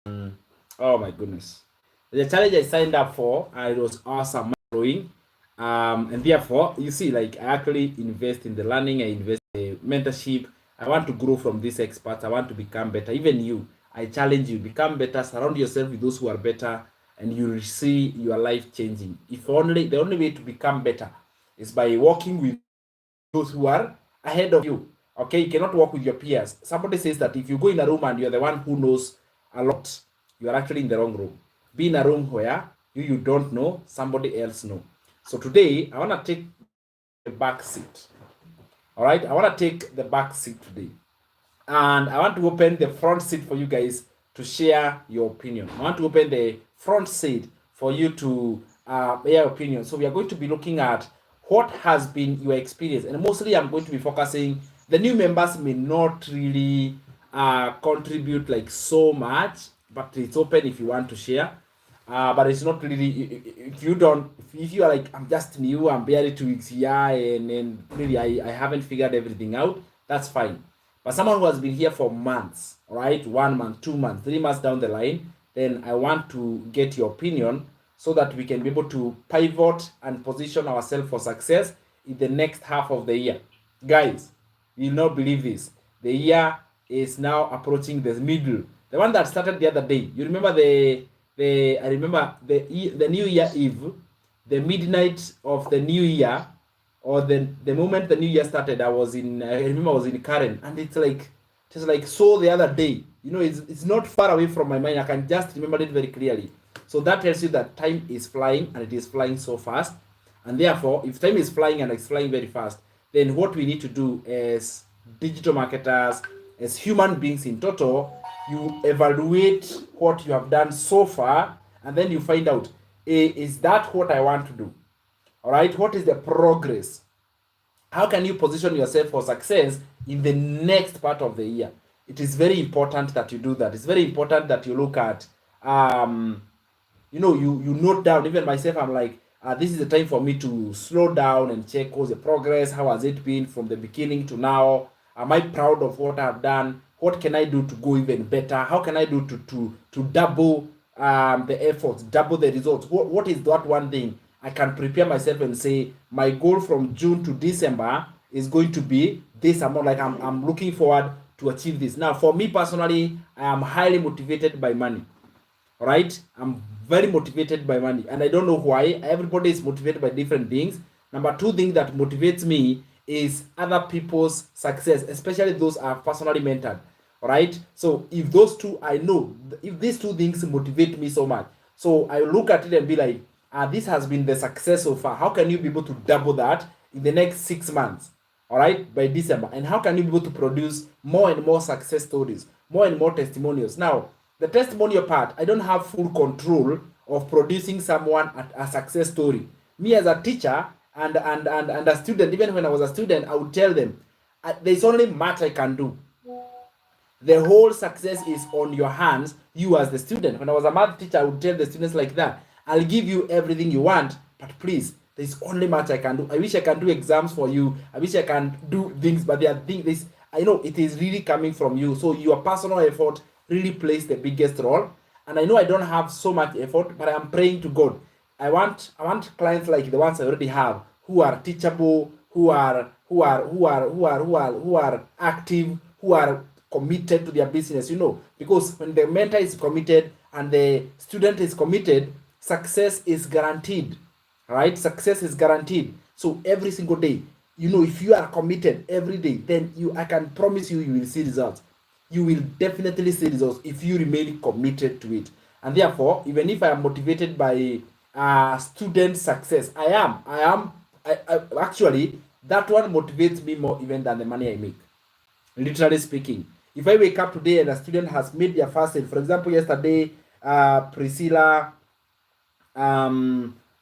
Oh my goodness. The challenge I signed up for, it was awesome, growing. And therefore, you see, like I actually invest in the learning, I invest in the mentorship. I want to grow from these experts. I want to become better. Even you, I challenge you, become better, surround yourself with those who are better, and you will see your life changing. If only the only way to become better is by working with those who are ahead of you. Okay, you cannot work with your peers. Somebody says that if you go in a room and you're the one who knows a lot, you are actually in the wrong room. Be in a room where you don't know, somebody else know. So today I want to take the back seat. All right, I want to take the back seat today, and I want to open the front seat for you guys to share your opinion. I want to open the front seat for you to share your opinion. So we are going to be looking at what has been your experience, and mostly I'm going to be focusing. The new members may not really contribute like so much, but it's open if you want to share. But it's not really, if you don't, if you are like, I'm just new, I'm barely 2 weeks here, and really I haven't figured everything out, that's fine. But someone who has been here for months, right? 1 month, 2 months, 3 months down the line, then I want to get your opinion so that we can be able to pivot and position ourselves for success in the next half of the year. Guys, you will not believe this. The year is now approaching the middle. The one that started the other day. You remember the I remember the New Year Eve, the midnight of the New Year, or the moment the New Year started. I remember I was in Karen, and it's like so the other day. It's not far away from my mind. I can just remember it very clearly. So that tells you that time is flying, and it is flying so fast. And therefore, if time is flying and it's flying very fast, then what we need to do as digital marketers, as human beings in total, you evaluate what you have done so far, and then you find out, is that what I want to do? All right, what is the progress? How can you position yourself for success in the next part of the year? It is very important that you do that. It's very important that you look at, you note down. Even myself, I'm like, this is the time for me to slow down and check what's the progress, how has it been from the beginning to now. Am I proud of what I've done? What can I do to go even better? How can I do to double the efforts, double the results? What is that one thing I can prepare myself and say my goal from June to December is going to be this amount? Like I'm looking forward to achieve this. Now, for me personally, I am highly motivated by money. All right, I'm very motivated by money, and I don't know why. Everybody is motivated by different things. Number two thing that motivates me is other people's success, especially those are personally mentored. All right, so if those two, I know if these two things motivate me so much, so I look at it and be like, this has been the success so far. How can you be able to double that in the next 6 months? All right, by December. And how can you be able to produce more and more success stories, more and more testimonials? Now, the testimonial part, I don't have full control of producing someone a success story. Me as a teacher and a student, even when I was a student, I would tell them, there's only much I can do. The whole success is on your hands, you as the student. When I was a math teacher, I would tell the students like that, I'll give you everything you want, but please, there's only much I can do. I wish I can do exams for you. I wish I can do things, but there are things, this, I know it is really coming from you. So your personal effort really plays the biggest role. And I know I don't have so much effort, but I'm praying to God. I want clients like the ones I already have, who are teachable, who are active, who are committed to their business, because when the mentor is committed and the student is committed, success is guaranteed. Right? Success is guaranteed. So every single day, if you are committed every day, then I can promise you will see results. You will definitely see results if you remain committed to it. And therefore, even if I am motivated by student success, I actually, that one motivates me more even than the money I make. Literally speaking, if I wake up today and a student has made their first sale, for example, yesterday, Priscilla,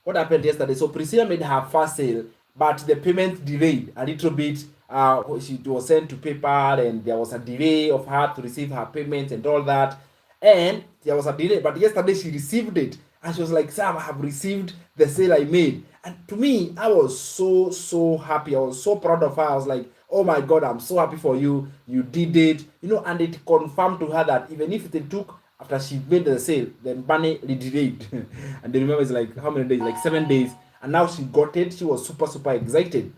what happened yesterday? So Priscilla made her first sale, but the payment delayed a little bit. She was sent to PayPal, and there was a delay of her to receive her payment and all that. And there was a delay, but yesterday she received it, and she was like, "Sam, I have received the sale I made." And to me, I was so happy. I was so proud of her. I was like, "Oh my God, I'm so happy for you. You did it." And it confirmed to her that even if it took after she made the sale, then money delayed. And then remember, it's like how many days? Like 7 days. And now she got it. She was super, super excited.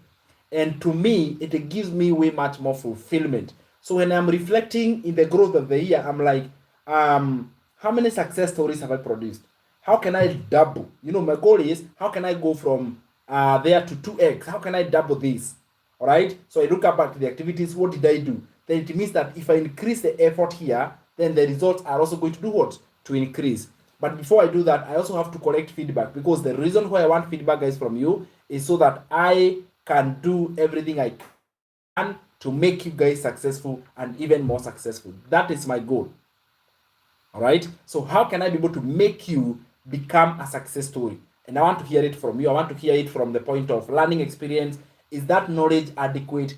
And to me, it gives me way much more fulfillment. So when I'm reflecting in the growth of the year, I'm like, how many success stories have I produced? How can I double? You know, my goal is how can I go from there to 2x? How can I double this? All right. So I look up at the activities. What did I do? Then it means that if I increase the effort here, then the results are also going to do what? To increase. But before I do that, I also have to collect feedback, because the reason why I want feedback, guys, from you is so that I can do everything I can to make you guys successful and even more successful. That is my goal. All right. So how can I be able to make you become a success story? And I want to hear it from you. I want to hear it from the point of learning experience. Is that knowledge adequate?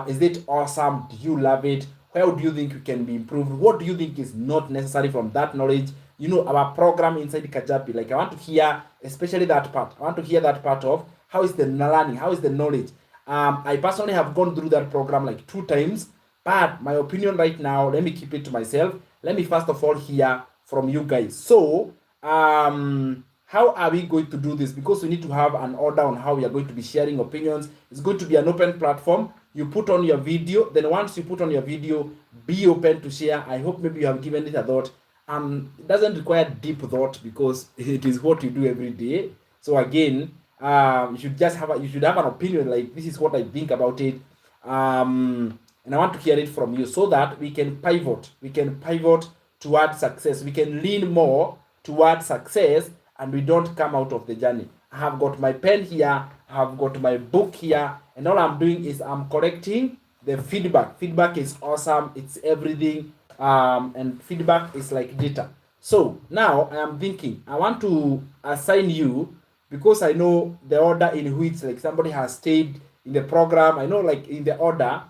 Is it awesome? Do you love it? Where do you think you can be improved? What do you think is not necessary from that knowledge? You know, our program inside Kajabi, like I want to hear, especially that part. I want to hear that part of how is the learning, how is the knowledge. I personally have gone through that program like 2 times, but my opinion right now, let me keep it to myself. Let me first of all hear from you guys. So, how are we going to do this? Because we need to have an order on how we are going to be sharing opinions. It's going to be an open platform. You put on your video. Then once you put on your video, be open to share. I hope maybe you have given it a thought. It doesn't require deep thought because it is what you do every day. So again, you should just have you should have an opinion, like this is what I think about it. And I want to hear it from you so that we can pivot. We can pivot towards success. We can lean more towards success and we don't come out of the journey. I have got my pen here, I have got my book here, and all I'm doing is I'm collecting the feedback. Feedback is awesome, it's everything, and feedback is like data. So now I am thinking, I want to assign you, because I know the order in which like somebody has stayed in the program. I know like in the order,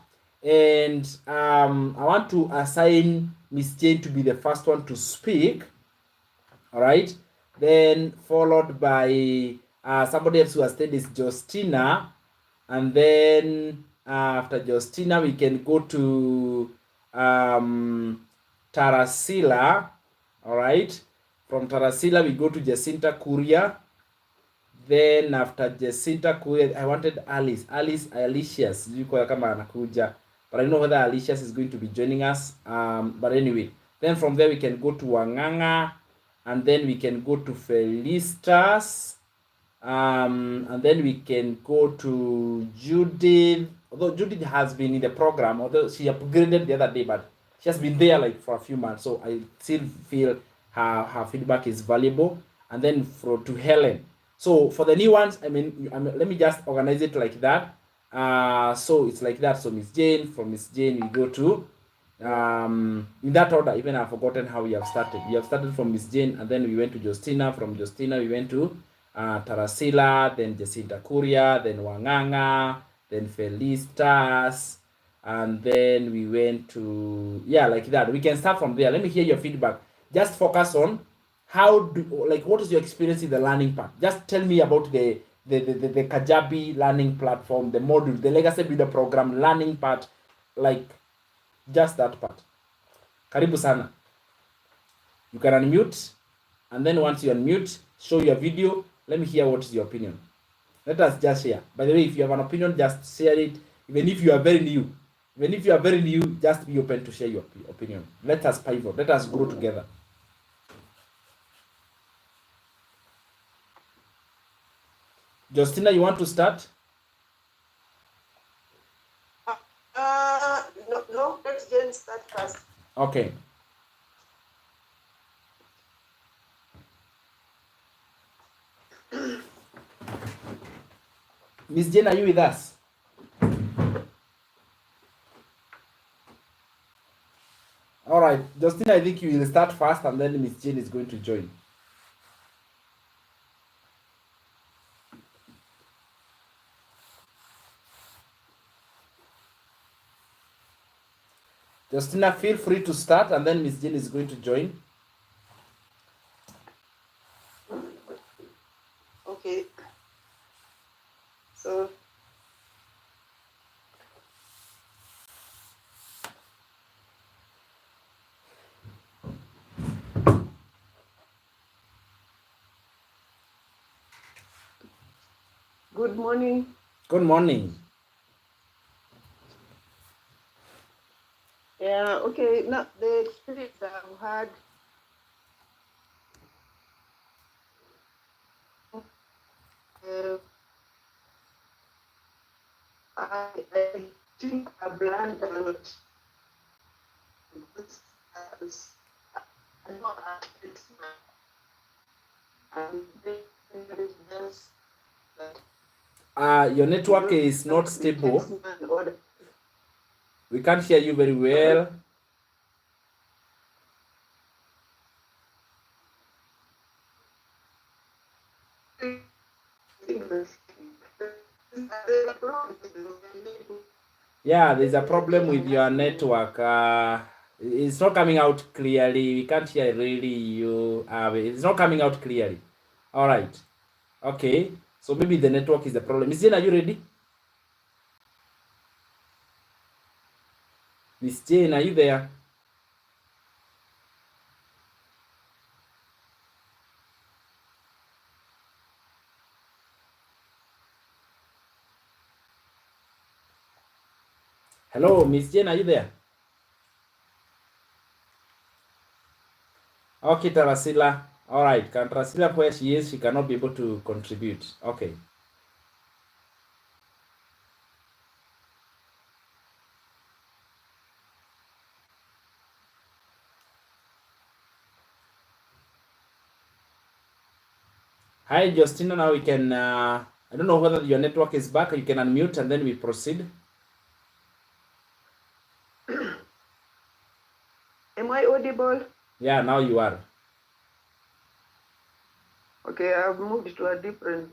and I want to assign Miss Jane to be the first one to speak. All right, then followed by somebody else who has stayed is Justina, and then after Justina we can go to Tarasila. All right, from Tarasila we go to Jacinta Kuria. Then after Jacinta Kuria, I wanted Alicia's. Yuko kama anakuja, but I don't know whether Alicia's is going to be joining us. But anyway, then from there we can go to Wanganga, and then we can go to Felistas, and then we can go to Judith. Although Judith has been in the program, although she upgraded the other day, but she has been there like for a few months, so I still feel her feedback is valuable. And then to Helen. So for the new ones, let me just organize it like that. So it's like that. So Miss Jane, from Miss Jane we go to in that order. Even I've forgotten how we have started. We have started from Miss Jane, and then we went to Justina. From Justina we went to Tarasila, then Jacinta Kuria, then Wanganga, then Felistas, and then we went to, yeah, like that. We can start from there. Let me hear your feedback. Just focus on what is your experience in the learning part. Just tell me about the Kajabi learning platform, the module, the legacy builder program learning part, like just that part. Karibu sana. You can unmute, and then once you unmute, show your video. Let me hear what is your opinion. Let us just share. By the way, if you have an opinion, just share it. Even if you are very new, just be open to share your opinion. Let us pivot. Let us grow together. Justina, you want to start? No, let's Jane start first. Okay. Miss Jane, are you with us? All right, Justina, I think you will start first, and then Miss Jane is going to join. Justina, feel free to start, and then Miss Jane is going to join. Okay. So, Good morning. Good morning. Yeah, okay. Now the experience I've had, uh, I think I've learned a lot because I know I'm just that Your network is not it takes stable. me an order. We can't hear you very well. Yeah, there's a problem with your network. It's not coming out clearly. We can't hear really you. It's not coming out clearly. All right. Okay. So maybe the network is the problem. Miss Jane, are you ready? Miss Jane, are you there? Hello, Miss Jane, are you there? Okay, Tarasila. All right. Can Tarasila, where she is, she cannot be able to contribute. Okay. Hi, Justina. Now we can, I don't know whether your network is back. You can unmute and then we proceed. Am I audible? Yeah, now you are. Okay, I've moved to a different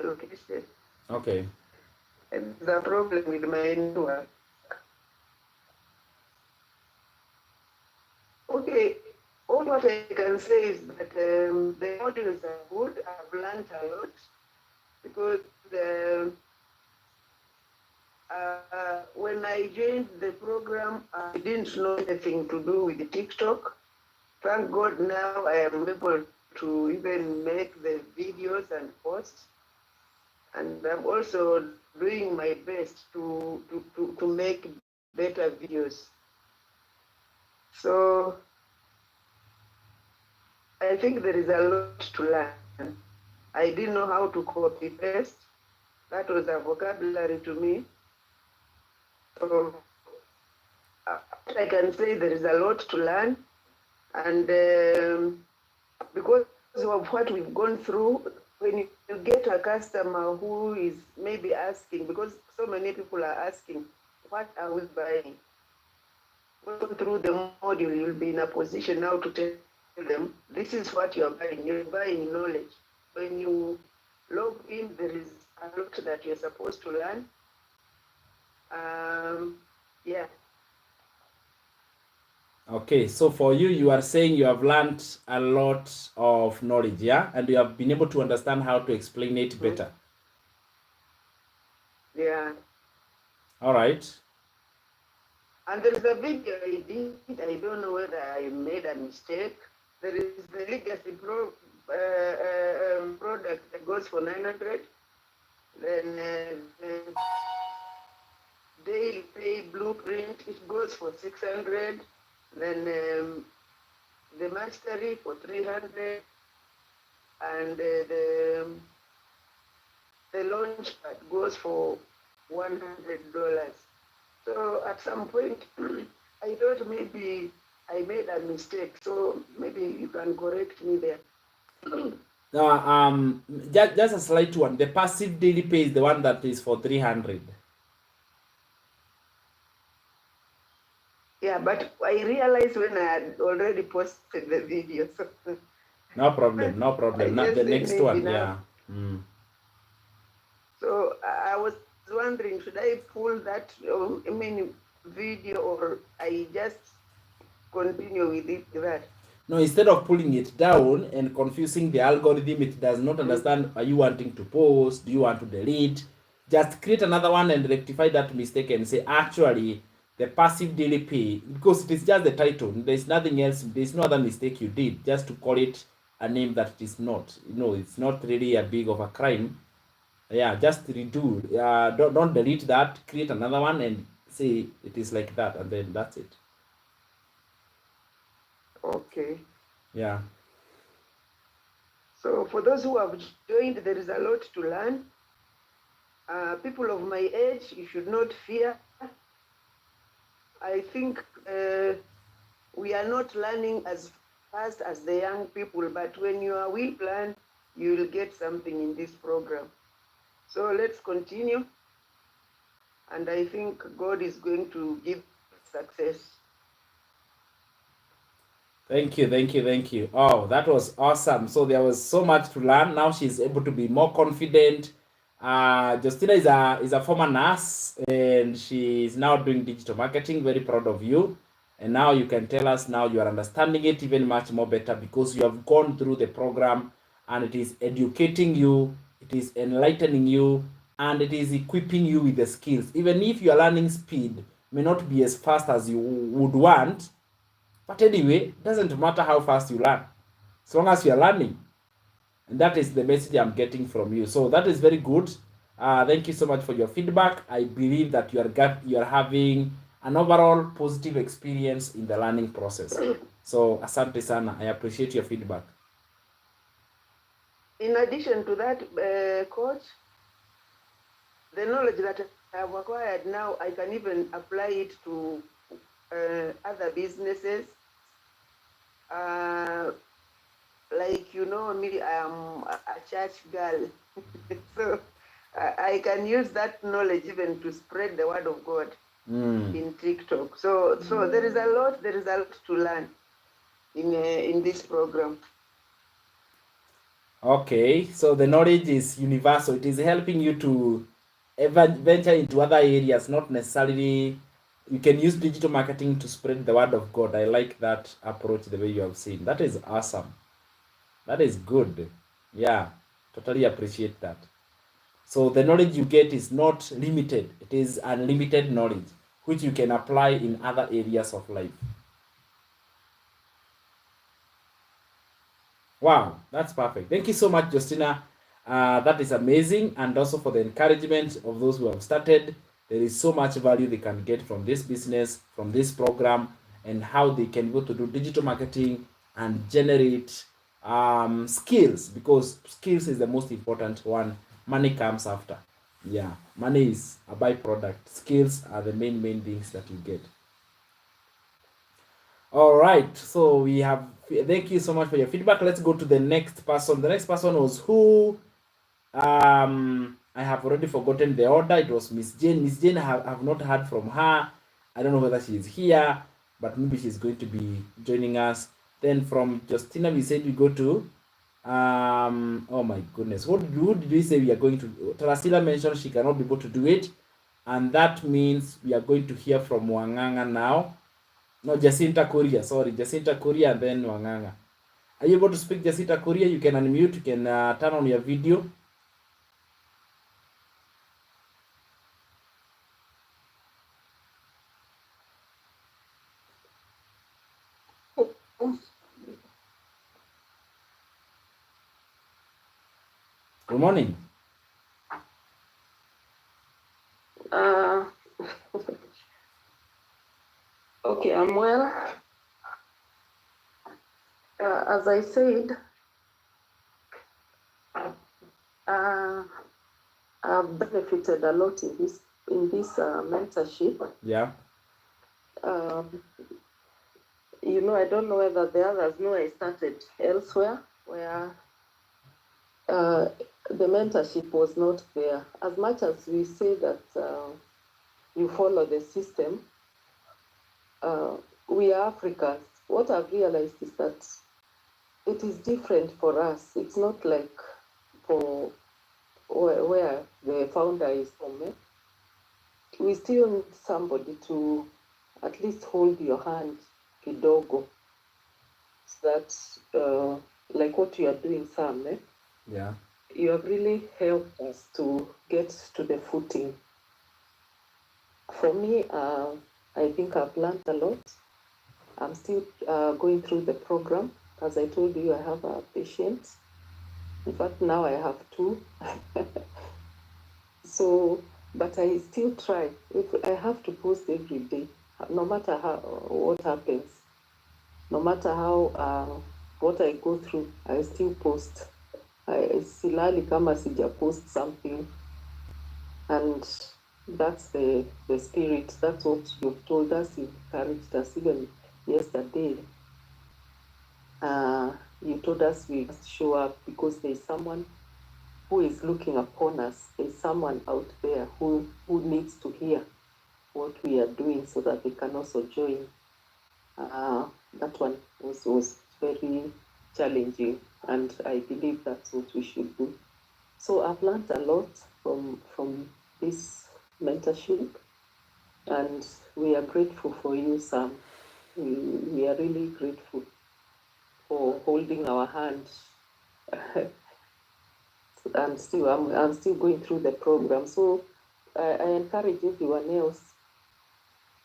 location. Okay. And there's a problem with my network. Okay, all what I can say is that the modules are good. I've learned a lot because when I joined the program, I didn't know anything to do with the TikTok. Thank God now I am able to even make the videos and post. And I'm also doing my best to make better videos. So I think there is a lot to learn. I didn't know how to copy paste. That was a vocabulary to me. So I can say there is a lot to learn. And because of what we've gone through, when you get a customer who is maybe asking, because so many people are asking, what are we buying? Going through the module, you'll be in a position now to tell them, this is what you're buying. You're buying knowledge. When you log in, there is a lot that you're supposed to learn. Yeah. Okay, so for you, you are saying you have learned a lot of knowledge, yeah? And you have been able to understand how to explain it better. Yeah. All right. And there is a video I did. I don't know whether I made a mistake. There is the legacy product that goes for 900. Then the daily pay blueprint, it goes for 600. Then the mastery for 300. And the launch pad goes for $100. So at some point, I thought maybe I made a mistake. So maybe you can correct me there. Just a slight one. The passive daily pay is the one that is for 300. Yeah, but I realized when I had already posted the video. So No problem, no I problem. Not just the said next maybe one, now. yeah. So I was wondering, should I pull that video, or I just continue with it that? No, instead of pulling it down and confusing the algorithm, it does not understand. Are you wanting to post? Do you want to delete? Just create another one and rectify that mistake and say, actually, the passive daily pay, because it is just the title. There's nothing else. There's no other mistake you did. Just to call it a name that it is not. It's not really a big of a crime. Yeah, just redo. Don't delete that. Create another one and say it is like that, and then that's it. Okay. Yeah. So for those who have joined, there is a lot to learn. People of my age, you should not fear. I think we are not learning as fast as the young people, but when you are will plan, you will get something in this program. So let's continue. And I think God is going to give success. Thank you, thank you, thank you. Oh, that was awesome. So there was so much to learn. Now she's able to be more confident. Justina is a former nurse and she's now doing digital marketing. Very proud of you. And now you can tell us now you are understanding it even much more better because you have gone through the program and it is educating you, it is enlightening you, and it is equipping you with the skills. Even if your learning speed may not be as fast as you would want, but anyway, it doesn't matter how fast you learn, as long as you are learning. And that is the message I'm getting from you. So that is very good. Thank you so much for your feedback. I believe that you are having an overall positive experience in the learning process. So asante sana. I appreciate your feedback. In addition to that, coach, the knowledge that I have acquired now, I can even apply it to other businesses. Like, you know me, I am a church girl. So I can use that knowledge even to spread the word of God in TikTok. So there is a lot to learn in this program. Okay, so the knowledge is universal. It is helping you to venture into other areas, not necessarily. You can use digital marketing to spread the word of God. I like that approach, the way you have seen. That is awesome. That is good. Yeah, totally appreciate that. So the knowledge you get is not limited, it is unlimited knowledge, which you can apply in other areas of life. Wow, that's perfect. Thank you so much, Justina. That is amazing. And also for the encouragement of those who have started. There is so much value they can get from this business, from this program, and how they can go to do digital marketing and generate skills, because skills is the most important one. Money comes after. Yeah, money is a byproduct. Skills are the main things that you get. All right, so we have, thank you so much for your feedback. Let's go to the next person. The next person was who? I have already forgotten the order. It was Miss Jane. Miss Jane, I have not heard from her. I don't know whether she is here, but maybe she's going to be joining us. Then from Justina, we said we go to, oh my goodness, who did we say we are going to? Tarasila mentioned she cannot be able to do it, and that means we are going to hear from Wanganga now. No, Jacinta Korea. Sorry, Jacinta Korea and then Wanganga. Are you able to speak, Jacinta Korea? You can unmute. You can turn on your video. Good morning. Uh, okay, I'm well. As I said, I've benefited a lot in this mentorship. Yeah. You know, I don't know whether the others know I started elsewhere where the mentorship was not there. As much as we say that you follow the system, we are Africans. What I've realized is that it is different for us. It's not like for where the founder is from. We still need somebody to at least hold your hand kidogo. So that, like what you are doing, Sam, Yeah. you have really helped us to get to the footing. For me, I think I've learned a lot. I'm still going through the program. As I told you, I have a patient. In fact, now I have two. So, but I still try. If I have to post every day, no matter how what happens, no matter how what I go through, I still post. Silali kama sija post something, and that's the spirit. That's what you've told us. You encouraged us even yesterday. You told us we must show up because there's someone who is looking upon us. There's someone out there who needs to hear what we are doing so that they can also join. That one was very challenging, and I believe that's what we should do. So I've learned a lot from this mentorship, and we are grateful for you, Sam. We are really grateful for holding our hand. I'm still going through the program. So I encourage everyone else.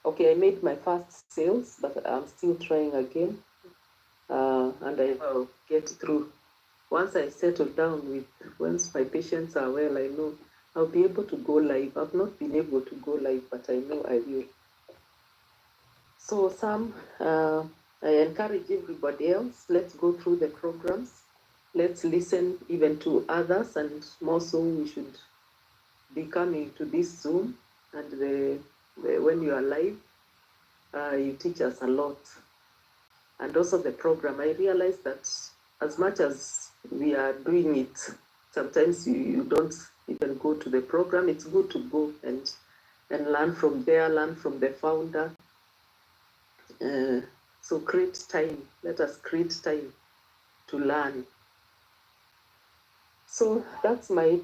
Okay, I made my first sales, but I'm still trying again, and I will get through. Once I settle down once my patients are well, I know I'll be able to go live. I've not been able to go live, but I know I will. So Sam, I encourage everybody else, let's go through the programs. Let's listen even to others, and more so we should be coming to this Zoom, and when you are live, you teach us a lot. And also the program, I realized that as much as we are doing it, sometimes you don't even go to the program. It's good to go and learn from there, learn from the founder. So create time. Let us create time to learn. So that's my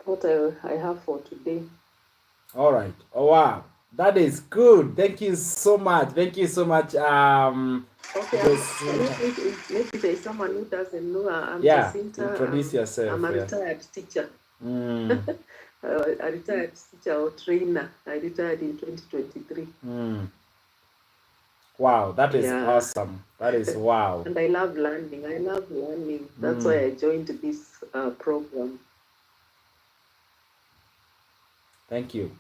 what I have for today. All right. Oh wow, that is good. Thank you so much. Thank you so much. Okay, maybe there's someone who doesn't know. I'm Yeah, Jacinta. introduce yourself. I'm a Yeah. retired teacher. A retired teacher or trainer. I retired in 2023. Wow, that is awesome. That is wow. And I love learning. That's why I joined this program. Thank you.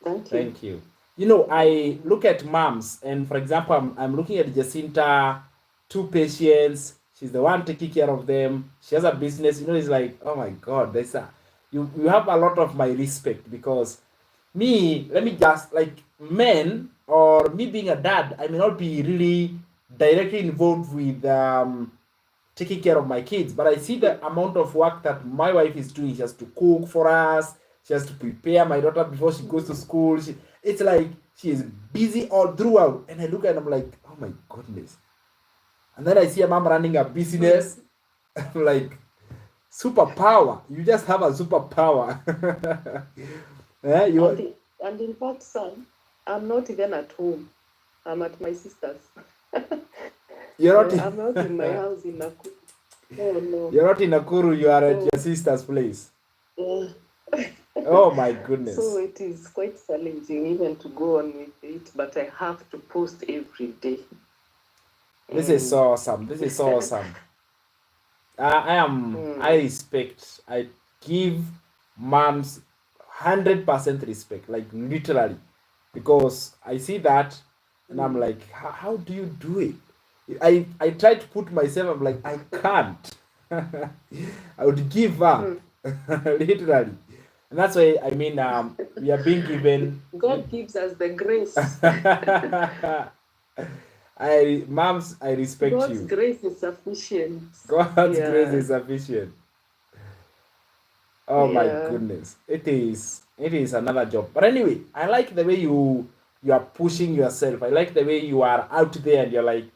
Thank you. Thank you. You know, I look at moms, and for example, I'm looking at Jacinta, 2 patients. She's the one taking care of them. She has a business. You know, it's like, oh my God, you have a lot of my respect, because me, let me just, like, men, or me being a dad, I may not be really directly involved with taking care of my kids, but I see the amount of work that my wife is doing. She has to cook for us. She has to prepare my daughter before she goes to school. It's like she is busy all throughout. And I look at them like, oh my goodness. And then I see a mom running a business. I'm like, superpower. You just have a superpower. Yeah, and in fact, son, I'm not even at home. I'm at my sister's. I'm not in my house in Nakuru. Oh no. You're not in Nakuru, you are at your sister's place. Yeah. Oh my goodness. So it is quite challenging even to go on with it, but I have to post every day. This is so awesome. This is so awesome. I respect, I give moms 100% respect, like literally, because I see that and I'm like, how do you do it? I try to put myself, I'm like, I can't. I would give up. Literally. And that's why, I mean, we are being given. God gives us the grace. Moms, I respect God's you. grace is sufficient. God's grace is sufficient. Oh my goodness. It is another job. But anyway, I like the way you are pushing yourself. I like the way you are out there and you're like,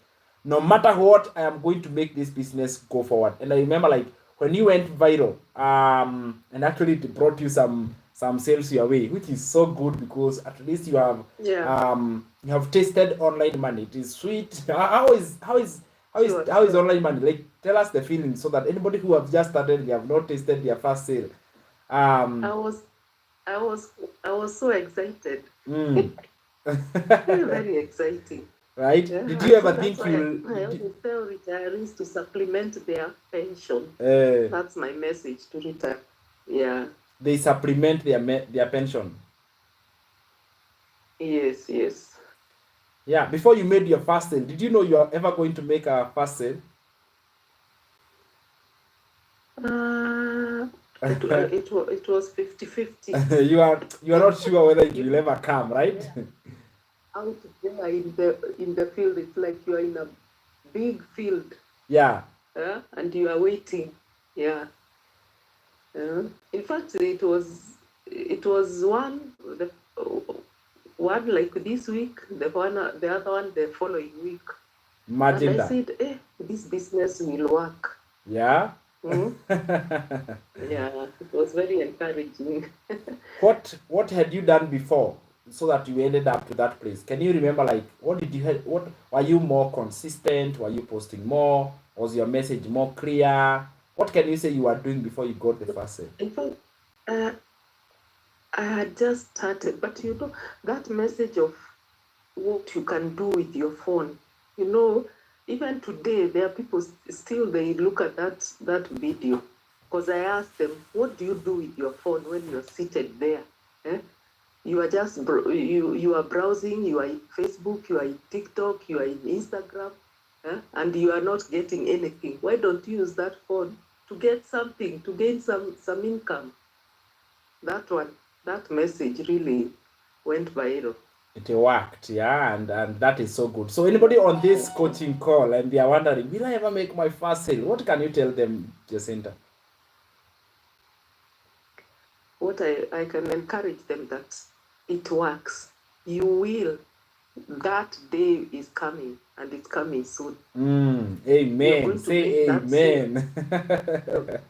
no matter what, I am going to make this business go forward. And I remember, like, when you went viral, and actually it brought you some sales your way, which is so good, because at least you have you have tasted online money. It is sweet. How is online money? Like, tell us the feeling, so that anybody who have just started, they have not tasted their first sale. I was so excited. Very exciting. Right? Yeah. Did you ever think I always tell retirees to supplement their pension. That's my message to retire. Yeah. they supplement their pension. Yes, yes. Yeah, before you made your first sale, did you know you are ever going to make a first sale? It was 50-50. You are not sure whether it You will ever come, right? out there in the field, it's like you are in a big field, Yeah. and you are waiting. Yeah. In fact, it was one like this week, the other one the following week, and Imagine I that. said, this business will work. Yeah. Mm? Yeah, it was very encouraging. What had you done before so that you ended up to that place? Can you remember, like, what were you more consistent? Were you posting more? Was your message more clear? What can you say you were doing before you got the first sale? In fact, uh, I had just started, but that message of what you can do with your phone, even today there are people still they look at that video, because I asked them, what do you do with your phone when you're seated there? You are just you are browsing, you are in Facebook, you are in TikTok, you are in Instagram, and you are not getting anything. Why don't you use that phone to get something, to gain some income? That message really went viral. It worked, yeah, and that is so good. So anybody on this coaching call and they are wondering, will I ever make my first sale? What can you tell them, Jacinta? What I can encourage them that it works. You will. That day is coming, and it's coming soon. You're Amen. going to Say make that sale. amen.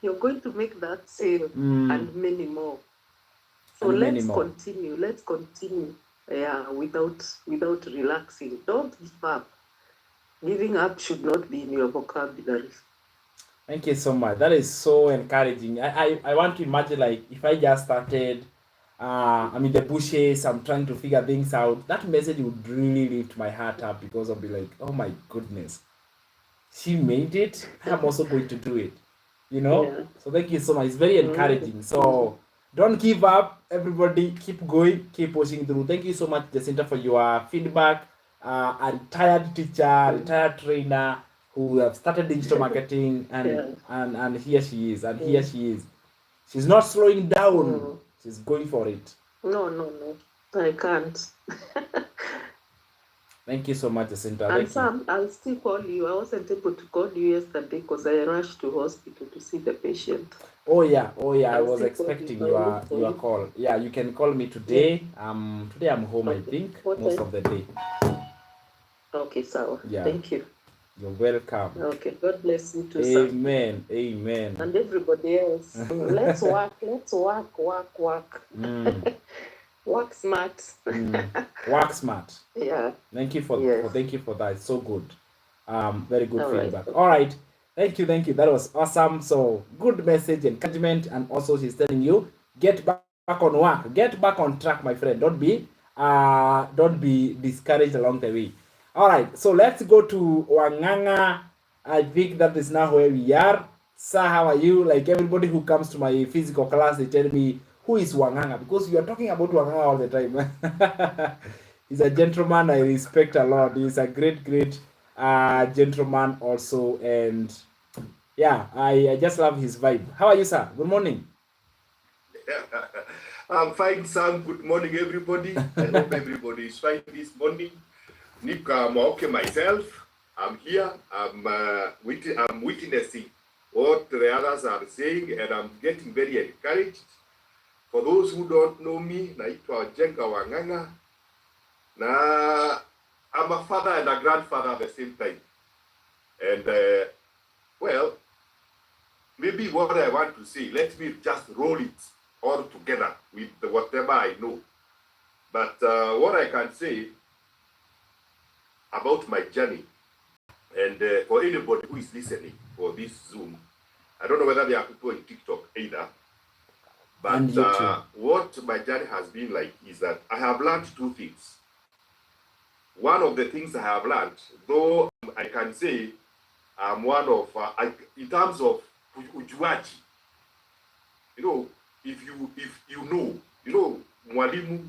You're going to make that sale and many more. So And many let's more. continue. Let's continue. Yeah, without relaxing. Don't give up. Giving up should not be in your vocabulary. Thank you so much. That is so encouraging. I want to imagine, like, if I just started, I'm in the bushes, I'm trying to figure things out. That message would really lift my heart up because I'll be like, oh my goodness, she made it. I'm also going to do it. Yeah. So thank you so much. It's very encouraging. So don't give up, everybody. Keep going, keep pushing through. Thank you so much, Jacinta, for your feedback. A retired teacher, retired trainer who have started digital marketing, and Yeah. and here she is, and here she is. She's not slowing down. She's going for it. No. I can't. Thank you so much, Jacinta. And Thank you. Sam, I'll still call you. I wasn't able to call you yesterday because I rushed to hospital to see the patient. Oh yeah. I I'll was still call you. expecting I'll look for your you. call. Yeah, you can call me today. Today I'm home, I Okay. think, What most time? of the day. Okay, sawa. Yeah. Thank you. You're welcome. Okay. God bless you too, Sam. Amen. Amen. And everybody else. Let's work. Let's work. Work smart. Work smart. Yeah. Thank you for Yes. thank you for that. It's so good. Very good All right. feedback. All right. Thank you. That was awesome. So good message, encouragement, and also she's telling you, get back on work, get back on track, my friend. Don't be discouraged along the way. All right. So let's go to Wanganga. I think that is now where we are. Sir, how are you? Like everybody who comes to my physical class, they tell me, who is Wanganga? Because you are talking about Wanganga all the time. He's a gentleman I respect a lot. He's a great gentleman also. And yeah, I just love his vibe. How are you, sir? Good morning. I'm fine, Sam. Good morning, everybody. I hope everybody is fine this morning. Nick, I'm okay myself. I'm here. I'm witnessing what the others are saying, and I'm getting very encouraged. For those who don't know me, naitwa Gicheha Wanganga. Na I'm a father and a grandfather at the same time. And well, maybe what I want to say, let me just roll it all together with whatever I know. But what I can say about my journey, and for anybody who is listening for this Zoom, I don't know whether there are people in TikTok either, but what my journey has been like is that I have learned two things. One of the things I have learned, though I can say I'm one of, in terms of ujuaji, You know, if you know, mwalimu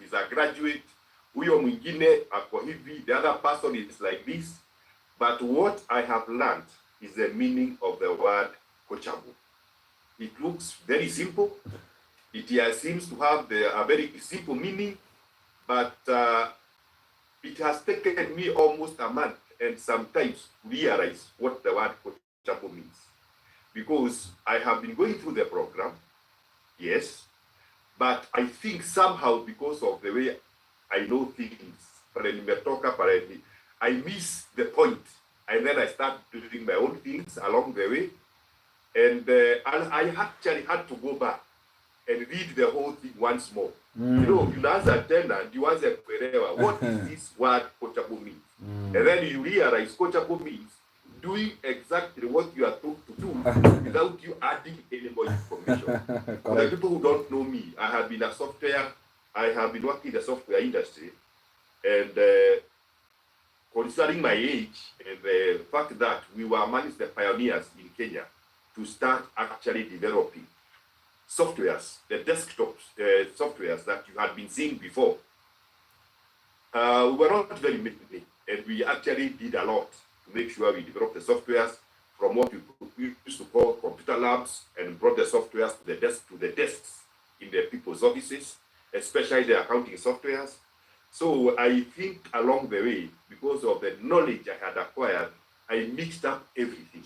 is a graduate, huyo mwingine ako hivi, the other person is like this. But what I have learned is the meaning of the word coachable. It looks very simple. It seems to have a very simple meaning, but it has taken me almost a month and sometimes to realize what the word coachable means. Because I have been going through the program, yes, but I think somehow because of the way I know things, I miss the point, and then I start doing my own things along the way, and I actually had to go back and read the whole thing once more. You know, unaanza tena ndio uanze kuelewa what is this word coachable means, and then you realize coachable means doing exactly what you are told to do without you adding any more information. For the people who don't know me, I have been working in the software industry, and considering my age and the fact that we were amongst the pioneers in Kenya to start actually developing softwares, the desktop softwares that you had been seeing before, we were not very many, and we actually did a lot to make sure we developed the softwares from what we used to call computer labs, and brought the softwares to the desks in the people's offices, especially the accounting softwares. So I think along the way, because of the knowledge I had acquired, I mixed up everything,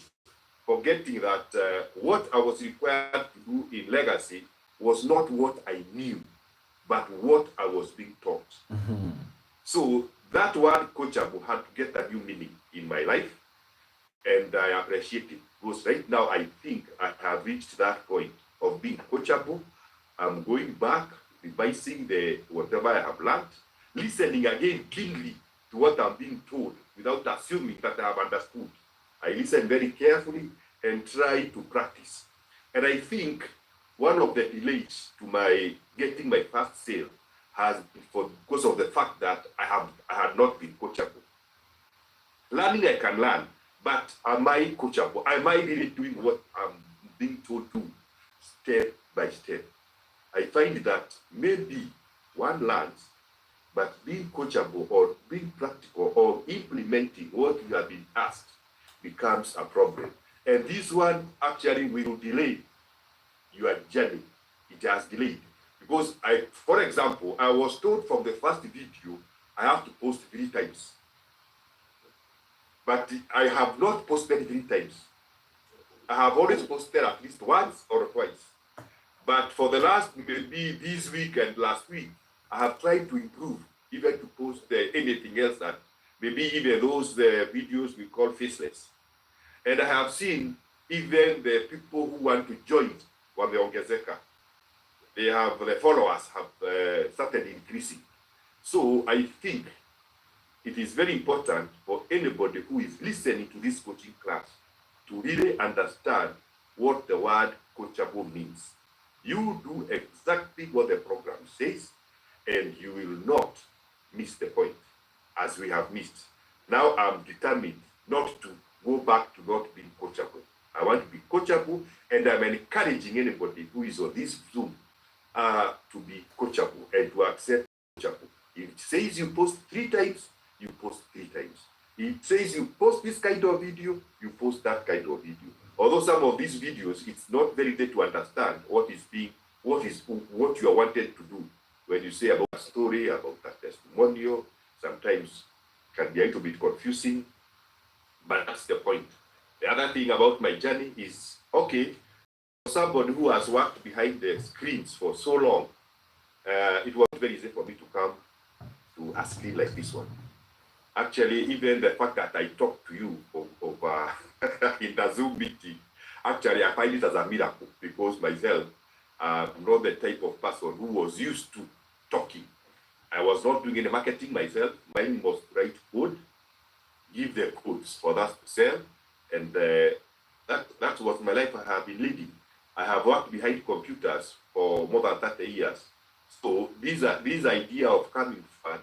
forgetting that what I was required to do in legacy was not what I knew, but what I was being taught. So that word coachable had to get a new meaning in my life, and I appreciate it, because right now I think I have reached that point of being coachable. I'm going back, revising whatever I have learned, listening again keenly to what I'm being told without assuming that I have understood. I listen very carefully and try to practice. And I think one of the delays to my getting my first sale has been because of the fact that I had not been coachable. Learning I can learn, but am I coachable? Am I really doing what I'm being told to step by step? I find that maybe one learns, but being coachable or being practical or implementing what you have been asked becomes a problem. And this one actually will delay your journey. It has delayed. Because for example, I was told from the first video, I have to post 3 times. But I have not posted 3 times. I have always posted at least once or twice. But for the last, maybe this week and last week, I have tried to improve, even to post anything else that maybe even those videos we call faceless. And I have seen even the people who want to join wameongezeka. The followers have started increasing. So I think it is very important for anybody who is listening to this coaching class to really understand what the word coachable means. You do exactly what the program says, and you will not miss the point, as we have missed. Now I'm determined not to go back to not being coachable. I want to be coachable, and I'm encouraging anybody who is on this Zoom to be coachable and to accept coachable. If it says you post 3 times, you post 3 times. It says you post this kind of video, you post that kind of video. Although some of these videos, it's not very easy to understand what you are wanted to do. When you say about a story, about a testimonial, sometimes can be a little bit confusing, but that's the point. The other thing about my journey is, okay, for somebody who has worked behind the screens for so long, it was very easy for me to come to a screen like this one. Actually, even the fact that I talk to you over in the Zoom meeting, actually I find it as a miracle, because myself, I'm not the type of person who was used to talking. I was not doing any marketing myself. Mine was to write code, give the codes for us to sell, and that was my life I have been leading. I have worked behind computers for more than 30 years. So this idea of coming fun,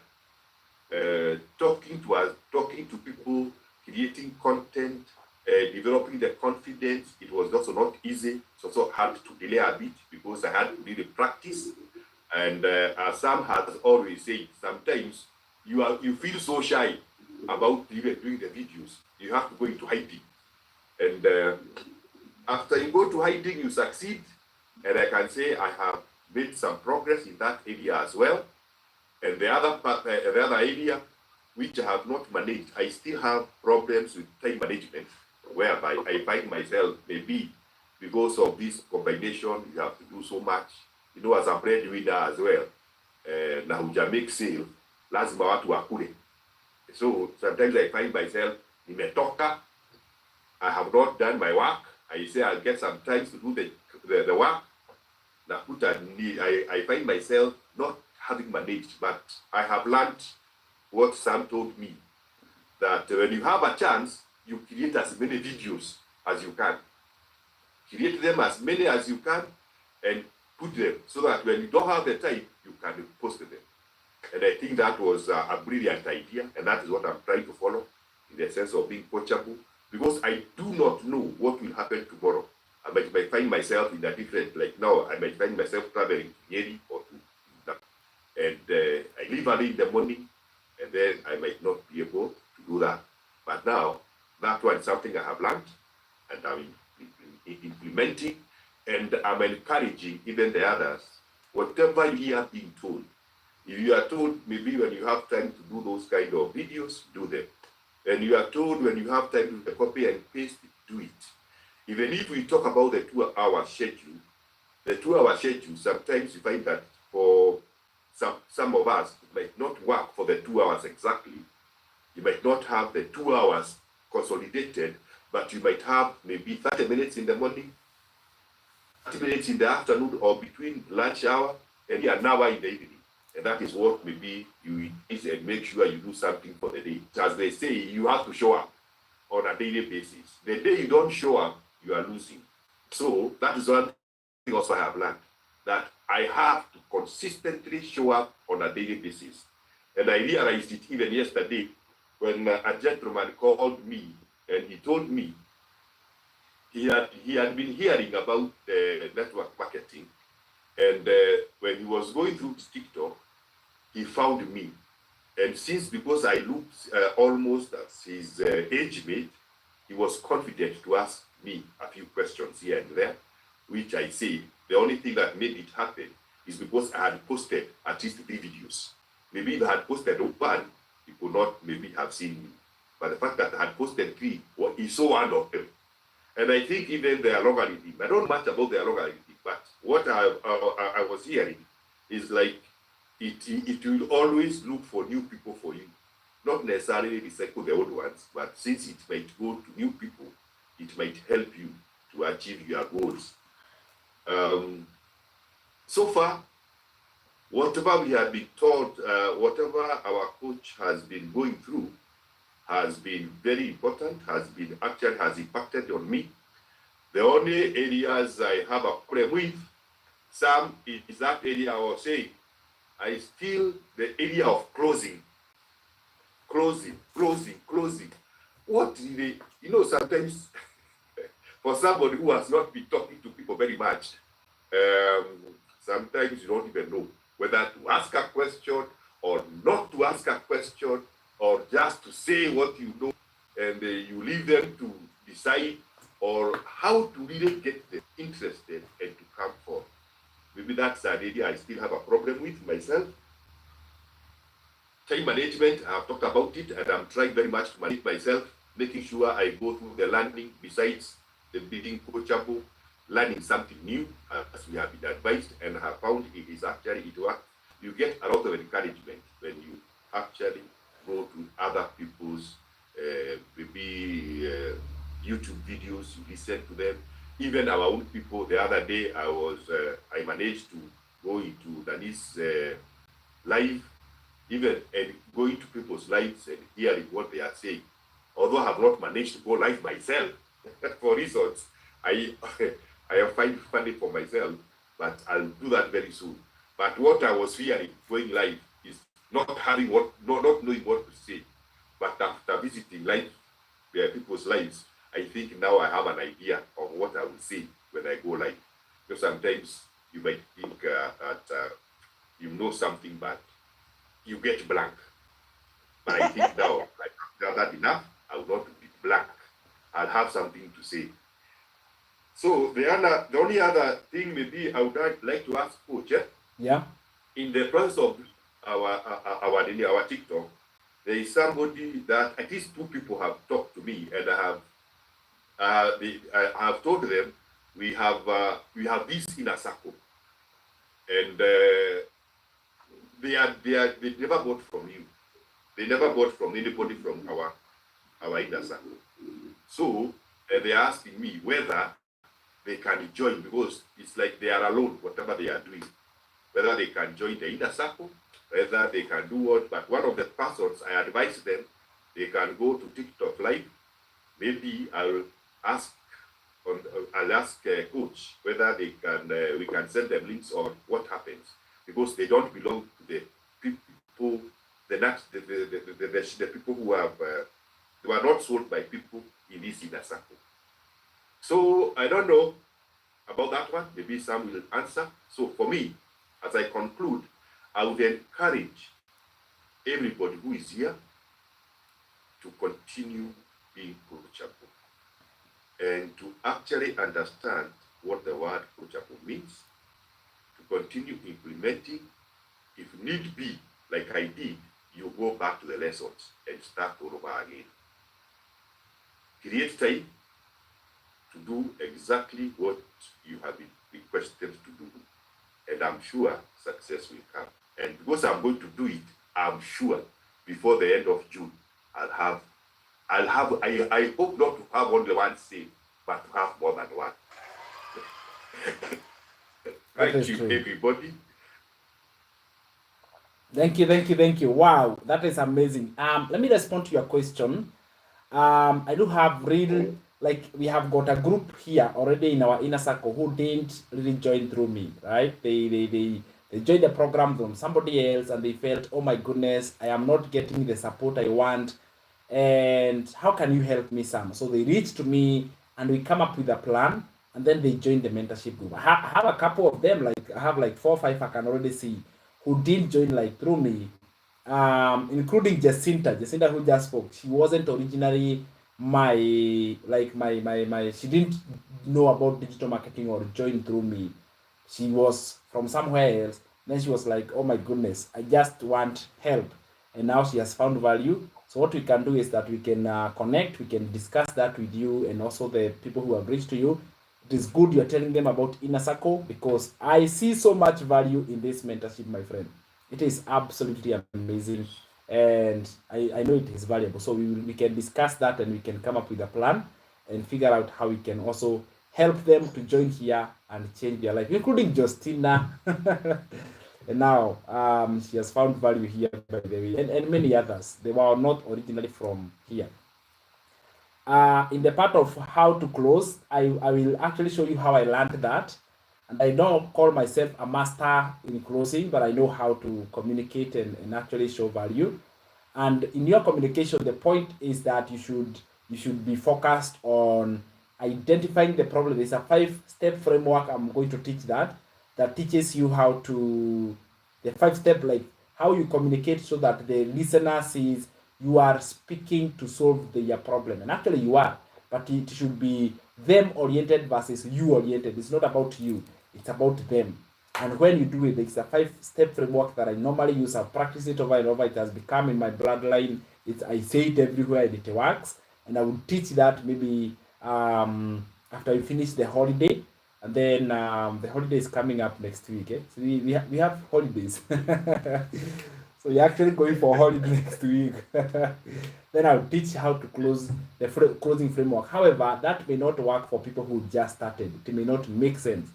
talking to people, creating content, developing the confidence, it was also not easy. It's also hard to delay a bit because I had to really practice. And as Sam has always said, sometimes you feel so shy about even doing the videos. You have to go into hiding. And after you go to hiding, you succeed. And I can say I have made some progress in that area as well. And the other part, the other area, which I have not managed, I still have problems with time management, whereby I find myself maybe because of this combination, you have to do so much. You know, as a breadwinner as well, na huja make sale, lazima watu wakule. So sometimes I find myself, nimetoka, I have not done my work. I say I'll get some time to do the work. I find myself not having managed, but I have learned what Sam told me, that when you have a chance, you create as many videos as you can. Create them as many as you can and put them so that when you don't have the time, you can post them. And I think that was a brilliant idea, and that is what I'm trying to follow in the sense of being coachable, because I do not know what will happen tomorrow. I might find myself in a different, like now, I might find myself traveling to Nyeri or to, and I leave early in the morning, and then I might not be able to do that. But now, that one is something I have learned, and I'm implementing, and I'm encouraging even the others, whatever you are being told. If you are told maybe when you have time to do those kind of videos, do them. And you are told when you have time to copy and paste, do it. Even if we talk about the 2-hour schedule, the 2-hour schedule, sometimes you find that for some of us, it might not work for the 2 hours exactly. You might not have the 2 hours consolidated, but you might have maybe 30 minutes in the morning, 30 minutes in the afternoon, or between lunch hour and an hour in the evening. And that is what maybe you need, and make sure you do something for the day. As they say, you have to show up on a daily basis. The day you don't show up, you are losing. So that is one thing also I have learned, that I have to consistently show up on a daily basis. And I realized it even yesterday when a gentleman called me and he told me he had been hearing about network marketing. And when he was going through TikTok, he found me. And since, because I looked almost as his age mate, he was confident to ask me a few questions here and there, which I say, the only thing that made it happen is because I had posted at least 3 videos. Maybe if I had posted one, he could not maybe have seen me. But the fact that I had posted 3, well, he saw one of them. And I think even the algorithm, I don't know much about the algorithm, but what I was hearing is like, it will always look for new people for you. Not necessarily recycle the old ones, but since it might go to new people, it might help you to achieve your goals. So far, whatever we have been taught, whatever our coach has been going through has been very important, has impacted on me. The only areas I have a problem with, some is that area I was saying, I still, the area of closing. What really, sometimes for somebody who has not been talking to people very much, sometimes you don't even know whether to ask a question or not to ask a question, or just to say what you know, and you leave them to decide, or how to really get them interested and to come forward. Maybe that's an area I still have a problem with myself. Time management, I've talked about it, and I'm trying very much to manage myself, making sure I go through the learning besides the being coachable, learning something new, as we have been advised, and have found it is actually, it works. You get a lot of encouragement when you actually go to other people's YouTube videos, you listen to them. Even our own people, the other day, I managed to go into Dani's live, even and going to people's lives and hearing what they are saying. Although I have not managed to go live myself for reasons I find funny for myself, but I'll do that very soon. But what I was hearing going live is not knowing what to say. But after visiting people's lives, I think now I have an idea of what I will say when I go live. Because sometimes you might think that you know something, but you get blank. But I think now I've gathered enough. I will not be blank. I'll have something to say. So the only other thing maybe I would like to ask Coach, Yeah. in the process of our TikTok, there is somebody that at least 2 people have talked to me, and I have told them we have this inner circle, and they never bought from you. They never bought from anybody from our inner circle. So they're asking me whether they can join, because it's like they are alone, whatever they are doing. Whether they can join the inner circle, whether they can do what. But one of the persons, I advise them, they can go to TikTok live. Maybe I'll ask Coach whether they can we can send them links on what happens, because they don't belong to the people, the people who have they were not sold by people in this inner circle. So I don't know about that one. Maybe some will answer. So for me, as I conclude, I would encourage everybody who is here to continue being coachable and to actually understand what the word coachable means, to continue implementing. If need be, like I did, you go back to the lessons and start all over again. Create time to do exactly what you have been requested to do, and I'm sure success will come. And because I'm going to do it, I'm sure before the end of June, I hope not to have only one sale, but to have more than one. Thank you, everybody. Thank you. Wow, that is amazing. Let me respond to your question. I do have real, like, we have got a group here already in our inner circle who didn't really join through me, right? They joined the program from somebody else, and they felt, oh my goodness, I am not getting the support I want, and how can you help me, Sam? So they reached to me, and we come up with a plan, and then they joined the mentorship group. I have a couple of them, like I have like 4 or 5 I can already see, who did join like through me, including Jacinta who just spoke. She wasn't originally my she didn't know about digital marketing or join through me. She was from somewhere else. Then she was like, oh my goodness, I just want help. And now she has found value. So what we can do is that we can connect, we can discuss that with you, and also the people who have reached to you. It is good you're telling them about Inner Circle, because I see so much value in this mentorship, my friend. It is absolutely amazing, and I know it is valuable. So we can discuss that, and we can come up with a plan and figure out how we can also help them to join here and change their life, including Justina. And now she has found value here, by the way, and many others. They were not originally from here. In the part of how to close, I will actually show you how I learned that. And I don't call myself a master in closing, but I know how to communicate and actually show value. And in your communication, the point is that you should be focused on identifying the problem. There's a 5-step framework I'm going to teach that teaches you how to, the 5-step, like how you communicate so that the listener sees you are speaking to solve their problem. And actually you are, but it should be them oriented versus you oriented. It's not about you, it's about them. And when you do it, it's a 5-step framework that I normally use. I've practiced it over and over. It has become in my bloodline. I say it everywhere, and it works. And I will teach that maybe after we finish the holiday. And then the holiday is coming up next week. So we have holidays. So you're actually going for holiday next week. Then I'll teach how to close the closing framework. However, that may not work for people who just started. It may not make sense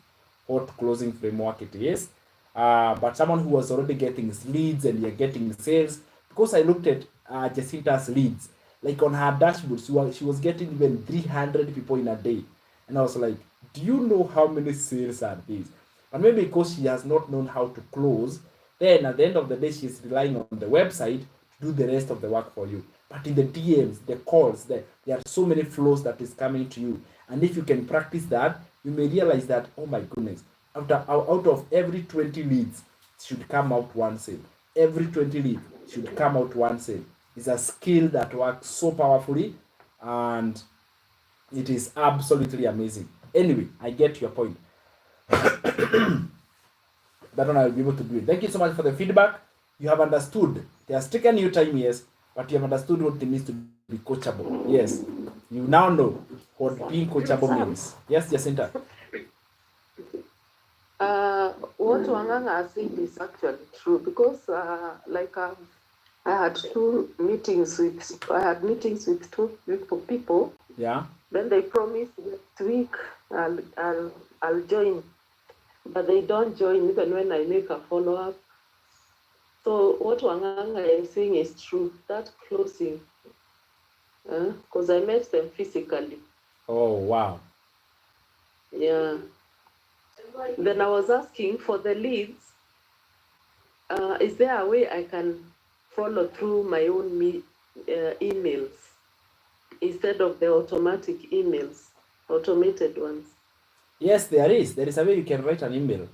what closing framework it is. But someone who was already getting leads and you're getting sales, because I looked at Jacinta's leads, like on her dashboard, she was getting even 300 people in a day. And I was like, do you know how many sales are these? And maybe because she has not known how to close, then at the end of the day, she's relying on the website to do the rest of the work for you. but in the DMs, the calls, there are so many flows that is coming to you. And if you can practice that, you may realize that, oh my goodness, out of every 20 leads, should come out one sale. Every 20 leads should come out one sale. It's a skill that works so powerfully, and it is absolutely amazing. Anyway, I get your point. That one I'll be able to do it. Thank you so much for the feedback. You have understood. It has taken you time, yes, but you have understood what it means to be coachable. Yes. You now know what being coachable means. Yes, Jacinta. What Wanganga said is actually true, because I had meetings with two people. Yeah. Then they promised next week I'll join, but they don't join even when I make a follow up. So what Wanganga is saying is true. That closing, because I met them physically. Oh wow. Yeah. Then I was asking for the leads. Is there a way I can follow through my own emails instead of the automatic emails, automated ones? Yes, there is. There is a way you can write an email.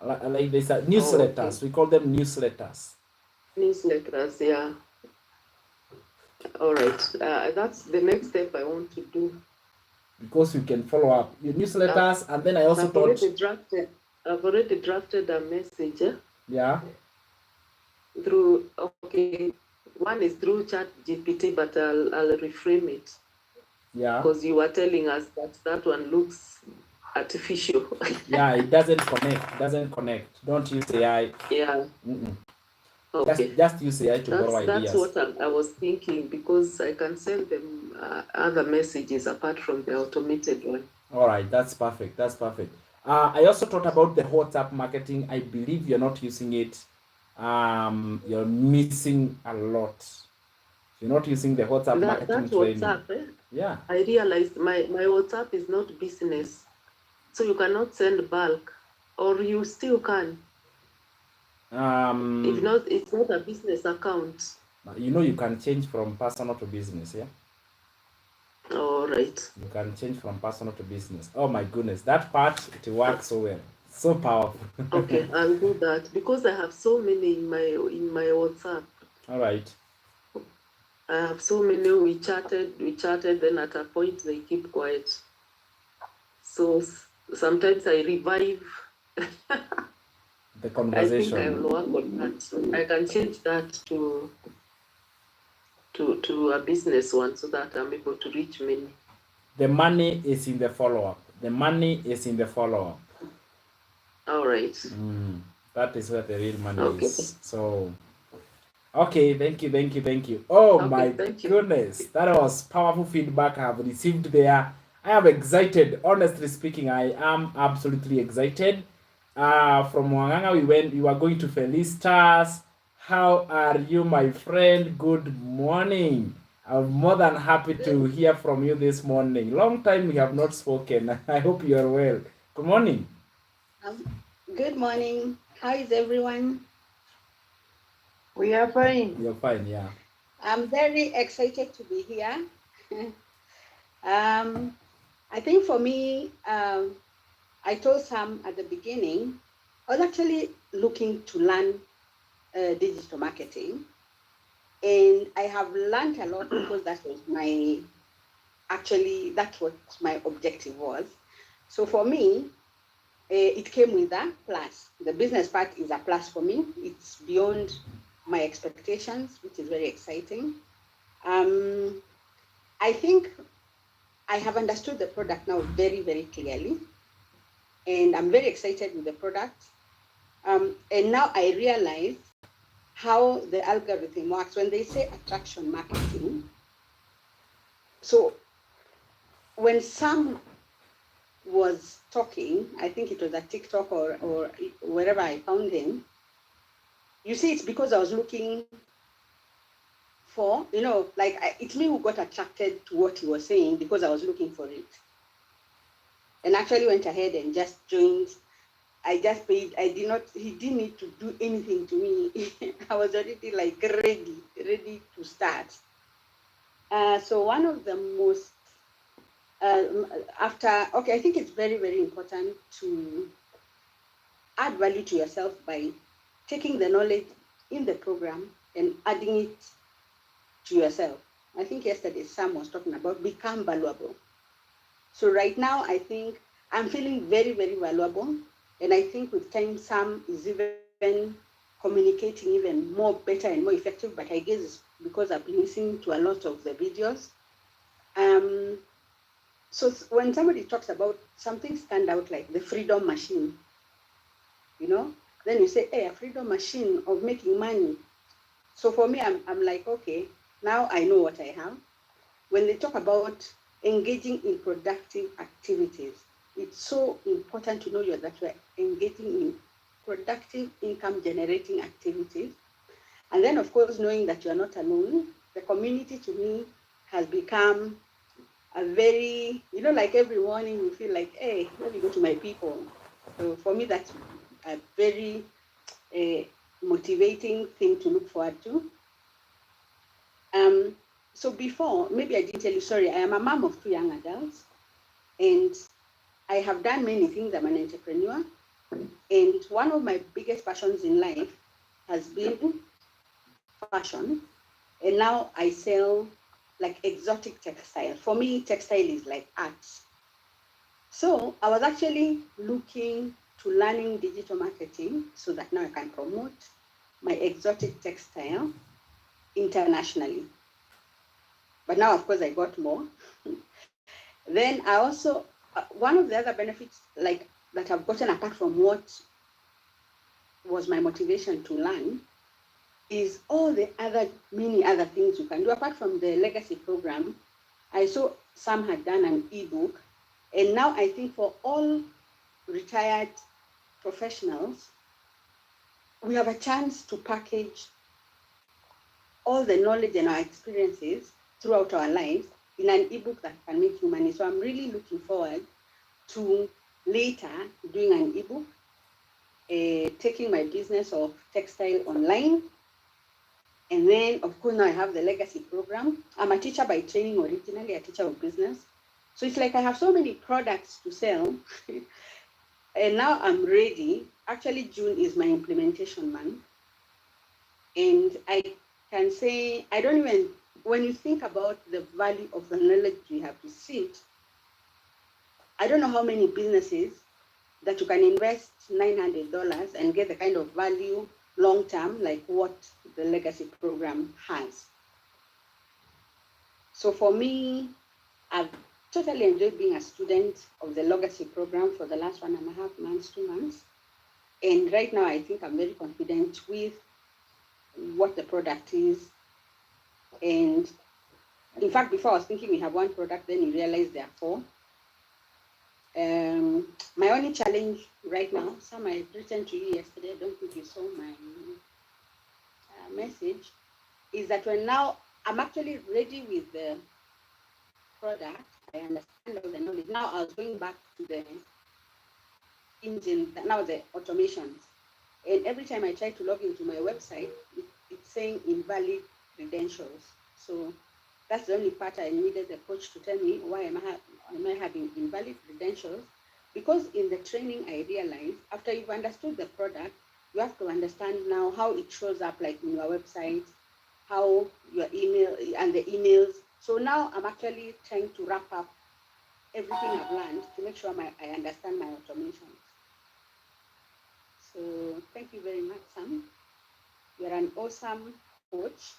Like there's a newsletters. Oh, okay. We call them newsletters. Newsletters, yeah. All right. That's the next step I want to do. Because you can follow up your newsletters, and then I also I've already drafted a message. Yeah. Through, okay, one is through Chat GPT, but I'll reframe it. Yeah. Because you were telling us that one looks artificial. Yeah, it doesn't connect. Don't use AI. Yeah. Okay. Just use AI to borrow ideas. That's what I was thinking, because I can send them other messages apart from the automated one. All right, that's perfect. I also thought about the WhatsApp marketing. I believe you're not using it. You're missing a lot. You're not using the WhatsApp marketing training. WhatsApp, Yeah. I realized my WhatsApp is not business. So you cannot send bulk, or you still can. If not, it's not a business account. You can change from personal to business, yeah? All right. You can change from personal to business. Oh my goodness, that part, it works so well. So powerful. Okay, I'll do that, because I have so many in my WhatsApp. All right. I have so many. We chatted, then at a point they keep quiet. So sometimes I revive the conversation. I think I will work on that. I can change that to a business one, so that I'm able to reach many. The money is in the follow-up. All right. That is where the real money is. So, okay, thank you. Oh my goodness, that was powerful feedback I have received there. I am excited. Honestly speaking, I am absolutely excited. From Wanganga, we were going to Felicitas. How are you, my friend? Good morning. I'm more than happy to hear from you this morning. Long time we have not spoken. I hope you are well. Good morning. Good morning. How is everyone? We are fine. You're fine, yeah. I'm very excited to be here. I think for me, I told Sam at the beginning, I was actually looking to learn digital marketing. And I have learned a lot, because that's what my objective was. So for me, it came with a plus. The business part is a plus for me. It's beyond my expectations, which is very exciting. I think I have understood the product now very, very clearly. And I'm very excited with the product. And now I realize how the algorithm works when they say attraction marketing. So when Sam was talking, I think it was a TikTok or wherever I found him, you see, it's because I was looking for, it's me who got attracted to what he was saying, because I was looking for it. And actually went ahead and just joined. I just paid. He didn't need to do anything to me. I was already ready to start. So one of the most, I think it's very, very important to add value to yourself by taking the knowledge in the program and adding it to yourself. I think yesterday Sam was talking about become valuable. So right now, I think I'm feeling very, very valuable. And I think with time, Sam is even communicating even more better and more effective, but I guess it's because I've been listening to a lot of the videos. So when somebody talks about something stand out like the freedom machine, then you say, hey, a freedom machine of making money. So for me, I'm like, okay, now I know what I have. When they talk about engaging in productive activities, it's so important to know that you're engaging in productive income generating activities. And then, of course, knowing that you're not alone. The community to me has become a very, like every morning you feel like, hey, let me go to my people. So for me, that's a very motivating thing to look forward to. So before, maybe I didn't tell you, sorry, I am a mom of 2 young adults, and I have done many things. I'm an entrepreneur, and one of my biggest passions in life has been fashion, and now I sell like exotic textile. For me, textile is like art. So I was actually looking to learning digital marketing so that now I can promote my exotic textile internationally. But now, of course, I got more. Then I also, one of the other benefits like that I've gotten apart from what was my motivation to learn is all the many other things you can do. Apart from the legacy program, I saw some had done an ebook. And now I think for all retired professionals, we have a chance to package all the knowledge and our experiences throughout our lives in an ebook that can make you money. So I'm really looking forward to later doing an ebook, taking my business of textile online. And then, of course, now I have the legacy program. I'm a teacher by training, originally a teacher of business. So it's like I have so many products to sell. And now I'm ready. Actually, June is my implementation month. And I can say, when you think about the value of the knowledge you have received, I don't know how many businesses that you can invest $900 and get the kind of value long term like what the legacy program has. So for me, I've totally enjoyed being a student of the legacy program for the last 1.5 months, 2 months. And right now, I think I'm very confident with what the product is. And in fact, before I was thinking we have one product, then you realize there are 4. My only challenge right now, some I written to you yesterday, I don't think you saw my message, is that now I'm actually ready with the product. I understand all the knowledge. Now I was going back to the engine, now the automations. And every time I try to log into my website, it's saying invalid credentials. So that's the only part I needed the coach to tell me why am I having invalid credentials. Because in the training, I realized after you've understood the product, you have to understand now how it shows up like in your website, how your email and the emails. So now I'm actually trying to wrap up everything I've learned to make sure I understand my automations. So thank you very much, Sam. You're an awesome coach.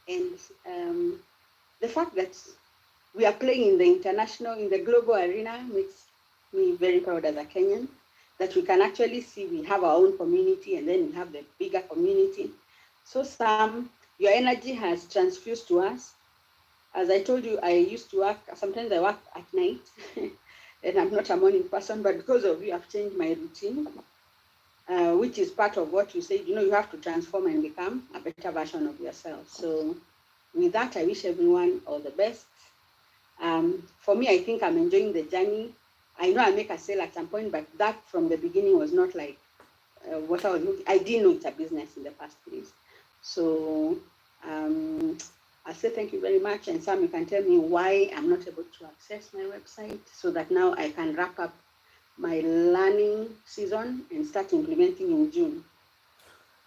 And the fact that we are playing in the global arena makes me very proud as a Kenyan, that we can actually see we have our own community and then we have the bigger community. So Sam, your energy has transfused to us. As I told you, I used to work, sometimes I work at night and I'm not a morning person, but because of you, I've changed my routine, which is part of what you said, you have to transform and become a better version of yourself. So with that, I wish everyone all the best. For me, I think I'm enjoying the journey. I know I make a sale at some point, but that from the beginning was not like what I was looking. I didn't know it's a business in the first place. So I'll say thank you very much. And Sam, you can tell me why I'm not able to access my website so that now I can wrap up my learning season and start implementing in June.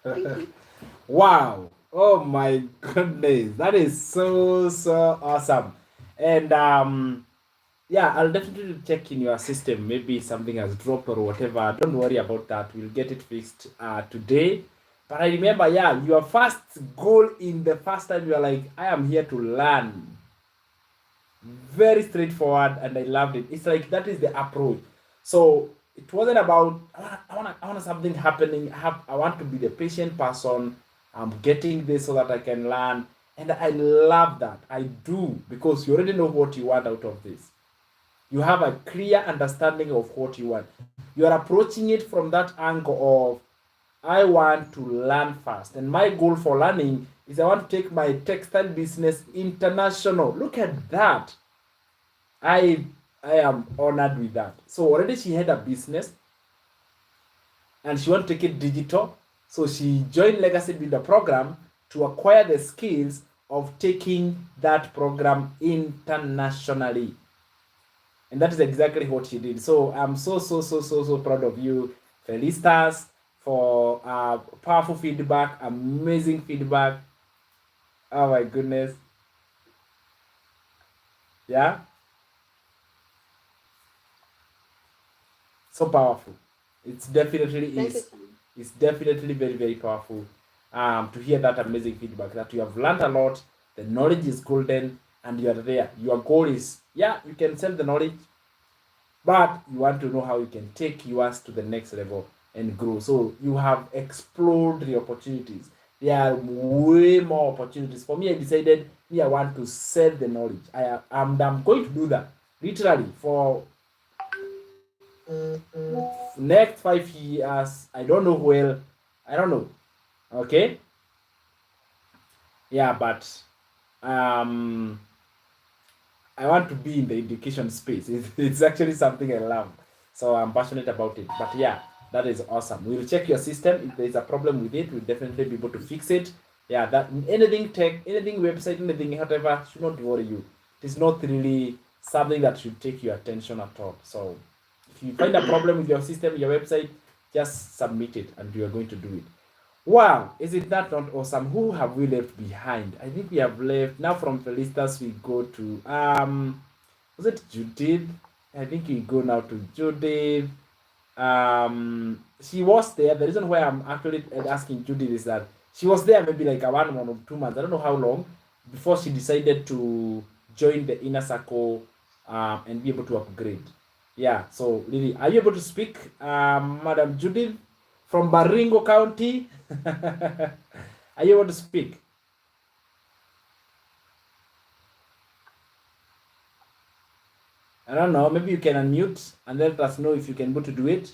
Thank you. Wow. Oh my goodness. That is so awesome. And yeah, I'll definitely check in your system. Maybe something has dropped or whatever. Don't worry about that. We'll get it fixed today. But I remember, yeah, your first goal in the first time you are like, I am here to learn. Very straightforward, and I loved it. It's like that is the approach. So it wasn't about I want something happening. I want to be the patient person. I'm getting this so that I can learn, and I love that. I do, because you already know what you want out of this. You have a clear understanding of what you want. You are approaching it from that angle of I want to learn fast, and my goal for learning is I want to take my textile business international. Look at that. I am honored with that. So already she had a business and she want to take it digital. So she joined Legacy Builder program to acquire the skills of taking that program internationally. And that is exactly what she did. So I'm so proud of you, Felistas, for powerful feedback, amazing feedback. Oh my goodness. Yeah. So powerful. It's definitely Thank you, is. Sam. It's definitely very powerful to hear that amazing feedback, that you have learned a lot, the knowledge is golden, and you are there. Your goal is, yeah, you can sell the knowledge, but you want to know how you can take yours to the next level and grow. So you have explored the opportunities. There are way more opportunities. For me, I decided I want to sell the knowledge. I'm going to do that literally for next 5 years. I don't know well. I don't know. Okay. Yeah, but um I want to be in the education space. It's actually something I love. So I'm passionate about it. But yeah, that is awesome. We'll check your system. If there's a problem with it, we'll definitely be able to fix it. Yeah, that anything tech, anything website, anything whatever, should not worry you. It is not really something that should take your attention at all. So if you find a problem with your system, your website, just submit it and you are going to do it. Wow, is it that not awesome? Who have we left behind? I think we have left now from Felicitas. We go to was it Judith? I think we go now to Judith. She was there. The reason why I'm actually asking Judith is that she was there maybe like a 1 month or 2 months. I don't know how long before she decided to join the inner circle and be able to upgrade. Yeah. So Lily, are you able to speak, Madam Judith from Baringo County? Are you able to speak? I don't know. Maybe you can unmute and let us know if you can able to do it.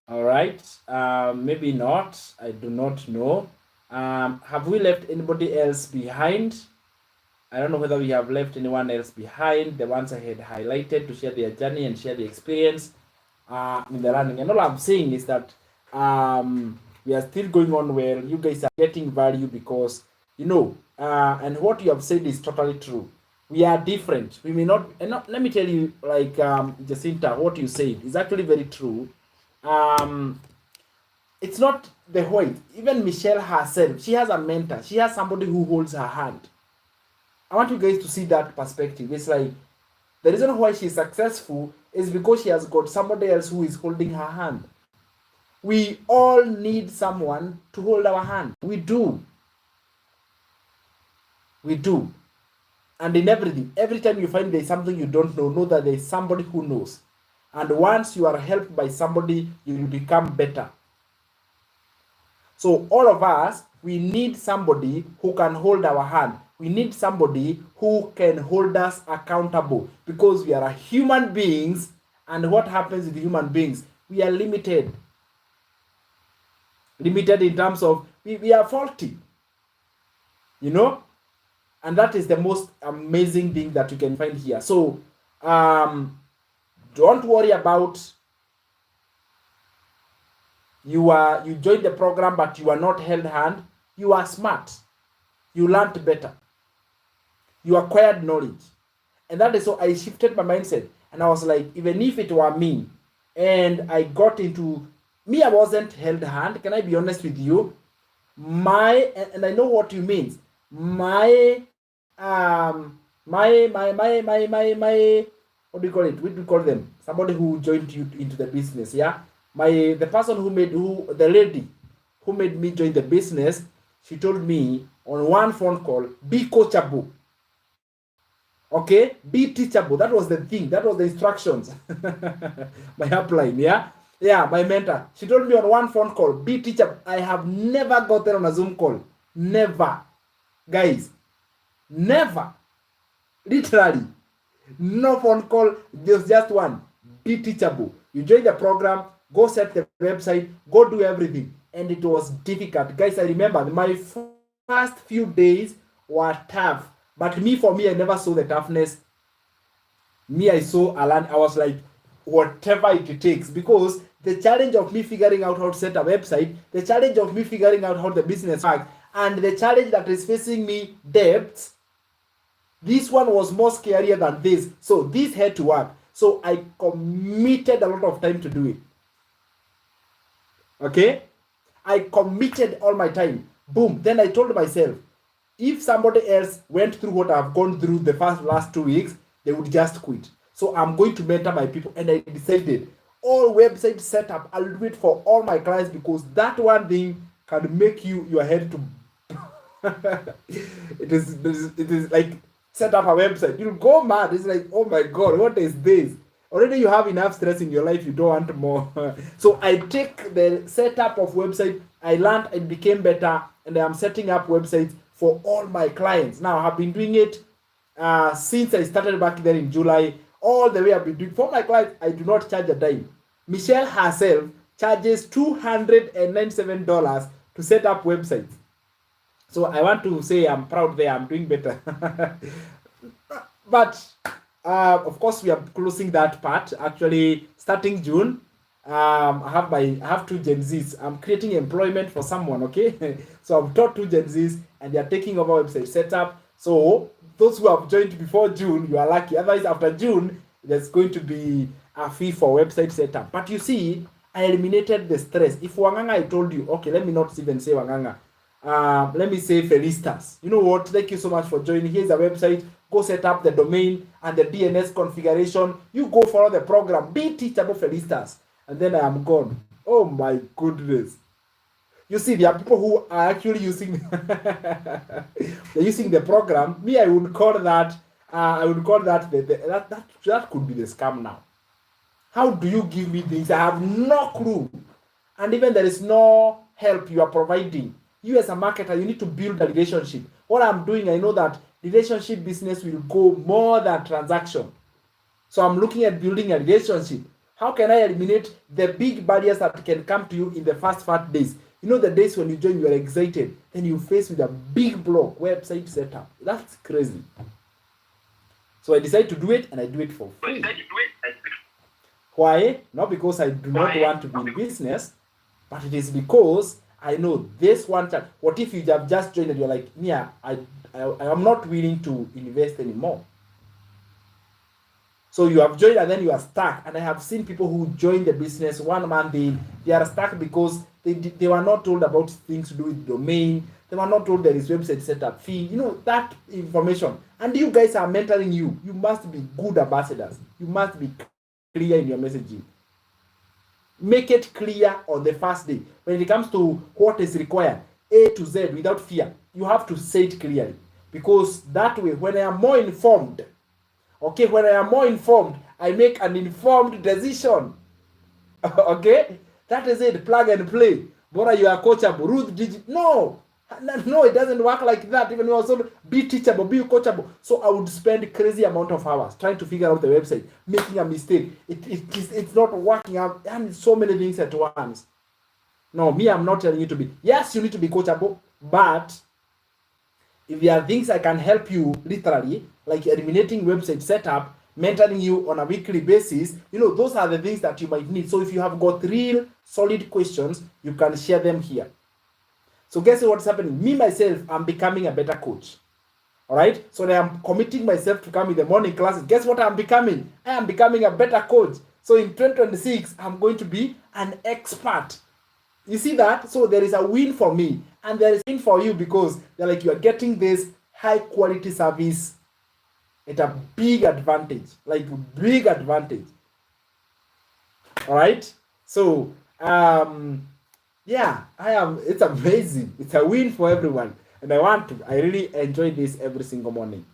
All right. Maybe not. I do not know. Have we left anybody else behind? I don't know whether we have left anyone else behind. The ones I had highlighted to share their journey and share the experience in the running. And all I'm saying is that we are still going on well. You guys are getting value because, and what you have said is totally true. We are different. We may not, and not, let me tell you, like Jacinta, what you said is actually very true. It's not the white. Even Michelle herself, she has a mentor. She has somebody who holds her hand. I want you guys to see that perspective. It's like the reason why she's successful is because she has got somebody else who is holding her hand. We all need someone to hold our hand. We do. We do. And in everything, every time you find there's something you don't know that there's somebody who knows. And once you are helped by somebody, you will become better. So all of us, we need somebody who can hold our hand. We need somebody who can hold us accountable, because we are human beings, and what happens with human beings? We are limited. Limited in terms of we are faulty. And that is the most amazing thing that you can find here. So don't worry about you joined the program, but you are not held hand. You are smart. You learned better. You acquired knowledge. And that is so I shifted my mindset. And I was like, even if it were me, and I got into me, I wasn't held hand. Can I be honest with you? And I know what you mean. My my what do you call it? What do you call them? Somebody who joined you into the business, yeah. The person the lady who made me join the business, she told me on one phone call, be coachable. Okay, be teachable. That was the thing. That was the instructions. My upline, yeah, my mentor. She told me on one phone call, be teachable. I have never gotten on a Zoom call. Never, guys, never. Literally, no phone call. There's just one. Be teachable. You join the program. Go set the website. Go do everything. And it was difficult, guys. I remember my first few days were tough. But for me, I never saw the toughness. I saw Alan. I was like, whatever it takes. Because the challenge of me figuring out how to set a website, the challenge of me figuring out how the business works, and the challenge that is facing me, debts, this one was more scarier than this. So this had to work. So I committed a lot of time to do it. Okay? I committed all my time. Boom. Then I told myself, if somebody else went through what I've gone through the last 2 weeks, they would just quit. So I'm going to mentor my people. And I decided all website setup, I'll do it for all my clients, because that one thing can make your head to it is like set up a website. You'll go mad. It's like, oh my God, what is this? Already you have enough stress in your life, you don't want more. So I take the setup of website, I learned, it became better, and I'm setting up websites for all my clients. Now I've been doing it since I started back there in July, all the way I've been doing. For my clients, I do not charge a dime. Michelle herself charges $297 to set up websites. So I want to say I'm proud there, I'm doing better. But of course, we are closing that part. Actually, starting June, I have 2 Gen Zs. I'm creating employment for someone, okay? So I've taught 2 Gen Zs, and they are taking over website setup. So those who have joined before June, you are lucky. Otherwise, after June, there's going to be a fee for website setup. But you see, I eliminated the stress. If Wanganga, I told you, okay, let me not even say Wanganga. Let me say Felistas. You know what? Thank you so much for joining. Here's a website. Go set up the domain and the DNS configuration. You go follow the program. Be teachable, Felistas. And then I am gone. Oh my goodness. You see, there are people who are actually using they're using the program. Me, I would call that that could be the scam now. How do you give me things? I have no clue. And even there is no help you are providing. You as a marketer, you need to build a relationship. What I'm doing, I know that relationship business will go more than transaction. So I'm looking at building a relationship. How can I eliminate the big barriers that can come to you in the first 5 days? You know, the days when you join, you are excited. Then you face with a big block, website setup. That's crazy. So I decide to do it, and I do it for free. Why? Not because I do not want to be in business, but it is because I know this one time. What if you have just joined and you're like, yeah, I am not willing to invest anymore. So you have joined and then you are stuck. And I have seen people who join the business 1 month in, they are stuck because they were not told about things to do with domain. They were not told there is website setup fee. You know, that information. And you guys are mentoring you. You must be good ambassadors. You must be clear in your messaging. Make it clear on the first day. When it comes to what is required, A to Z, without fear, you have to say it clearly. Because that way, when I am more informed, I make an informed decision. Okay? That is it. Plug and play. Bora you are coachable. Ruth, no, it doesn't work like that. Even when I was told, be teachable, be coachable. So I would spend crazy amount of hours trying to figure out the website, making a mistake. It's not working out, and so many things at once. No, me, I'm not telling you to be. Yes, you need to be coachable, but if there are things I can help you literally, like eliminating website setup, mentoring you on a weekly basis, those are the things that you might need. So if you have got real solid questions, you can share them here. So guess what's happening? Me, myself, I'm becoming a better coach. All right. So I am committing myself to come in the morning classes. Guess what I'm becoming? I am becoming a better coach. So in 2026, I'm going to be an expert. You see that? So there is a win for me, and there is a win for you, because they're like, you are getting this high quality service at a big advantage, like big advantage. All right. So yeah, it's amazing. It's a win for everyone, and I really enjoy this every single morning.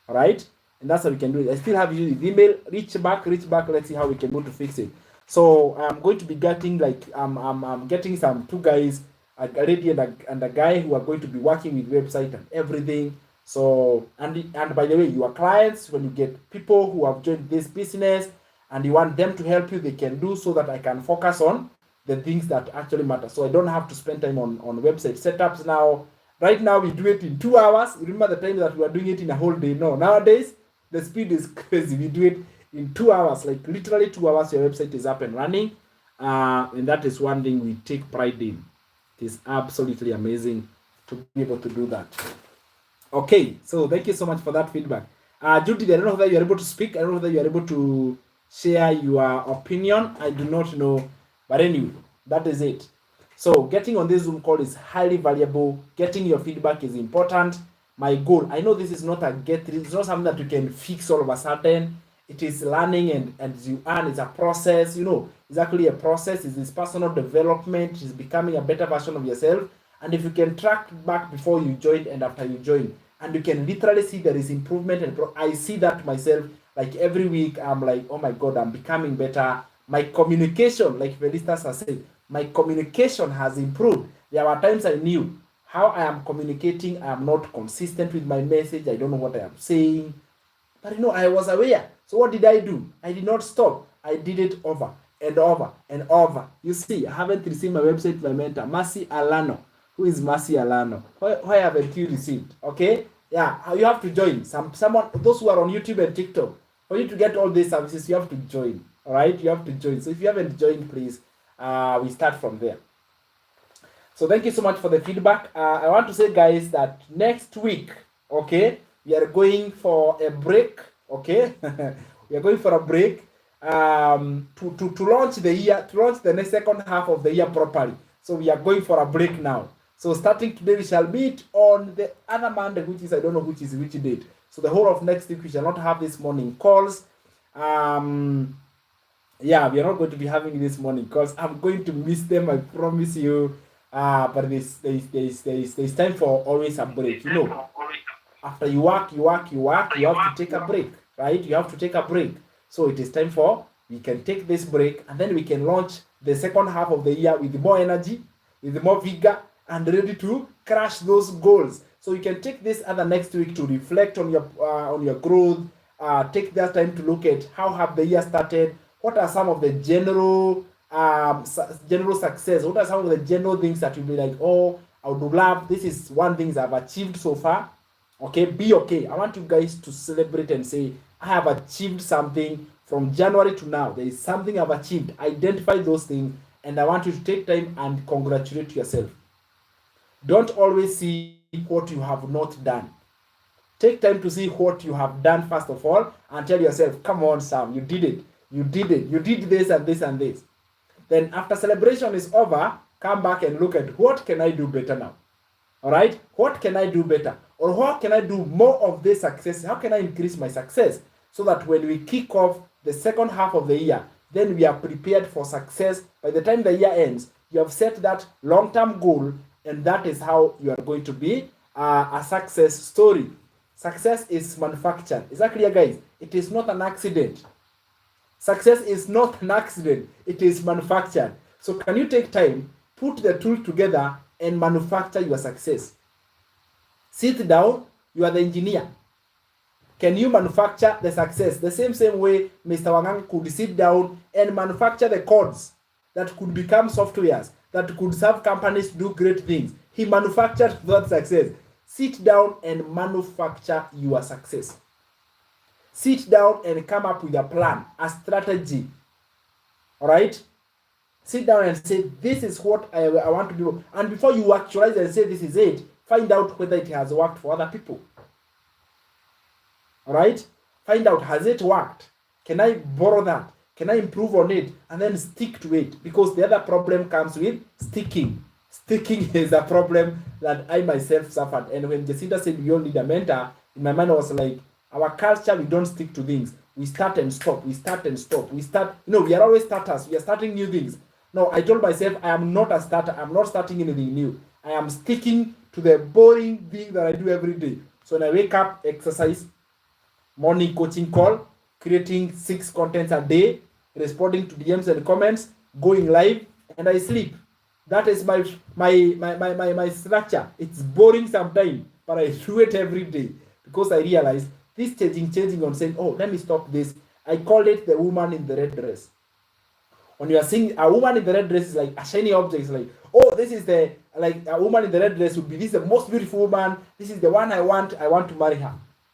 All right, and that's how we can do it. I still have you the email. Reach back. Let's see how we can go to fix it. So I'm going to be getting I'm getting some two guys, a lady and a guy, who are going to be working with website and everything. So and by the way, your clients, when you get people who have joined this business and you want them to help you, they can do, so that I can focus on the things that actually matter. So I don't have to spend time on website setups now. Right now we do it in 2 hours. You remember the time that we were doing it in a whole day? No, nowadays the speed is crazy. We do it in 2 hours, like literally 2 hours. Your website is up and running, and that is one thing we take pride in. It is absolutely amazing to be able to do that. Okay, so thank you so much for that feedback. Judy, I don't know whether you are able to speak. I don't know whether you are able to share your opinion. I do not know, but anyway, that is it. So getting on this Zoom call is highly valuable. Getting your feedback is important. My goal, I know this is not it's not something that you can fix all of a sudden. It is learning, and as you earn, it's a process. It's actually a process. It's this personal development. It's becoming a better version of yourself. And if you can track back before you joined and after you join, and you can literally see there is improvement, and I see that myself. Like every week, I'm like, oh my God, I'm becoming better. My communication, like Felistas has said, my communication has improved. There were times I knew how I am communicating. I am not consistent with my message. I don't know what I am saying. But I was aware. So what did I do? I did not stop. I did it over and over and over. You see, I haven't received my website, my mentor, Mercy Alano. Who is Mercy Alano? Why haven't you received? Okay? Yeah, you have to join. Someone, those who are on YouTube and TikTok, for you to get all these services, you have to join. All right? You have to join. So if you haven't joined, please, we start from there. So thank you so much for the feedback. I want to say, guys, that next week, okay, we are going for a break. Okay, we are going for a break to launch the year, to launch the second half of the year properly. So we are going for a break now. So starting today, we shall meet on the other Monday, which is, I don't know which date. So the whole of next week, we shall not have this morning calls. Yeah, we are not going to be having this morning calls. I'm going to miss them, I promise you. But there's time for always a break. After you work, you have to take a break, right? You have to take a break. So it is time we can take this break, and then we can launch the second half of the year with more energy, with more vigor, and ready to crush those goals. So you can take this other next week to reflect on your growth. Take that time to look at how have the year started. What are some of the general success? What are some of the general things that you'll be like, oh, I would love, this is one thing I've achieved so far. Okay, be okay. I want you guys to celebrate and say, I have achieved something from January to now. There is something I've achieved. Identify those things, and I want you to take time and congratulate yourself. Don't always see what you have not done. Take time to see what you have done first of all, and tell yourself, come on, Sam, you did it. You did it. You did this and this and this. Then after celebration is over, come back and look at what can I do better now. All right? What can I do better? Or what can I do more of this success? How can I increase my success? So that when we kick off the second half of the year, then we are prepared for success. By the time the year ends, you have set that long-term goal, and that is how you are going to be a success story. Success is manufactured. Is that clear, guys? It is not an accident. Success is not an accident. It is manufactured. So can you take time, put the tool together, and manufacture your success? Sit down. You are the engineer. Can you manufacture the success? The same way Mr. Wangang could sit down and manufacture the codes that could become softwares, that could serve companies to do great things. He manufactured that success. Sit down and manufacture your success. Sit down and come up with a plan, a strategy. All right? Sit down and say, this is what I want to do. And before you actualize and say this is it, find out whether it has worked for other people. All right? Find out, has it worked? Can I borrow that? Can I improve on it? And then stick to it. Because the other problem comes with sticking. Sticking is a problem that I myself suffered. And when Jacinta said we all need a mentor, in my mind I was like, our culture, we don't stick to things. We start and stop. We start and stop. We start, we are always starters. We are starting new things. No, I told myself I am not a starter. I'm not starting anything new. I am sticking to the boring thing that I do every day. So when I wake up, exercise, morning coaching call, creating 6 contents a day, responding to DMs and comments, going live, and I sleep. That is my structure. It's boring sometimes, but I do it every day because I realize this changing on saying, oh, let me stop this. I call it the woman in the red dress. When you are seeing a woman in the red dress, is like a shiny object. It's like, oh, this is the, like a woman in the red dress would be, this is the most beautiful woman. This is the one I want to marry her.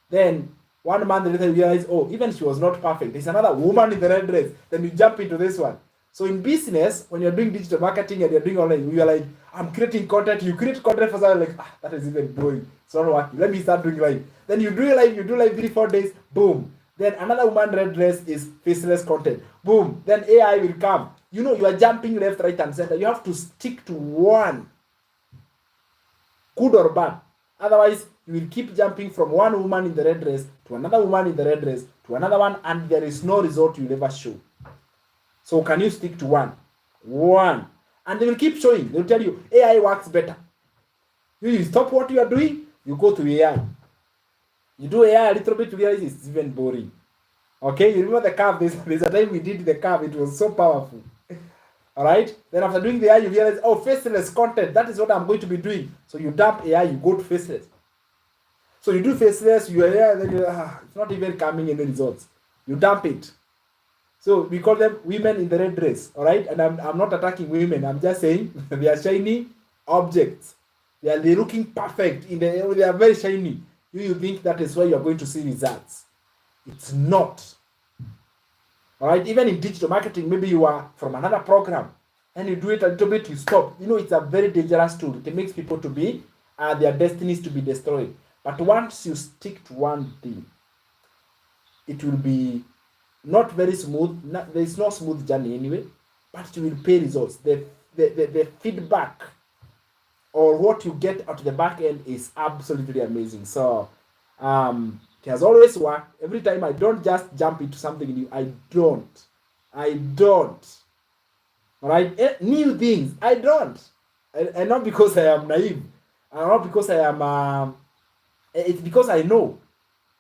Then 1 month later you realize, oh, even she was not perfect. There's another woman in the red dress. Then you jump into this one. So in business, when you're doing digital marketing and you're doing online, you're like, I'm creating content. You create content for someone like, that is even boring. It's not working. Let me start doing live. Then you do live 3-4 days, boom. Then another woman red dress is faceless content. Boom. Then AI will come. You are jumping left, right, and center. You have to stick to one. Good or bad. Otherwise, you will keep jumping from one woman in the red dress to another woman in the red dress to another one, and there is no result you'll ever show. So can you stick to one? One. And they will keep showing. They'll tell you, AI works better. You stop what you are doing, you go to AI. You do AI a little bit to realize it's even boring. Okay, you remember the curve? There's a time we did the curve. It was so powerful. All right. Then after doing the AI, you realize, oh, faceless content. That is what I'm going to be doing. So you dump AI, you go to faceless. So you do faceless, you are there, then it's not even coming any results. You dump it. So we call them women in the red dress. All right. And I'm not attacking women. I'm just saying they are shiny objects. They're looking perfect. They are very shiny. You think that is where you're going to see results. It's not. All right. Even in digital marketing, maybe you are from another program and you do it a little bit, you stop. It's a very dangerous tool. It makes people to be, their destinies to be destroyed. But once you stick to one thing, it will be not very smooth. There is no smooth journey anyway, but you will pay results. The feedback or what you get at the back end is absolutely amazing. So it has always worked. Every time I don't just jump into something new. I don't. All right, new things. I don't. And not because I am naive. And not because I am. It's because I know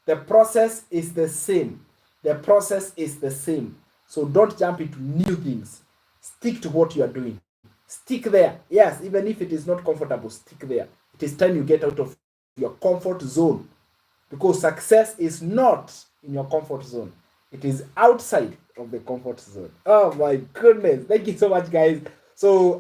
the process is the same. The process is the same. So don't jump into new things. Stick to what you are doing. Stick there. Yes, even if it is not comfortable, stick there. It is time you get out of your comfort zone. Because success is not in your comfort zone. It is outside of the comfort zone. Oh my goodness. Thank you so much, guys. So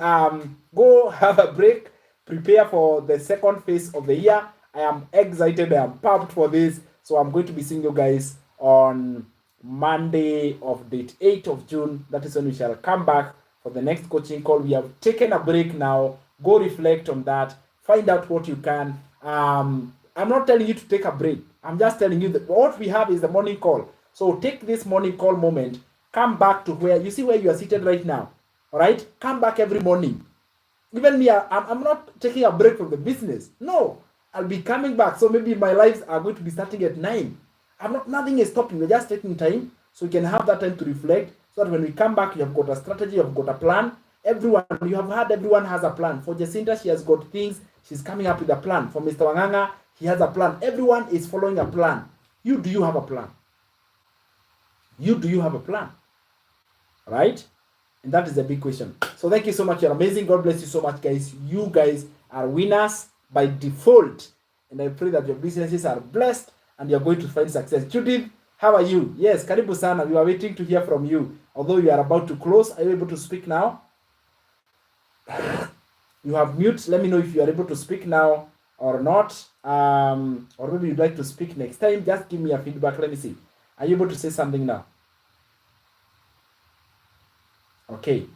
go have a break. Prepare for the second phase of the year. I am excited. I am pumped for this. So I'm going to be seeing you guys on Monday of date 8th of June. That is when we shall come back for the next coaching call. We have taken a break now. Go reflect on that. Find out what you can. I'm not telling you to take a break. I'm just telling you that what we have is the morning call. So take this morning call moment. Come back to where you see where you are seated right now. All right? Come back every morning. Even me, I'm not taking a break from the business. No. I'll be coming back. So maybe my lives are going to be starting at 9. Nothing is stopping. We're just taking time so we can have that time to reflect. So that when we come back, you have got a strategy, you have got a plan. You have heard everyone has a plan. For Jacinta, she has got things. She's coming up with a plan. For Mr. Wanganga, he has a plan. Everyone is following a plan. Do you have a plan? Do you have a plan? Right? And that is the big question. So thank you so much. You're amazing. God bless you so much, guys. You guys are winners by default. And I pray that your businesses are blessed and you're going to find success. Judith, how are you? Yes, karibu sana. We are waiting to hear from you. Although you are about to close, are you able to speak now? You have mute. Let me know if you are able to speak now or not. Or maybe you'd like to speak next time. Just give me a feedback. Let me see. Are you able to say something now? Okay.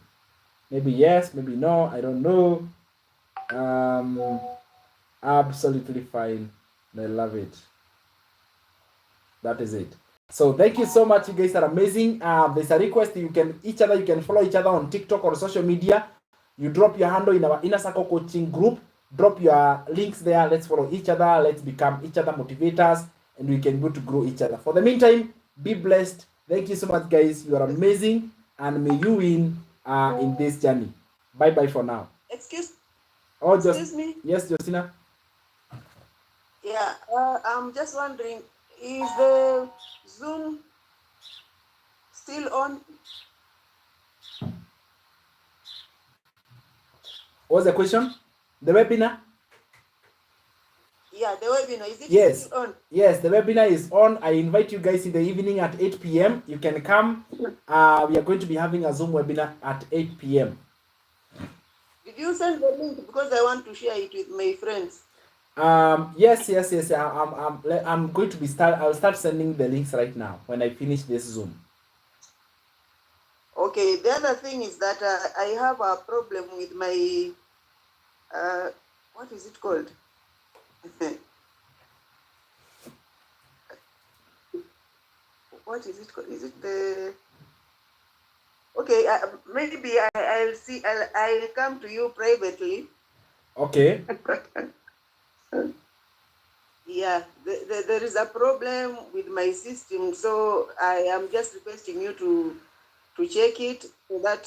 Maybe yes, maybe no. I don't know. Absolutely fine. I love it. That is it. So thank you so much. You guys are amazing. There's a request. You can follow each other on TikTok or social media. You drop your handle in our Inner Circle Coaching group. Drop your links there. Let's follow each other. Let's become each other motivators, and we can go to grow each other. For the meantime, be blessed. Thank you so much, guys. You are amazing, and may you win in this journey. Bye bye for now. Excuse Excuse me. Yes, Justina. Yeah, I'm just wondering, is the Zoom still on? What's the question? The webinar? Yeah, the webinar, is it still on? Yes, the webinar is on. I invite you guys in the evening at 8 p.m. You can come. We are going to be having a Zoom webinar at 8 p.m. Did you send the link? Because I want to share it with my friends. Yes. I'm going to be I'll start sending the links right now when I finish this Zoom. Okay, the other thing is that I have a problem with my, what is it called? What is it called? Is it the... Okay, maybe I'll see. I'll come to you privately. Okay. Yeah, there is a problem with my system, so I am just requesting you to check it so that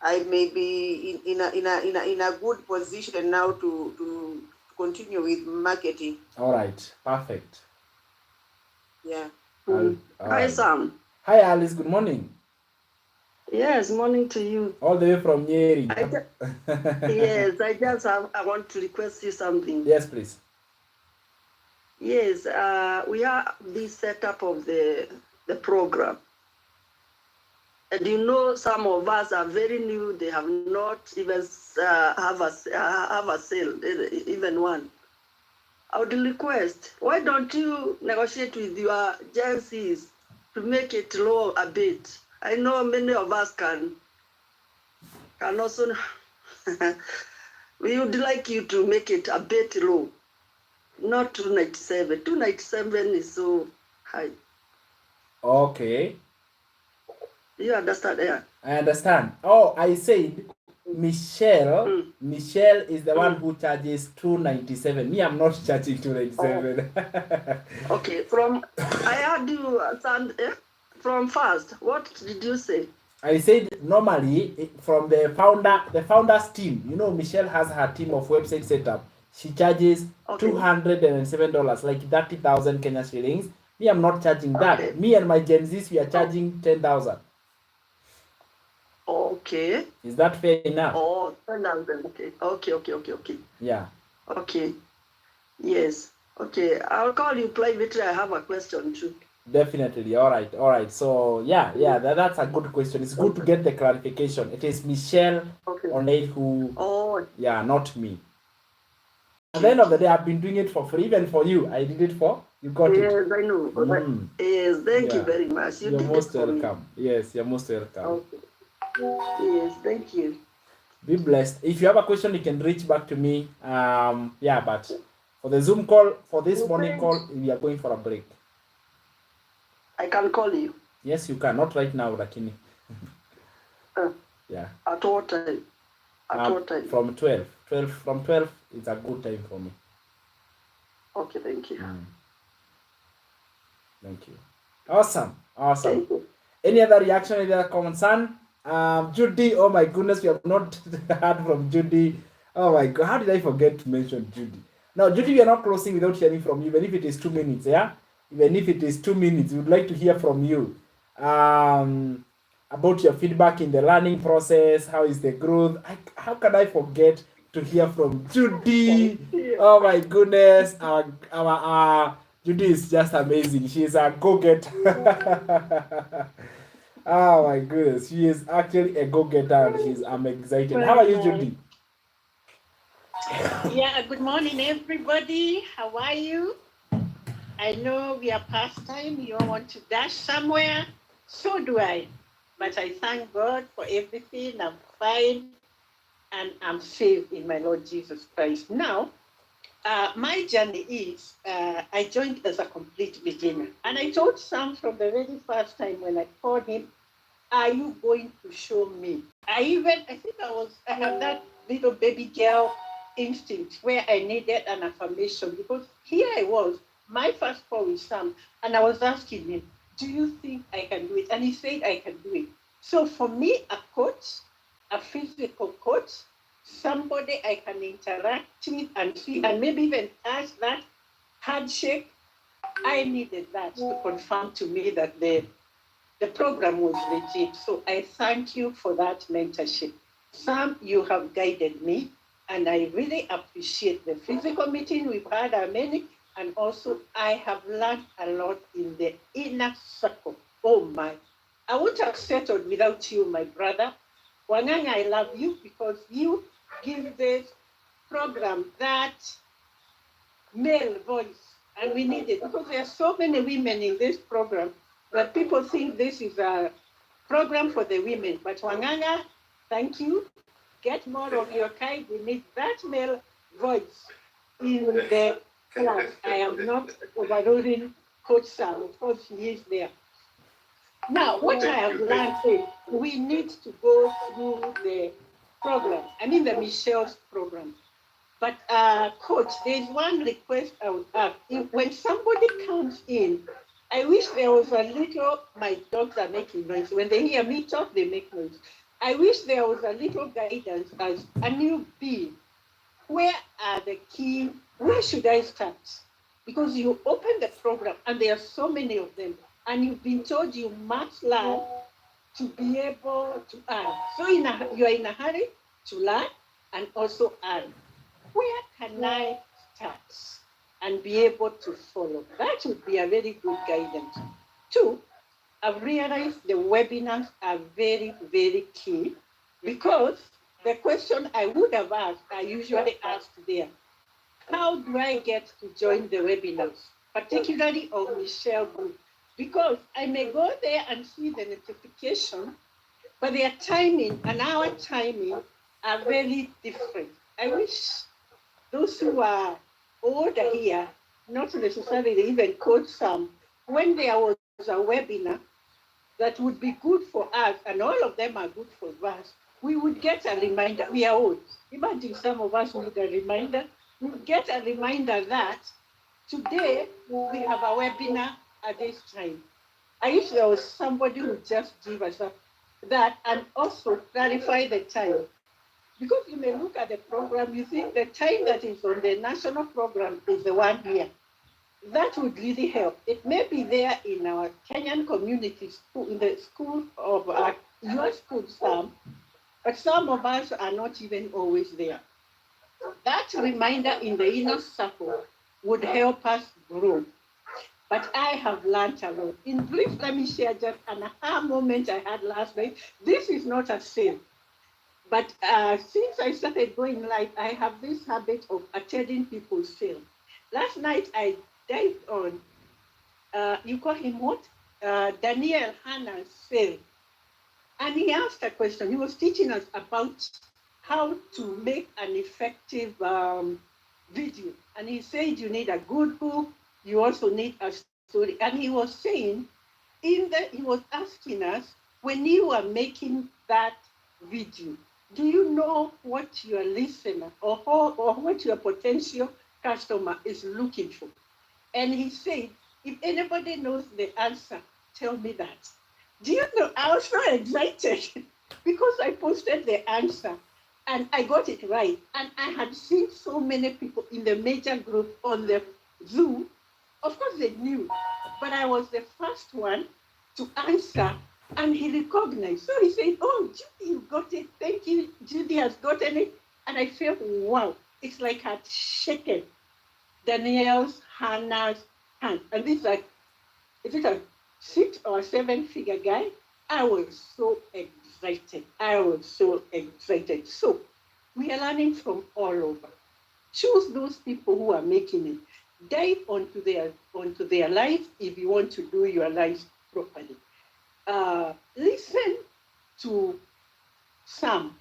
I may be in a good position now to continue with marketing. All right. Perfect. Yeah. Hi, Sam. Hi, Alice. Good morning. Yes, morning to you. All the way from Nyeri. Yes, I want to request you something. Yes, please. Yes, we have this setup of the program. And you know, some of us are very new. They have not even have a sale, even one. I would request, why don't you negotiate with your agencies to make it low a bit? I know many of us can also. We would like you to make it a bit low, not 297. 297 is so high. Okay. You understand? Yeah. I understand. Oh, I said Michelle. Michelle is the one who charges 297. Me, I'm not charging 297. Oh. Okay. I heard you from first. What did you say? I said normally from the founder's team. You know, Michelle has her team of website setup. She charges $207, like 30,000 Kenya shillings. Me, I'm not charging that. Me and my Gen Zs, we are charging 10,000. Okay. Is that fair enough? Oh, 10,000. Okay. Yeah. Okay. Yes. Okay. I'll call you privately. I have a question too. Definitely. All right. So yeah, that's a good question. It's good to get the clarification. It is Michelle on it who, not me. At the end of the day, I've been doing it for free, even for you. I did it for you. Got it. Yes, I know. Yes, thank you very much. You're most welcome. Yes, you're most welcome. Okay. Yes, thank you. Be blessed. If you have a question, you can reach back to me. But for the Zoom call, for this morning call, we are going for a break. I can call you. Yes, you can. Not right now, Rakini. Yeah. At what time? What time? From 12. From 12 is a good time for me. Okay, thank you. Thank you. Awesome. Thank you. Any other reaction, any other concern? Judy, oh my goodness, we have not heard from Judy. Oh my God, how did I forget to mention Judy? Now, Judy, we are not closing without hearing from you, even if it is 2 minutes, yeah? Even if it is 2 minutes, we would like to hear from you about your feedback in the learning process. How is the growth? How can I forget to hear from Judy? Oh my goodness, our Judy is just amazing. She is a go-getter. Oh my goodness, she is actually a go-getter, and I'm excited. How are you, Judy? Yeah, good morning, everybody. How are you? I know we are past time. You all want to dash somewhere. So do I. But I thank God for everything. I'm fine and I'm safe in my Lord Jesus Christ. Now, my journey is I joined as a complete beginner. And I told Sam from the very first time when I called him, are you going to show me? I think I have that little baby girl instinct where I needed an affirmation because here I was, my first call with Sam, and I was asking him, do you think I can do it? And he said I can do it. So for me, a coach, a physical coach, somebody I can interact with and see, and maybe even touch that handshake, I needed that to confirm to me that the program was legit. So I thank you for that mentorship. Sam, you have guided me, and I really appreciate the physical meeting we've had, many, and also I have learned a lot in the inner circle. Oh my, I wouldn't have settled without you, my brother. Wanganga, I love you because you give this program that male voice, and we need it because there are so many women in this program that people think this is a program for the women. But Wanganga, thank you. Get more of your kind. We need that male voice in the class. I am not overruling Coach Sam. Of course, he is there. Now, what I have learned is we need to go through the program. I mean, the Michelle's program. But coach, there's one request I would have. When somebody comes in, I wish there was a little, my dogs are making noise. When they hear me talk, they make noise. I wish there was a little guidance as a newbie. Where are the key, where should I start? Because you open the program and there are so many of them, and you've been told you must learn to be able to earn. So you are in a hurry to learn and also earn. Where can I start and be able to follow? That would be a very good guidance. Two, I've realized the webinars are very, very key because the question I would have asked, I usually asked there. How do I get to join the webinars, particularly on Michelle Group? Because I may go there and see the notification, but their timing and our timing are very different. I wish those who are older here, not necessarily even coach some, when there was a webinar that would be good for us, and all of them are good for us, we would get a reminder. We are old. Imagine some of us need a reminder. We would get a reminder that today we have a webinar at this time. I wish there was somebody who would just give us that and also clarify the time. Because you may look at the program, you think the time that is on the national program is the one here. That would really help. It may be there in our Kenyan community school, in the school of your school, some, but some of us are not even always there. That reminder in the inner circle would help us grow. But I have learned a lot. In brief, let me share just an aha moment I had last night. This is not a sale. But since I started going live, I have this habit of attending people's sale. Last night I dived on, you call him what? Daniel Hanna's sale. And he asked a question. He was teaching us about how to make an effective video. And he said you need a good book, you also need a story. And he was saying, he was asking us, when you are making that video, do you know what your listener or what your potential customer is looking for? And he said, if anybody knows the answer, tell me that. Do you know, I was so excited because I posted the answer and I got it right. And I had seen so many people in the major group on the Zoom. Of course, they knew, but I was the first one to answer, and he recognized. So he said, "Oh, Judy, you got it. Thank you. Judy has gotten it." And I felt, wow, it's like I'd shaken Danielle's, Hannah's hand. And this like, is it a 6 or 7 figure guy? I was so excited. I was so excited. So we are learning from all over. Choose those people who are making it. dive onto their life if you want to do your life properly. Listen to some,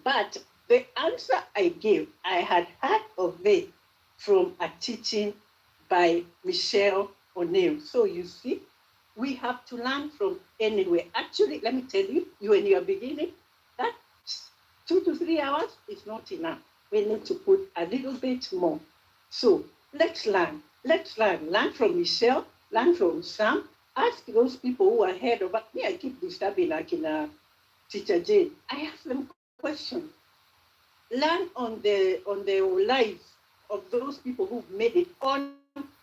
but the answer I gave, I had heard of it from a teaching by Michelle O'Neill. So you see, we have to learn from anywhere. Actually, let me tell you, when you are beginning, that 2 to 3 hours is not enough. We need to put a little bit more. So let's learn. Let's learn. Learn from Michelle, learn from Sam. Ask those people who are ahead of us. Me, I keep disturbing like in Teacher Jane. I ask them questions. Learn on the lives of those people who've made it on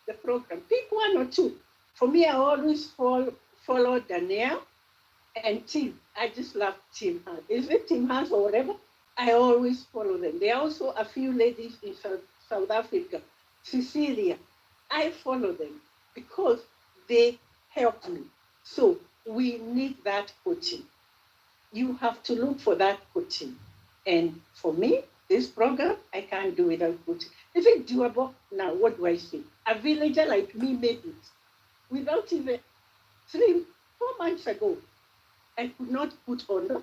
the program. Pick one or two. For me, I always follow Danielle and Tim. I just love Tim Hans. Is it Tim Hans or whatever? I always follow them. There are also a few ladies in South Africa, Cecilia. I follow them because they help me. So we need that coaching. You have to look for that coaching. And for me, this program, I can't do without coaching. Is it doable? Now, what do I say? A villager like me made it without even 4 months ago. I could not put on the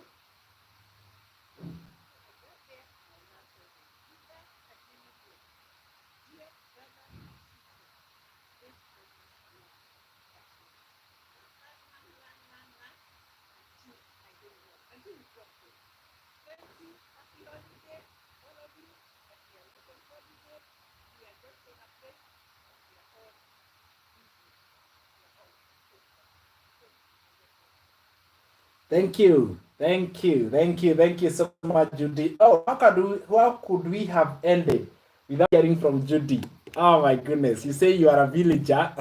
Thank you. Thank you. Thank you. Thank you so much, Judy. Oh, how could we have ended without hearing from Judy? Oh my goodness. You say you are a villager.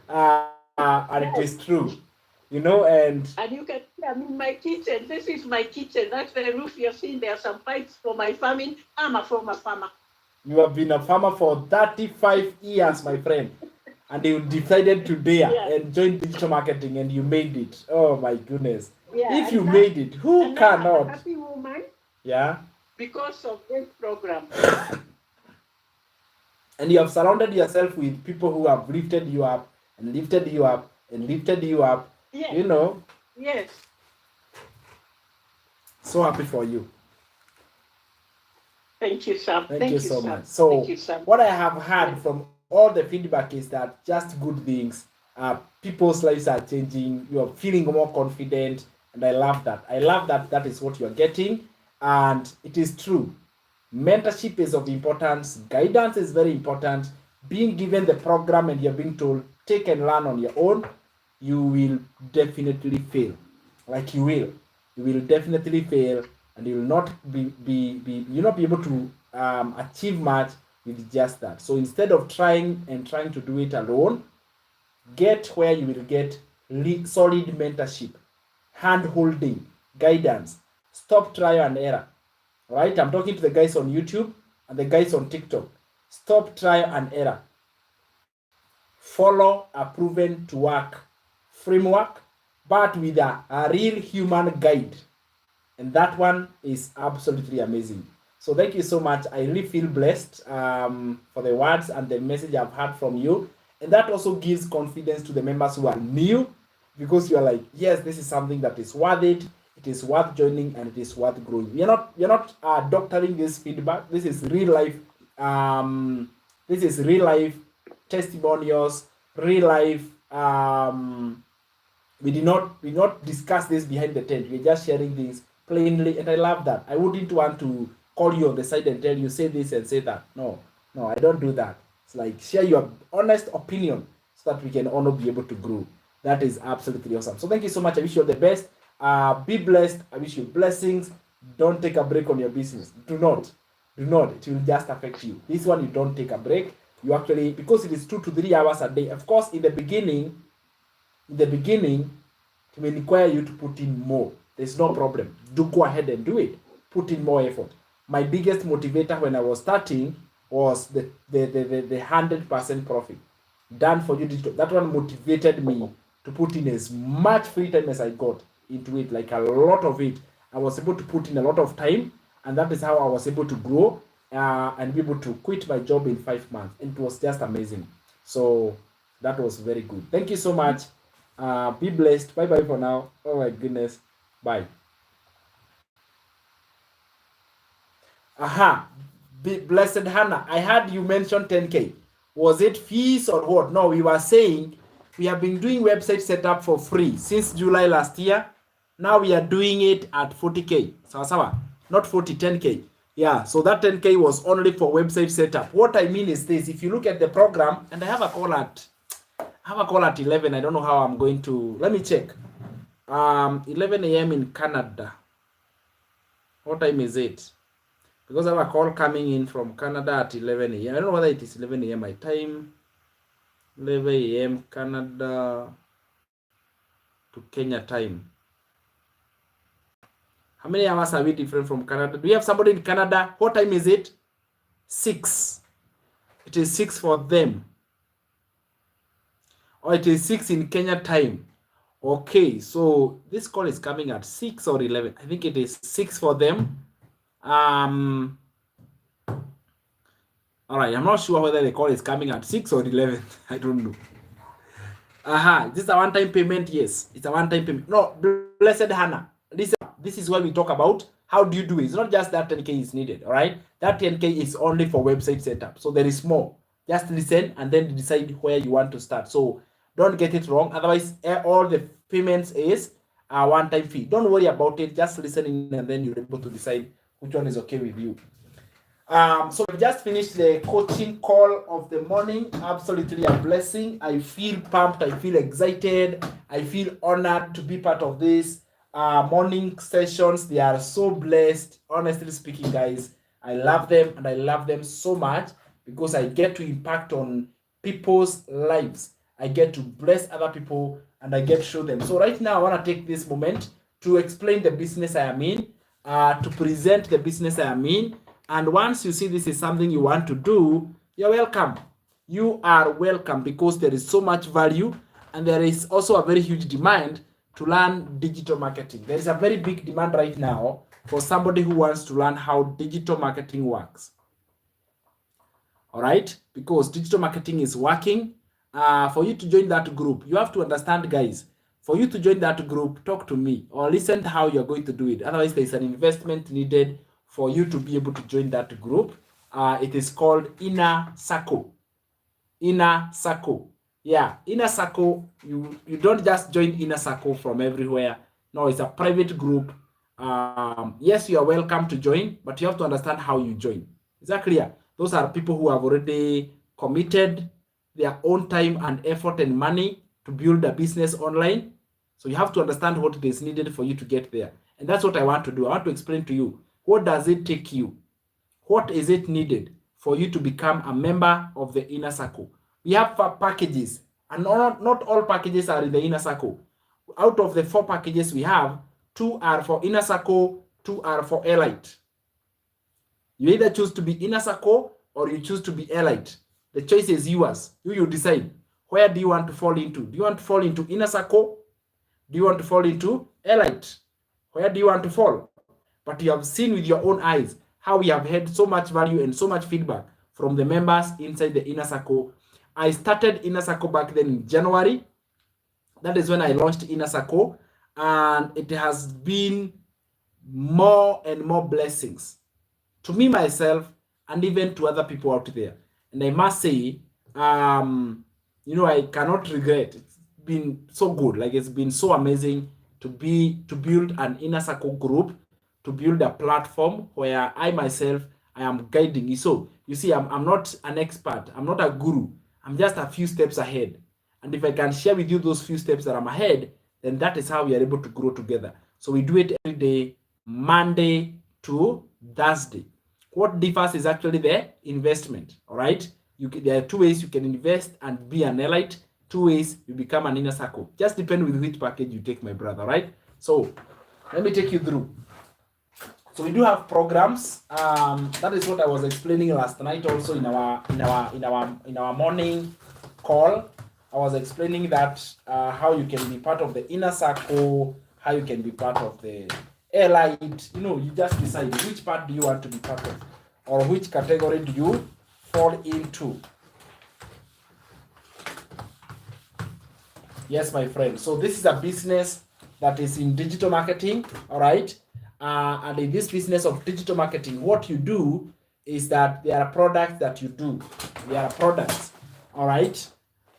And it is true. You know, and you can see I'm in my kitchen. This is my kitchen. That's the roof you're seeing. There are some pipes for my farming. I'm a former farmer. you have been a farmer for 35 years, my friend. And you decided to dare and join digital marketing and you made it. Oh my goodness. Yeah, If you made it, who I'm a cannot? happy woman. Yeah. Because of this program. And you have surrounded yourself with people who have lifted you up and lifted you up and lifted you up. Yes. You know. Yes. So happy for you. Thank you, Sam. Thank you so Sam. much. So Thank you, Sam. what I have heard from all the feedback is that just good things. People's lives are changing. You are feeling more confident, and I love that. I love that. That is what you are getting, and it is true. Mentorship is of importance. Guidance is very important. Being given the program and you're being told take and learn on your own, you will definitely fail. Like you will definitely fail, and you will not you'll not be able to achieve much with just that. So instead of trying to do it alone, get where you will get solid mentorship, hand holding, guidance. Stop trial and error. Right? I'm talking to the guys on YouTube and the guys on TikTok. Stop trial and error. Follow a proven to work framework, but with a real human guide. And that one is absolutely amazing. So thank you so much. I really feel blessed for the words and the message I've heard from you. And that also gives confidence to the members who are new, because you are like, yes, this is something that is worth it. It is worth joining and it is worth growing. You're not doctoring this feedback. This is real life. This is real life testimonials, real life. We did not discuss this behind the tent. We're just sharing things plainly, and I love that. I wouldn't want to call you on the side and tell you say this and say that. No, I don't do that. It's like share your honest opinion so that we can all be able to grow. That is absolutely awesome. So thank you so much. I wish you all the best. Be blessed. I wish you blessings. Don't take a break on your business. Do not. It will just affect you. This one, you don't take a break. You actually, because it is 2 to 3 hours a day. Of course, in the beginning, it may require you to put in more. There's no problem. Do go ahead and do it. Put in more effort. My biggest motivator when I was starting was the 100% profit done for you digital. That one motivated me to put in as much free time as I got into it, like a lot of it. I was able to put in a lot of time, and that is how I was able to grow. and be able to quit my job in 5 months. It was just amazing. So that was very good. Thank you so much. Be blessed. Bye bye for now. Oh my goodness. Bye. Aha. Be blessed Hannah. I heard you mention 10K. Was it fees or what? No, we were saying we have been doing website setup for free since July last year. Now we are doing it at 40K. Sawa. Not 40, 10K. Yeah, so that 10K was only for website setup. What I mean is this: if you look at the program, and I have a call at 11. I don't know how I'm going to. Let me check. 11 a.m. in Canada. What time is it? Because I have a call coming in from Canada at 11 a.m. I don't know whether it is 11 a.m. my time. 11 a.m. Canada to Kenya time. How many hours are we different from Canada? Do we have somebody in Canada? What time is it? 6. It is 6 for them. Or it is 6 in Kenya time. Okay, so this call is coming at 6 or 11. I think it is 6 for them. All right, I'm not sure whether the call is coming at 6 or 11. I don't know. This is a one-time payment. Yes, it's a one-time payment. No, blessed Hannah. This is where we talk about how do you do it. It's not just that 10K is needed. All right, that 10K is only for website setup. So there is more. Just listen and then decide where you want to start. So don't get it wrong. Otherwise, all the payments is a one-time fee. Don't worry about it. Just listen in and then you're able to decide which one is okay with you. So we just finished the coaching call of the morning. Absolutely a blessing. I feel pumped. I feel excited. I feel honored to be part of this morning sessions. They are so blessed. Honestly speaking, guys, I love them and I love them so much because I get to impact on people's lives. I get to bless other people and I get to show them. So right now, I want to take this moment to explain the business I am in, to present the business I am in. And once you see this is something you want to do, you're welcome. You are welcome because there is so much value and there is also a very huge demand to learn digital marketing. There is a very big demand right now for somebody who wants to learn how digital marketing works. All right, because digital marketing is working. For you to join that group, you have to understand, guys. For you to join that group, talk to me or listen to how you're going to do it. Otherwise, there's an investment needed for you to be able to join that group. It is called Inner Circle. Inner Circle. Yeah, Inner Circle. You don't just join Inner Circle from everywhere. No, it's a private group. Yes, you are welcome to join, but you have to understand how you join. Is that clear? Those are people who have already committed their own time and effort and money to build a business online. So you have to understand what is needed for you to get there. And that's what I want to do. I want to explain to you, what does it take you? What is it needed for you to become a member of the Inner Circle? We have 4 packages, and not all packages are in the Inner Circle. Out of the 4 packages we have, 2 are for Inner Circle, 2 are for Elite. You either choose to be Inner Circle or you choose to be Elite. The choice is yours. You decide. Where do you want to fall into? Do you want to fall into Inner Circle? Do you want to fall into Elite? Where do you want to fall? But you have seen with your own eyes how we have had so much value and so much feedback from the members inside the Inner Circle. I started Inner Circle back then in January. That is when I launched Inner Circle, and it has been more and more blessings to me, myself, and even to other people out there. And I must say, I cannot regret. It's been so good. Like, it's been so amazing to build an Inner Circle group, to build a platform where I myself, I am guiding you. So you see, I'm not an expert. I'm not a guru. I'm just a few steps ahead. And if I can share with you those few steps that I'm ahead, then that is how we are able to grow together. So we do it every day, Monday to Thursday. What differs is actually the investment. All right. There are 2 ways you can invest and be an Elite. 2 ways you become an Inner Circle. Just depend with which package you take, my brother. Right. So let me take you through. So we do have programs. That is what I was explaining last night also in our morning call. I was explaining that how you can be part of the Inner Circle, how you can be part of the Elite. You just decide which part do you want to be part of. or which category do you fall into? Yes, my friend. So this is a business that is in digital marketing, all right? And in this business of digital marketing, what you do is that there are products that you do. There are products, all right?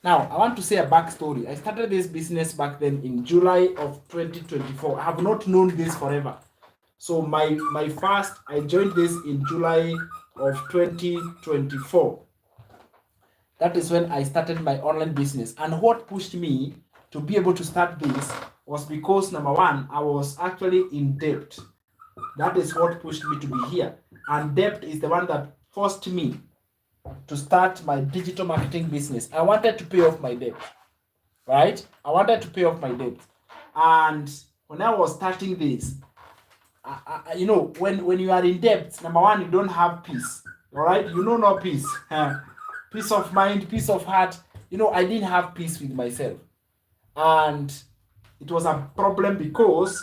Now, I want to say a backstory. I started this business back then in July of 2024. I have not known this forever. So I joined this in July of 2024. That is when I started my online business. And what pushed me to be able to start this was because, number one, I was actually in debt. That is what pushed me to be here. And debt is the one that forced me to start my digital marketing business. I wanted to pay off my debt, right? I wanted to pay off my debt. And when I was starting this, when you are in debt, number one, you don't have peace, all right? You know, no peace. Peace of mind, peace of heart. I didn't have peace with myself. And it was a problem because,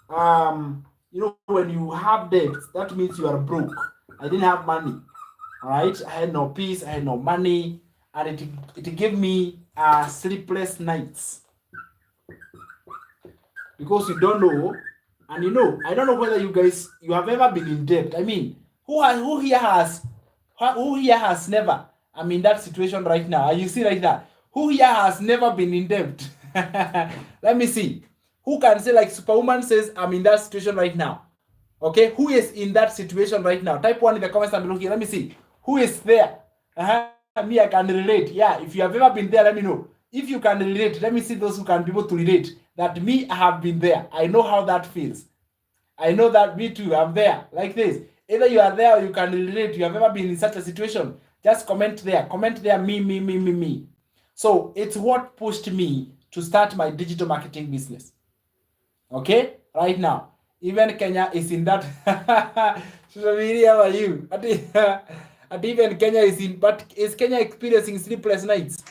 when you have debt, that means you are broke. I didn't have money, all right? I had no peace, I had no money, and it gave me sleepless nights. Because you don't know, and I don't know whether you have ever been in debt. I mean, who here has never? I'm in that situation right now. You see right now. Who here has never been in debt? Let me see. Who can say, like Superwoman says, I'm in that situation right now? Okay, who is in that situation right now? Type 1 in the comments below here. Let me see. Who is there? Me, I can relate. Yeah, if you have ever been there, let me know. If you can relate, let me see those who can be able to relate. That me, I have been there. I know how that feels. I know that me too, I'm there, like this. Either you are there or you can relate, you have ever been in such a situation. Just comment there, me. So it's what pushed me to start my digital marketing business. Okay, right now. Even Kenya is in that. Social media, how are you? And even Kenya is in, but is Kenya experiencing sleepless nights?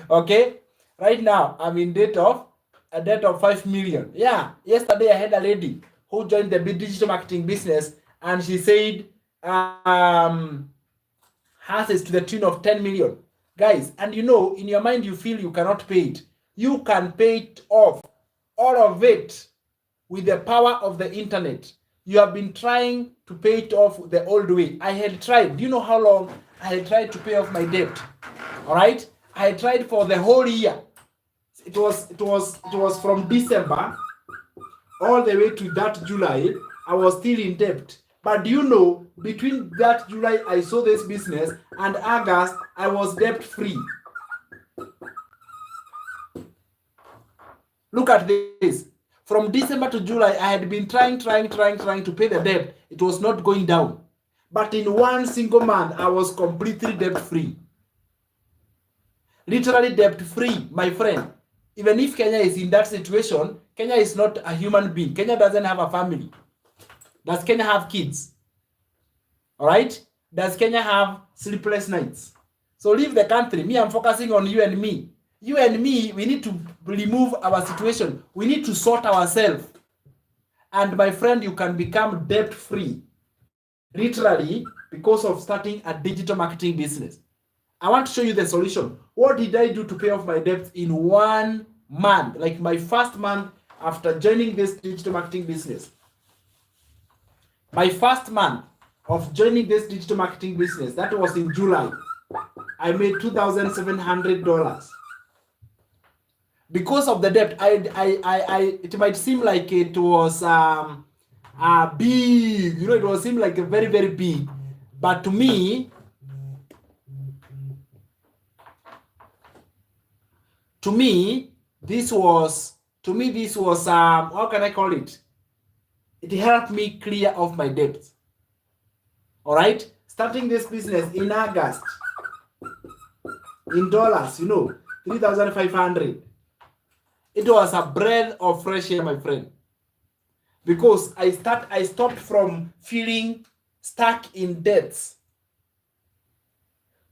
Okay, right now I'm in a debt of 5 million. Yeah, yesterday I had a lady who joined the digital marketing business, and she said hers is to the tune of 10 million. Guys, and in your mind you feel you cannot pay it. You can pay it off, all of it, with the power of the internet. You have been trying to pay it off the old way. I had tried. Do you know how long I had tried to pay off my debt? All right, I had tried for the whole year. It was from December all the way to that July. I was still in debt. But do you know, between that July I saw this business and August I was debt free. Look at this. From December to July, I had been trying to pay the debt. It was not going down. But in one single month, I was completely debt free. Literally debt free, my friend. Even if Kenya is in that situation, Kenya is not a human being. Kenya doesn't have a family. Does Kenya have kids? All right? Does Kenya have sleepless nights? So leave the country. Me, I'm focusing on you and me. You and me, we need to remove our situation. We need to sort ourselves. And my friend, you can become debt free. Literally, because of starting a digital marketing business. I want to show you the solution. What did I do to pay off my debts in 1 month? Like my first month after joining this digital marketing business. My first month of joining this digital marketing business, that was in July. I made $2,700. Because of the debt, it might seem like it was big, it was seem like a very, very big. But to me, this was how can I call it? It helped me clear off my debt. All right, starting this business in August, in dollars, 3,500. It was a breath of fresh air, my friend, because I stopped from feeling stuck in debts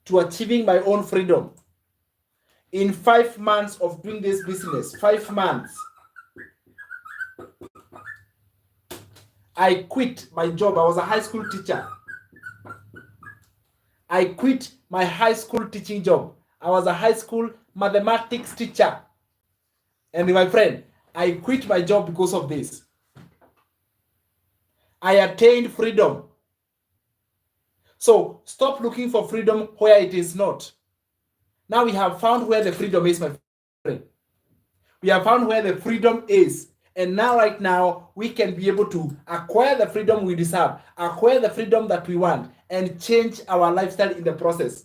to achieving my own freedom. In 5 months of doing this business, 5 months, I quit my job. I was a high school teacher. I quit my high school teaching job. I was a high school mathematics teacher. And my friend, I quit my job because of this. I attained freedom. So stop looking for freedom where it is not. Now we have found where the freedom is, my friend. We have found where the freedom is. And now, right now, we can be able to acquire the freedom we deserve, acquire the freedom that we want, and change our lifestyle in the process.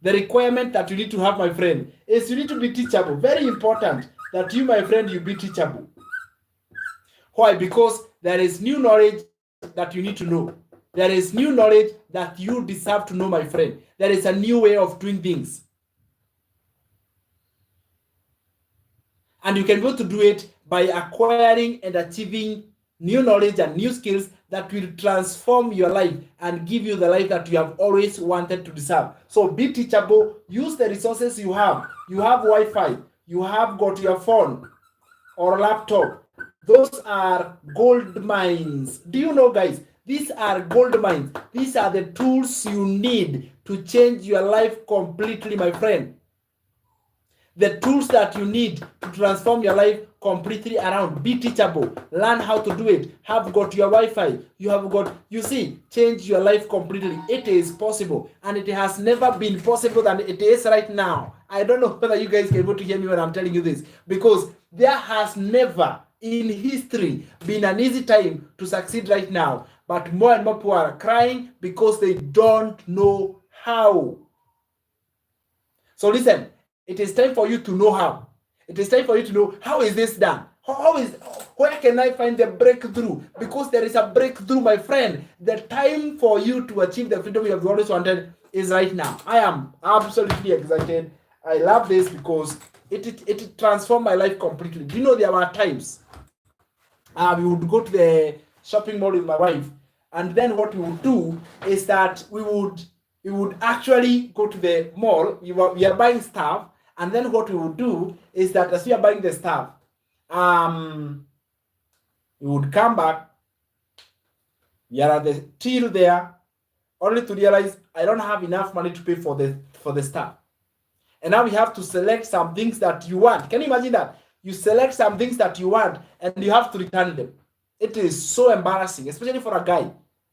The requirement that you need to have, my friend, is you need to be teachable. Very important that you, my friend, you be teachable. Why? Because there is new knowledge that you need to know. There is new knowledge that you deserve to know, my friend. There is a new way of doing things. And you can go to do it by acquiring and achieving new knowledge and new skills that will transform your life and give you the life that you have always wanted to deserve. So be teachable. Use the resources you have. You have Wi-Fi. You have got your phone or laptop. Those are gold mines. Do you know, guys? These are gold mines. These are the tools you need to change your life completely, my friend. The tools that you need to transform your life completely around. Be teachable. Learn how to do it. Have got your Wi-Fi. You have got, you see, change your life completely. It is possible. And it has never been possible than it is right now. I don't know whether you guys can able to hear me when I'm telling you this. Because there has never in history been an easy time to succeed right now. But more and more people are crying because they don't know how. So listen. It is time for you to know how. It is time for you to know how is this done. Where can I find the breakthrough? Because there is a breakthrough, my friend. The time for you to achieve the freedom you have always wanted is right now. I am absolutely excited. I love this because it transformed my life completely. Do you know there were times we would go to the shopping mall with my wife, and then what we would do is that we would actually go to the mall. We are buying stuff. And then what we would do is that as we are buying the stuff, we would come back. We are at the till there, only to realize I don't have enough money to pay for the stuff. And now we have to select some things that you want. Can you imagine that? You select some things that you want and you have to return them. It is so embarrassing, especially for a guy.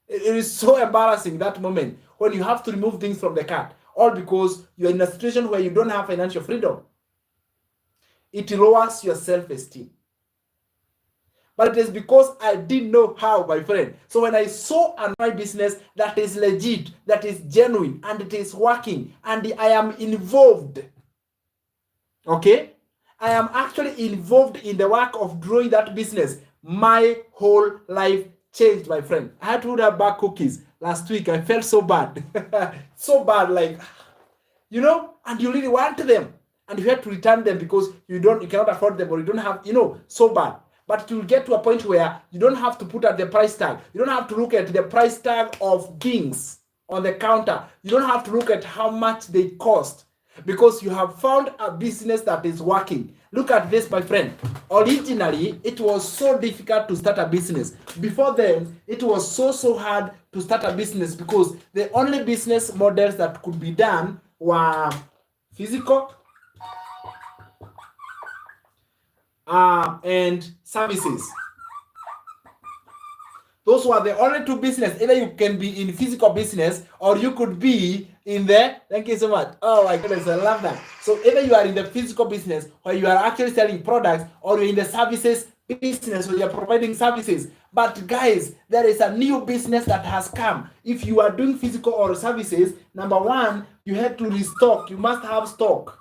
It is so embarrassing that moment when you have to remove things from the cart. All because you're in a situation where you don't have financial freedom. It lowers your self-esteem. But it is because I didn't know how, my friend. So when I saw my business that is legit, that is genuine, and it is working, and I am involved, okay? I am actually involved in the work of growing that business. My whole life changed, my friend. I had to order back cookies last week. I felt so bad. So bad, like, you know, and you really want them. And you have to return them because you cannot afford them, or you don't have, you know, so bad. But you'll get to a point where you don't have to put at the price tag. You don't have to look at the price tag of things on the counter. You don't have to look at how much they cost, because you have found a business that is working. Look at this, my friend. Originally, it was so difficult to start a business. Before then, it was so hard to start a business because the only business models that could be done were physical and services. Those were the only two business. Either you can be in physical business or you could be in the, thank you so much. Oh my goodness, I love that. So either you are in the physical business where you are actually selling products, or you're in the services business where you're providing services. But guys, there is a new business that has come. If you are doing physical or services, number one, you have to restock. You must have stock.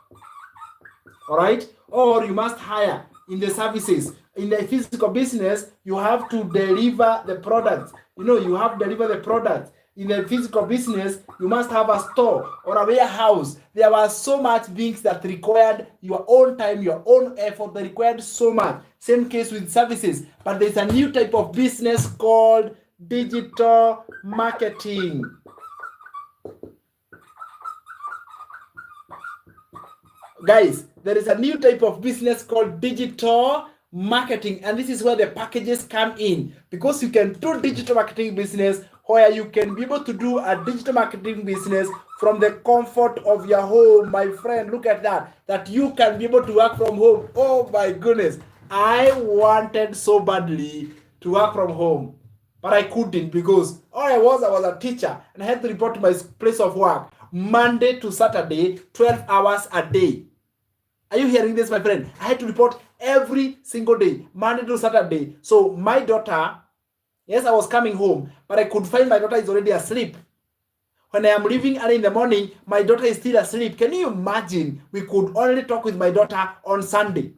All right? Or you must hire. In the services, in the physical business, you have to deliver the products. You know, you have to deliver the products. In the physical business, you must have a store or a warehouse. There were so much things that required your own time, your own effort. They required so much. Same case with services. But there's a new type of business called digital marketing. Guys, there is a new type of business called digital marketing, and this is where the packages come in, because you can do digital marketing business where you can be able to do a digital marketing business from the comfort of your home. My friend, look at that you can be able to work from home. Oh my goodness, I wanted so badly to work from home, but I couldn't, because all I was a teacher, and I had to report to my place of work Monday to Saturday, 12 hours a day. Are you hearing this, my friend? I had to report every single day, Monday to Saturday. So my daughter, yes, I was coming home, but I could find my daughter is already asleep. When I am leaving early in the morning, my daughter is still asleep. Can you imagine? We could only talk with my daughter on Sunday.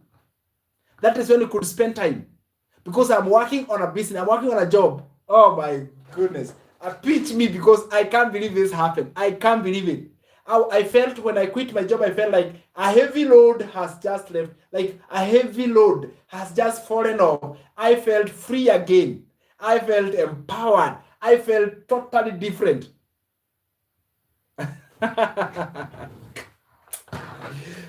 That is when we could spend time, because I'm working on a business, I'm working on a job. Oh my goodness. Pinch me, because I can't believe this happened. I can't believe it. I felt when I quit my job, I felt like a heavy load has just left. Like a heavy load has just fallen off. I felt free again. I felt empowered. I felt totally different.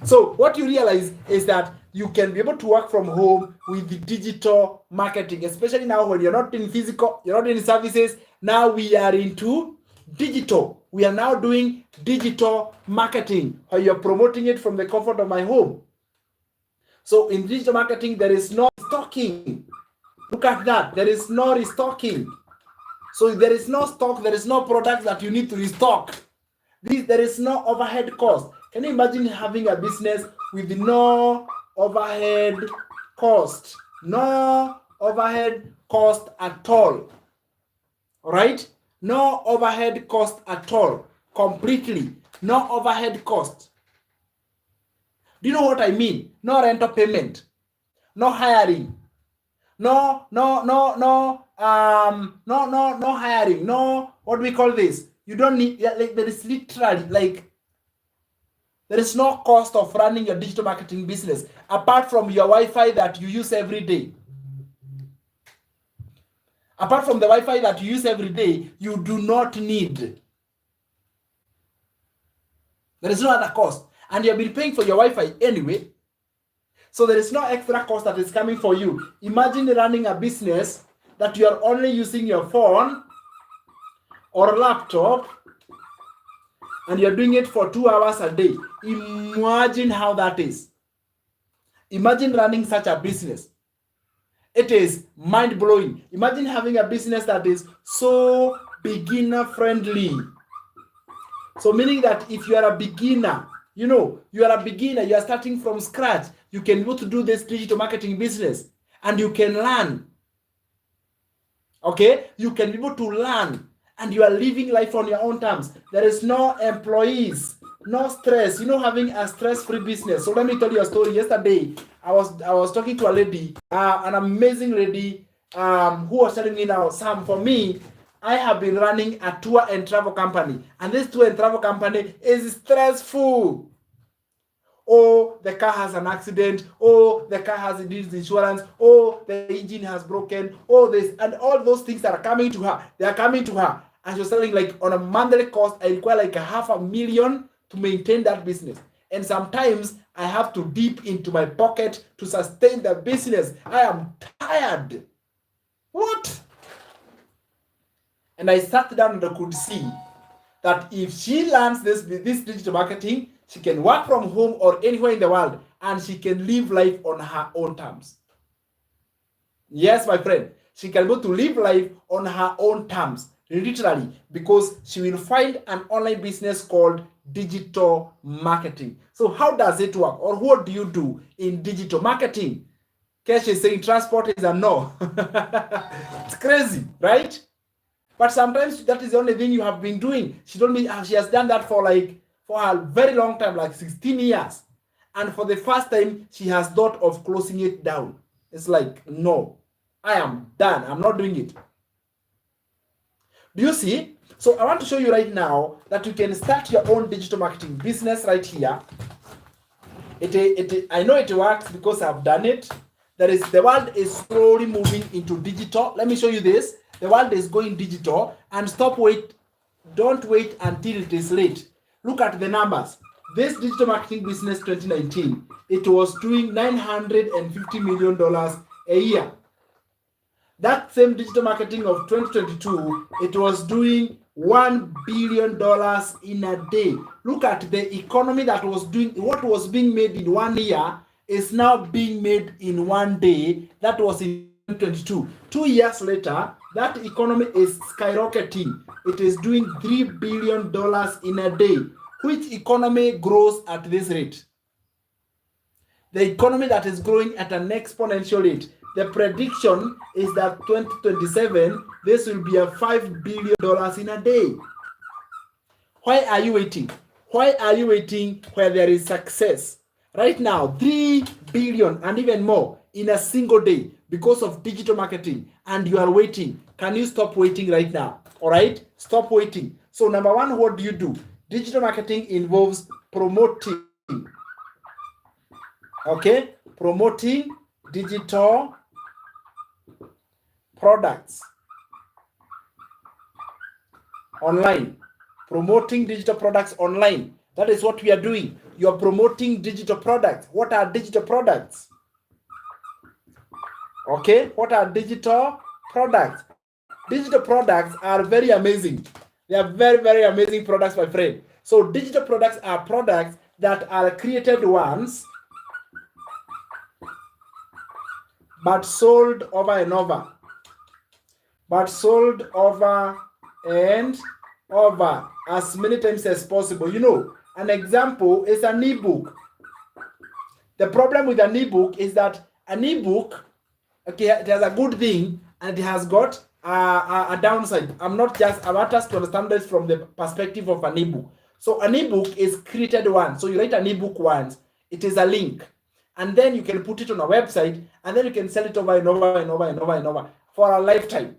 So what you realize is that you can be able to work from home with the digital marketing, especially now when you're not in physical, you're not in services. Now we are into digital. We are now doing digital marketing, or you're promoting it from the comfort of my home. So in digital marketing, there is no stocking. Look at that. There is no restocking. So there is no stock, there is no product that you need to restock. There is no overhead cost. Can you imagine having a business with no overhead cost? No overhead cost at all. All right? No overhead cost at all. Completely. No overhead cost. Do you know what I mean? No rental payment. No hiring. No hiring. No, what do we call this? You don't need, like, there is literally, like, there is no cost of running your digital marketing business apart from your Wi-Fi that you use every day. Apart from the Wi-Fi that you use every day, you do not need. There is no other cost. And you have been paying for your Wi-Fi anyway. So there is no extra cost that is coming for you. Imagine running a business that you are only using your phone or laptop, and you're doing it for 2 hours a day. Imagine how that is. Imagine running such a business. It is mind-blowing. Imagine having a business that is so beginner-friendly. So meaning that if you are a beginner, you are starting from scratch, you can go to do this digital marketing business, and you can learn. Okay? You can be able to learn, and you are living life on your own terms. There is no employees, no stress, having a stress-free business. So let me tell you a story. Yesterday, I was talking to a lady, an amazing lady, who was telling me now, Sam, for me, I have been running a tour and travel company, and this tour and travel company is stressful. Oh, the car has an accident. Oh, the car has this insurance. Oh, the engine has broken. Oh, this, and all those things that are coming to her. They are coming to her, and she was telling, like, on a monthly cost, I require like $500,000 to maintain that business. And sometimes I have to dip into my pocket to sustain the business. I am tired. What? And I sat down and I could see that if she learns this digital marketing, she can work from home or anywhere in the world, and she can live life on her own terms. Yes, my friend, she can go to live life on her own terms, literally, because she will find an online business called digital marketing. So how does it work, or what do you do in digital marketing? Kesh is saying transport is a no. It's crazy, right? But sometimes that is the only thing you have been doing. She told me she has done that for a very long time, like 16 years. And for the first time, she has thought of closing it down. It's like, no, I am done. I'm not doing it. Do you see? So I want to show you right now that you can start your own digital marketing business right here. I know it works because I've done it. The world is slowly moving into digital. Let me show you this. The world is going digital, and don't wait until it is late. Look at the numbers. this digital marketing business 2019, it was doing $950 million a year. That same digital marketing of 2022, it was doing $1 billion in a day. Look at the economy that was doing, what was being made in 1 year is now being made in 1 day. That was in 2022. 2 years later, that economy is skyrocketing. It is doing $3 billion in a day. Which economy grows at this rate? The economy that is growing at an exponential rate. The prediction is that 2027, this will be a $5 billion in a day. Why are you waiting? Why are you waiting where there is success? Right now, 3 billion and even more in a single day because of digital marketing, and you are waiting. Can you stop waiting right now? All right, stop waiting. So number one, what do? Digital marketing involves promoting. Okay, promoting digital products online. Promoting digital products online. That is what we are doing. You are promoting digital products. What are digital products? Okay, what are digital products? Digital products are very amazing. They are very, very amazing products, my friend. So digital products are products that are created once but sold over and over. But sold over and over as many times as possible. You know, an example is an ebook. The problem with an ebook is that an ebook, okay, it has a good thing and it has got a downside. I want us to understand this from the perspective of an ebook. So an ebook is created once. So you write an ebook once. It is a link. And then you can put it on a website and then you can sell it over and over and over and over and over for a lifetime.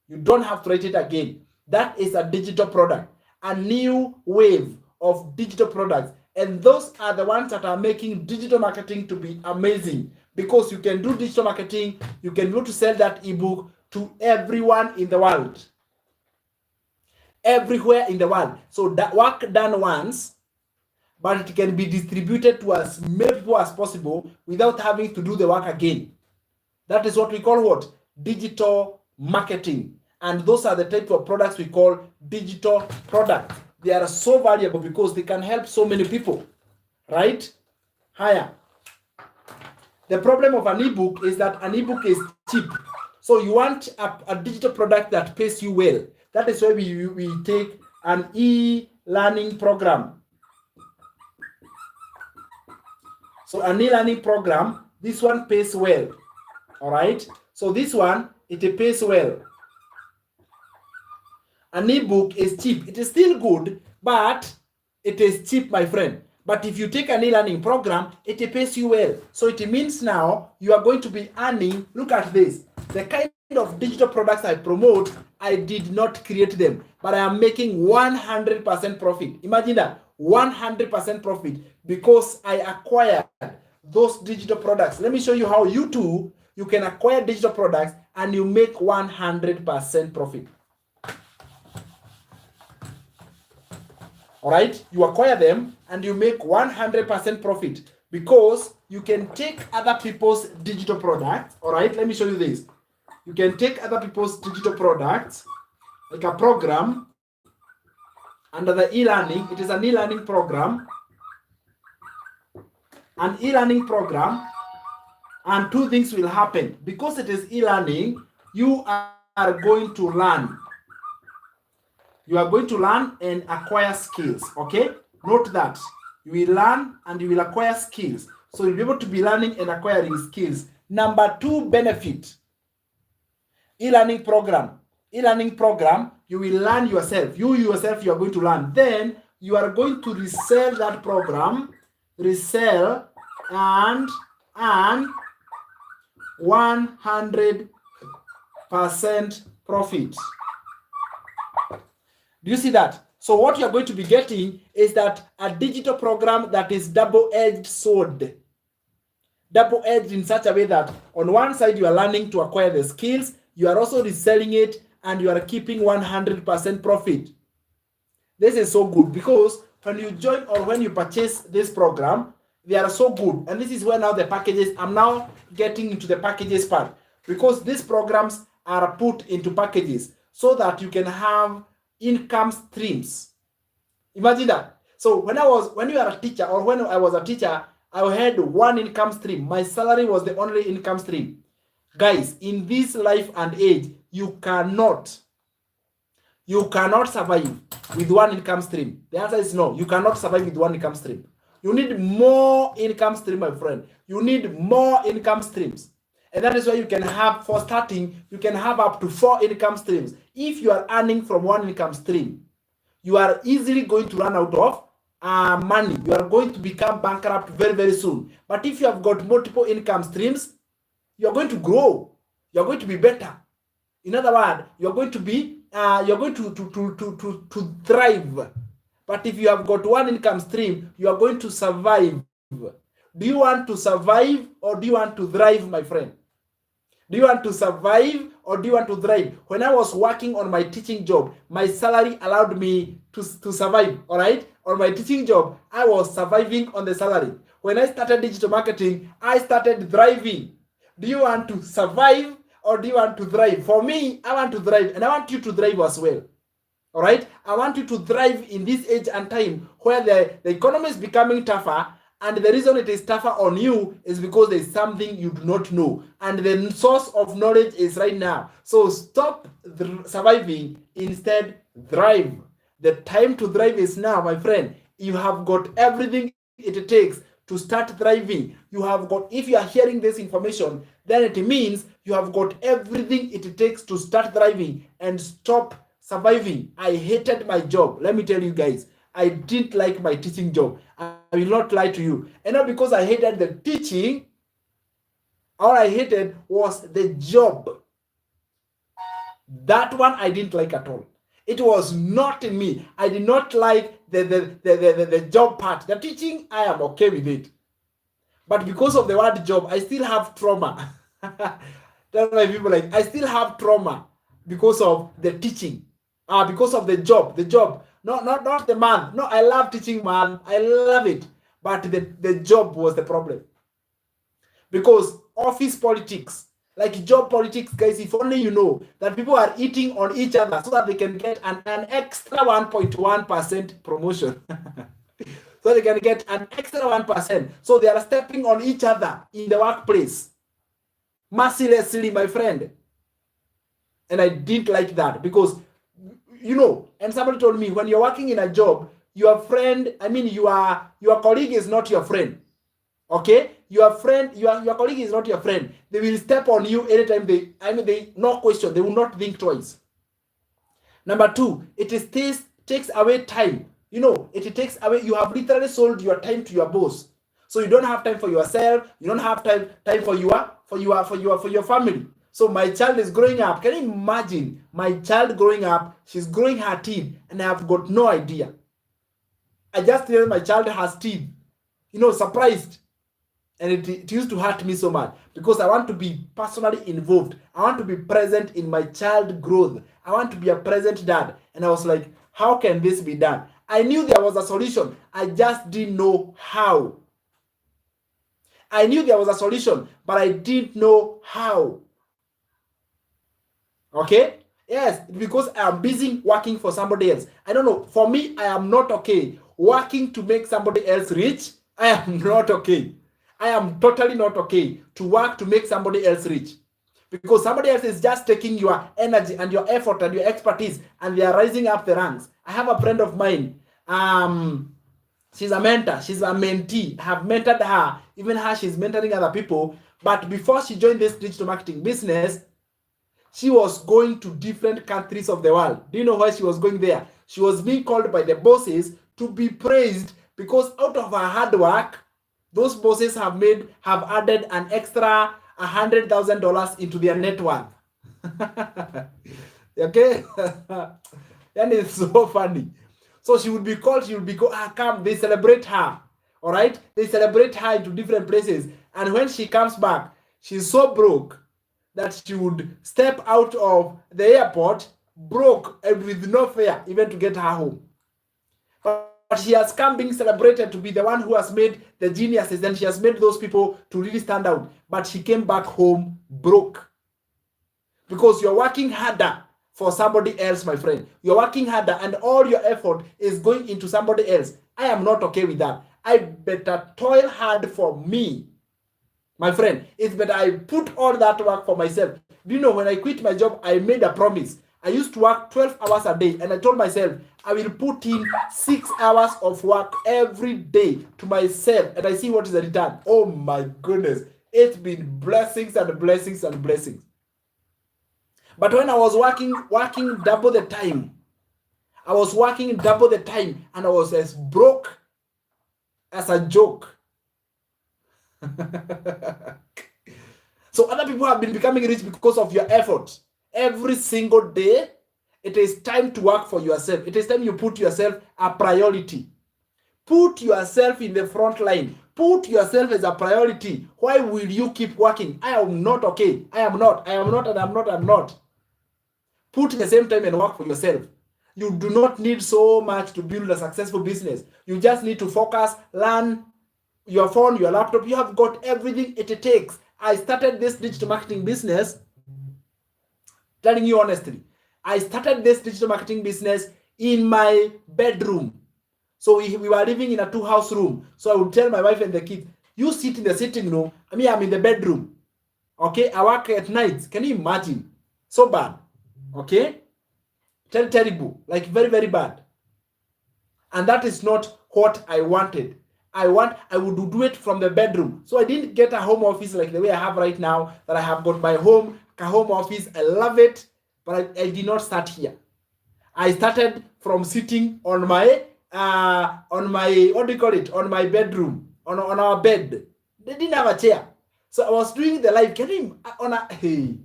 You don't have to write it again. That is a digital product, a new wave of digital products. And those are the ones that are making digital marketing to be amazing, because you can do digital marketing, you can be able to sell that ebook to everyone in the world. Everywhere in the world. So that work done once, but it can be distributed to as many people as possible without having to do the work again. That is what we call what? Digital marketing. And those are the type of products we call digital products. They are so valuable because they can help so many people, right? Higher. The problem of an ebook is that an ebook is cheap. So you want a digital product that pays you well. That is why we take an e-learning program. So an e-learning program, this one pays well. All right. So this one, it pays well. An ebook is cheap. It is still good, but it is cheap, my friend. But if you take an e-learning program, it pays you well. So it means now you are going to be earning. Look at this. The kind of digital products I promote, I did not create them, but I am making 100% profit. Imagine that, 100% profit, because I acquired those digital products. Let me show you how you too, you can acquire digital products and you make 100% profit. All right, you acquire them and you make 100% profit because you can take other people's digital products. All right, let me show you this. You can take other people's digital products, like a program under the e-learning. It is an e-learning program. An e-learning program, and two things will happen. Because it is e-learning, you are going to learn. You are going to learn and acquire skills, okay? Note that. You will learn and you will acquire skills. So you'll be able to be learning and acquiring skills. Number two benefit, e-learning program. E-learning program, you will learn yourself. You yourself, you are going to learn. Then you are going to resell that program, resell and earn 100% profit. Do you see that? So what you're going to be getting is that a digital program that is double-edged sword. Double-edged in such a way that on one side you are learning to acquire the skills, you are also reselling it, and you are keeping 100% profit. This is so good because when you join or when you purchase this program, they are so good. And this is where now the packages, I'm now getting into the packages part, because these programs are put into packages so that you can have income streams. Imagine that. So when you are a teacher, or when I was a teacher, I had one income stream. My salary was the only income stream. Guys, in this life and age, you cannot survive with one income stream. The answer is no. You cannot survive with one income stream. You need more income stream, my friend. You need more income streams. And that is why you can have, for starting, you can have up to 4 income streams. If you are earning from one income stream, you are easily going to run out of money. You are going to become bankrupt very, very soon. But if you have got multiple income streams, you are going to grow. You are going to be better. In other words, you are going to be you're going to thrive. But if you have got one income stream, you are going to survive. Do you want to survive or do you want to thrive, my friend? Do you want to survive or do you want to thrive? When I was working on my teaching job, my salary allowed me to survive, all right? On my teaching job, I was surviving on the salary. When I started digital marketing, I started thriving. Do you want to survive or do you want to thrive? For me, I want to thrive, and I want you to thrive as well. All right? I want you to thrive in this age and time where the economy is becoming tougher, and the reason it is tougher on you is because there is something you do not know, and the source of knowledge is right now. So stop surviving, instead thrive. The time to thrive is now, my friend. You have got everything it takes to start thriving. You have got, if you are hearing this information, then it means you have got everything it takes to start thriving and stop surviving. I hated my job. Let me tell you guys, I didn't like my teaching job. I will not lie to you. And not because I hated the teaching, all I hated was the job. That one I didn't like at all. It was not in me. I did not like the job part. The teaching, I am okay with it. But because of the word job, I still have trauma. That's why people like, I still have trauma because of the teaching. Because of the job. The job. Not the man. No, I love teaching, man. I love it. But the job was the problem. Because office politics, like job politics, guys, if only you know that people are eating on each other so that they can get an extra 1.1% promotion. So they can get an extra 1%. So they are stepping on each other in the workplace. Mercilessly, my friend. And I didn't like that because, you know, and somebody told me when you're working in a job, your friend, I mean, your colleague is not your friend. Okay? Your friend, your colleague is not your friend. They will step on you anytime they no question, they will not think twice. Number 2, it takes away time. You know, it takes away, you have literally sold your time to your boss. So you don't have time for yourself, you don't have time for your family. So my child is growing up. Can you imagine my child growing up? She's growing her teeth and I have got no idea. I just realized my child has teeth. You know, surprised. And it used to hurt me so much because I want to be personally involved. I want to be present in my child growth. I want to be a present dad. And I was like, how can this be done? I knew there was a solution. I just didn't know how. I knew there was a solution, but I didn't know how. Okay? Yes, because I am busy working for somebody else. I don't know. For me, I am not okay. Working to make somebody else rich, I am not okay. I am totally not okay to work to make somebody else rich. Because somebody else is just taking your energy and your effort and your expertise and they are rising up the ranks. I have a friend of mine. She's a mentor. She's a mentee. I have mentored her. Even her, she's mentoring other people. But before she joined this digital marketing business, she was going to different countries of the world. Do you know why she was going there? She was being called by the bosses to be praised because out of her hard work, those bosses have added an extra $100,000 into their net worth. Okay? And it's so funny. So she would be called, come, they celebrate her. All right? They celebrate her into different places. And when she comes back, she's so broke that she would step out of the airport broke and with no fare even to get her home. But she has come being celebrated to be the one who has made the geniuses, and she has made those people to really stand out. But she came back home broke. Because you're working harder for somebody else, my friend. You're working harder and all your effort is going into somebody else. I am not okay with that. I better toil hard for me. My friend, it's better I put all that work for myself. Do you know, when I quit my job, I made a promise. I used to work 12 hours a day, and I told myself I will put in 6 hours of work every day to myself, and I see what is the return. Oh my goodness. It's been blessings and blessings and blessings. But when I was working double the time, I was working double the time, and I was as broke as a joke. So other people have been becoming rich because of your effort. Every single day, it is time to work for yourself. It is time you put yourself a priority. Put yourself in the front line. Put yourself as a priority. Why will you keep working? I am not okay. I am not, and I'm not. Put the same time and work for yourself. You do not need so much to build a successful business. You just need to focus, learn your phone, your laptop. You have got everything it takes. I started this digital marketing business, telling you honestly, I started this digital marketing business in my bedroom. So we were living in a 2-house room. So I would tell my wife and the kids, you sit in the sitting room, I mean, I'm in the bedroom. Okay, I work at night. Can you imagine? So bad. Okay, terrible, like very, very bad. And that is not what I wanted. I would do it from the bedroom. So I didn't get a home office like the way I have right now, that I have got my home office. I love it, but I did not start here. I started from sitting on my what do you call it, on my bedroom, on our bed. They didn't have a chair. So I was doing the live. Can you hey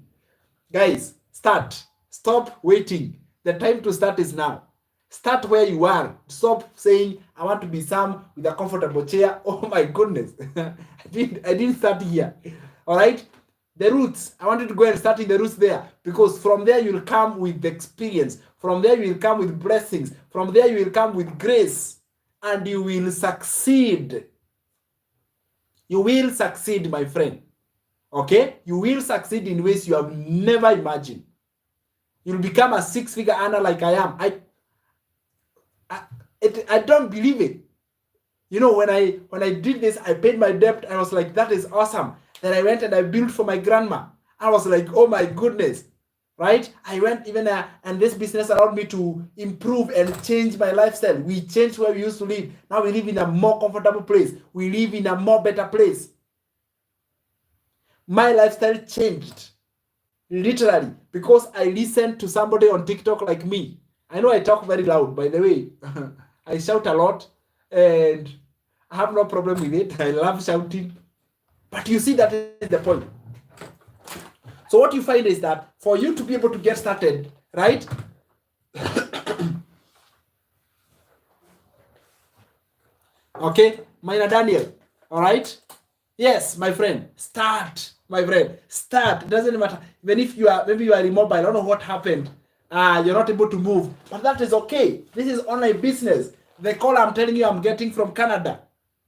guys, start. Stop waiting. The time to start is now. Start where you are. Stop saying, I want to be Sam with a comfortable chair. Oh my goodness. I didn't start here. All right. The roots. I wanted to go and start in the roots there, because from there you will come with experience. From there you will come with blessings. From there you will come with grace, and you will succeed. You will succeed, my friend. Okay. You will succeed in ways you have never imagined. You'll become a 6-figure earner like I am. I don't believe it. You know, when I did this, I paid my debt. I was like, that is awesome. Then I went and I built for my grandma. I was like, oh my goodness, right? I went even and this business allowed me to improve and change my lifestyle. We changed where we used to live. Now we live in a more comfortable place. We live in a more better place. My lifestyle changed. Literally, because I listened to somebody on TikTok like me. I know I talk very loud, by the way. I shout a lot, and I have no problem with it. I love shouting. But you see, that is the point. So what you find is that for you to be able to get started, right? Okay, Mina Daniel, all right? Yes, my friend, start. My friend, start. It doesn't matter. Even if you are, maybe you are immobile, I don't know what happened. You're not able to move, but that is okay. This is online business. The call I'm telling you I'm getting from Canada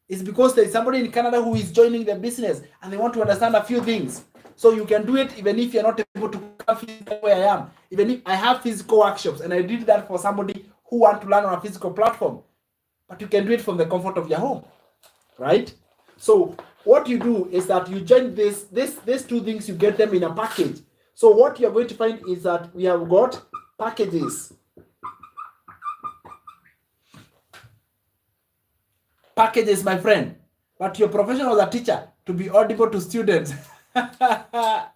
is because there is somebody in Canada who is joining the business, and they want to understand a few things. So you can do it even if you're not able to come where I am. Even if I have physical workshops, and I did that for somebody who want to learn on a physical platform, but you can do it from the comfort of your home, right? So what you do is that you join these 2 things, you get them in a package. So what you're going to find is that we have got packages. Packages, my friend. But your profession as a teacher to be audible to students. Yeah,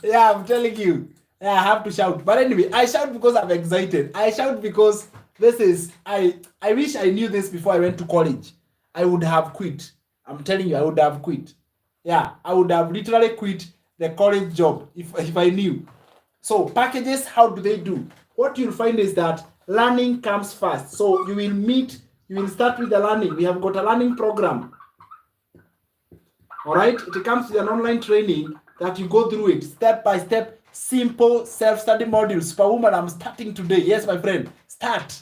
I'm telling you. Yeah, I have to shout. But anyway, I shout because I'm excited. I shout because this is, I wish I knew this before I went to college. I would have quit. I'm telling you, I would have quit. Yeah, I would have literally quit the college job if I knew. So packages, how do they do? What you'll find is that learning comes first. So you will start with the learning. We have got a learning program. All right, it comes with an online training that you go through it step by step, simple self-study modules. Superwoman, I'm starting today. Yes, my friend, start.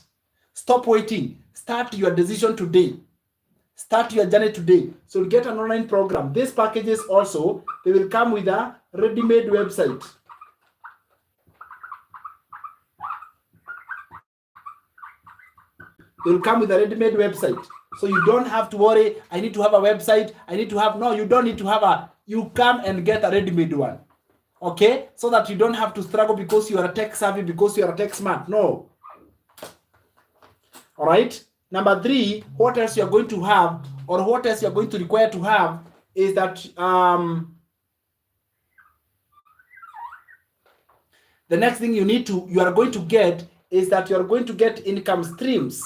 Stop waiting. start your decision today. Start your journey today. So you'll get an online program. These packages also, they will come with a ready-made website. They will come with a ready-made website. So you don't have to worry, I need to have a website, I need to have, no, you don't need to have a, you come and get a ready-made one. Okay? So that you don't have to struggle because you are a tech savvy, because you are a tech smart. No. All right? Number 3, what else you're going to have, or what else you're going to require to have is that the next thing you are going to get is that you are going to get income streams.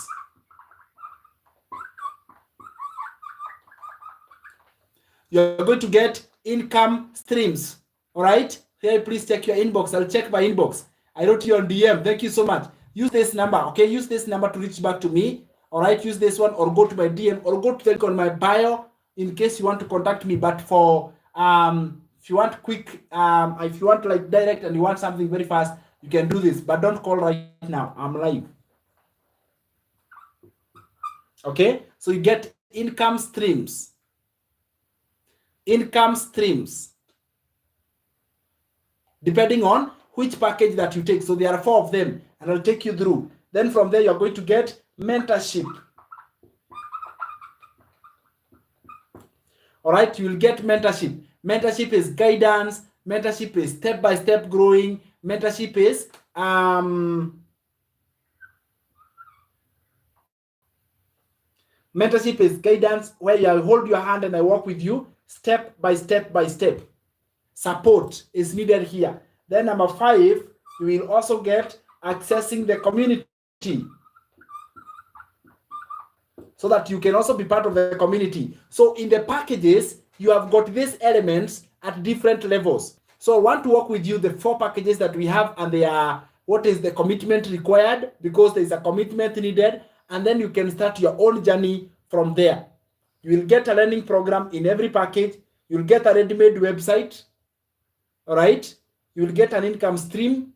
You're going to get income streams. All right? Here, please check your inbox. I'll check my inbox. I wrote you on DM. Thank you so much. Use this number. Okay? Use this number to reach back to me. All right? Use this one, or go to my DM, or go to the link on my bio in case you want to contact me. But for if you want quick, if you want like direct and you want something very fast, you can do this. But don't call right now. I'm live. Okay? So you get income streams. Income streams, depending on which package that you take. So there are 4 of them, and I'll take you through. Then from there, you're going to get mentorship. All right, you will get mentorship. Mentorship is guidance. Mentorship is step-by-step growing. Mentorship is mentorship is guidance, where I hold your hand and I walk with you step by step by step. Support is needed here. Then number 5, you will also get accessing the community, so that you can also be part of the community. So in the packages, you have got these elements at different levels. So I want to work with you the 4 packages that we have, and they are what is the commitment required, because there is a commitment needed, and then you can start your own journey from there. You will get a learning program in every package. You'll get a ready-made website. All right. You'll get an income stream.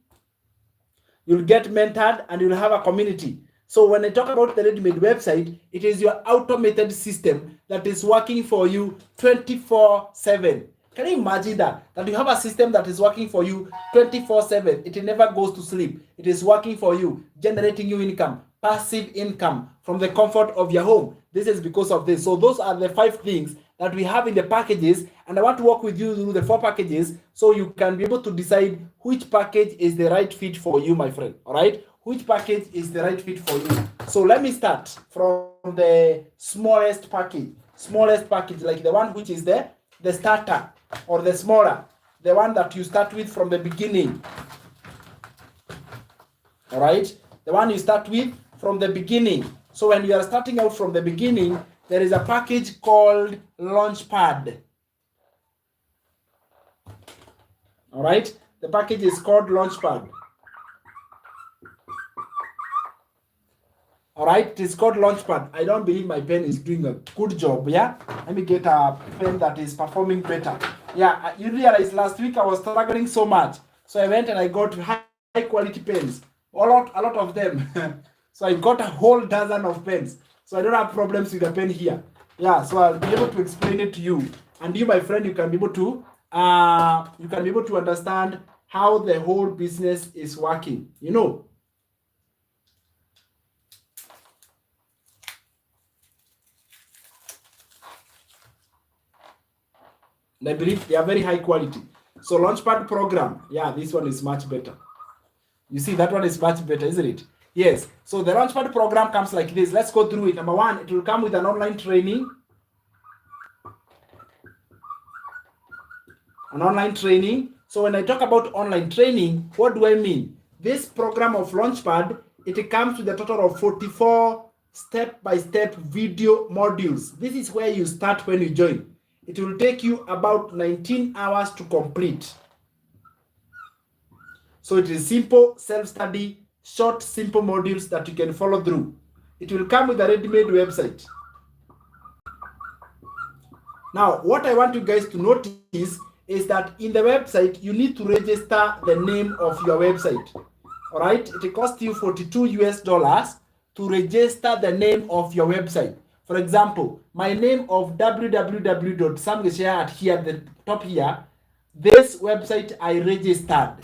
You'll get mentored, and you'll have a community. So when I talk about the ready-made website, it is your automated system that is working for you 24/7. Can you imagine that? That you have a system that is working for you 24/7. It never goes to sleep. It is working for you, generating you income, passive income from the comfort of your home. This is because of this. So those are the 5 things that we have in the packages, and I want to work with you through the 4 packages so you can be able to decide which package is the right fit for you, my friend. All right? Which package is the right fit for you? So let me start from the smallest package. Smallest package, like the one which is the starter, or the smaller, the one that you start with from the beginning. All right? The one you start with from the beginning. So when you are starting out from the beginning, there is a package called Launchpad. All right? The package is called Launchpad. All right? It is called Launchpad. I don't believe my pen is doing a good job, yeah? Let me get a pen that is performing better. Yeah, you realize last week I was struggling so much. So I went and I got high quality pens. A lot of them. So I got a whole dozen of pens. So I don't have problems with the pen here. Yeah, so I'll be able to explain it to you. And you, my friend, you can be able to understand how the whole business is working. You know. And I believe they are very high quality. So Launchpad program, yeah, this one is much better. You see, that one is much better, isn't it? Yes. So the Launchpad program comes like this. Let's go through it. Number 1, it will come with an online training. An online training. So when I talk about online training, what do I mean? This program of Launchpad, it comes with a total of 44 step-by-step video modules. This is where you start when you join. It will take you about 19 hours to complete. So it is simple self-study, short, simple modules that you can follow through. It will come with a ready-made website. Now, what I want you guys to notice is that in the website, you need to register the name of your website. All right? It costs you $42 US to register the name of your website. For example, my name of www.samgicheha at here at the top here, this website I registered.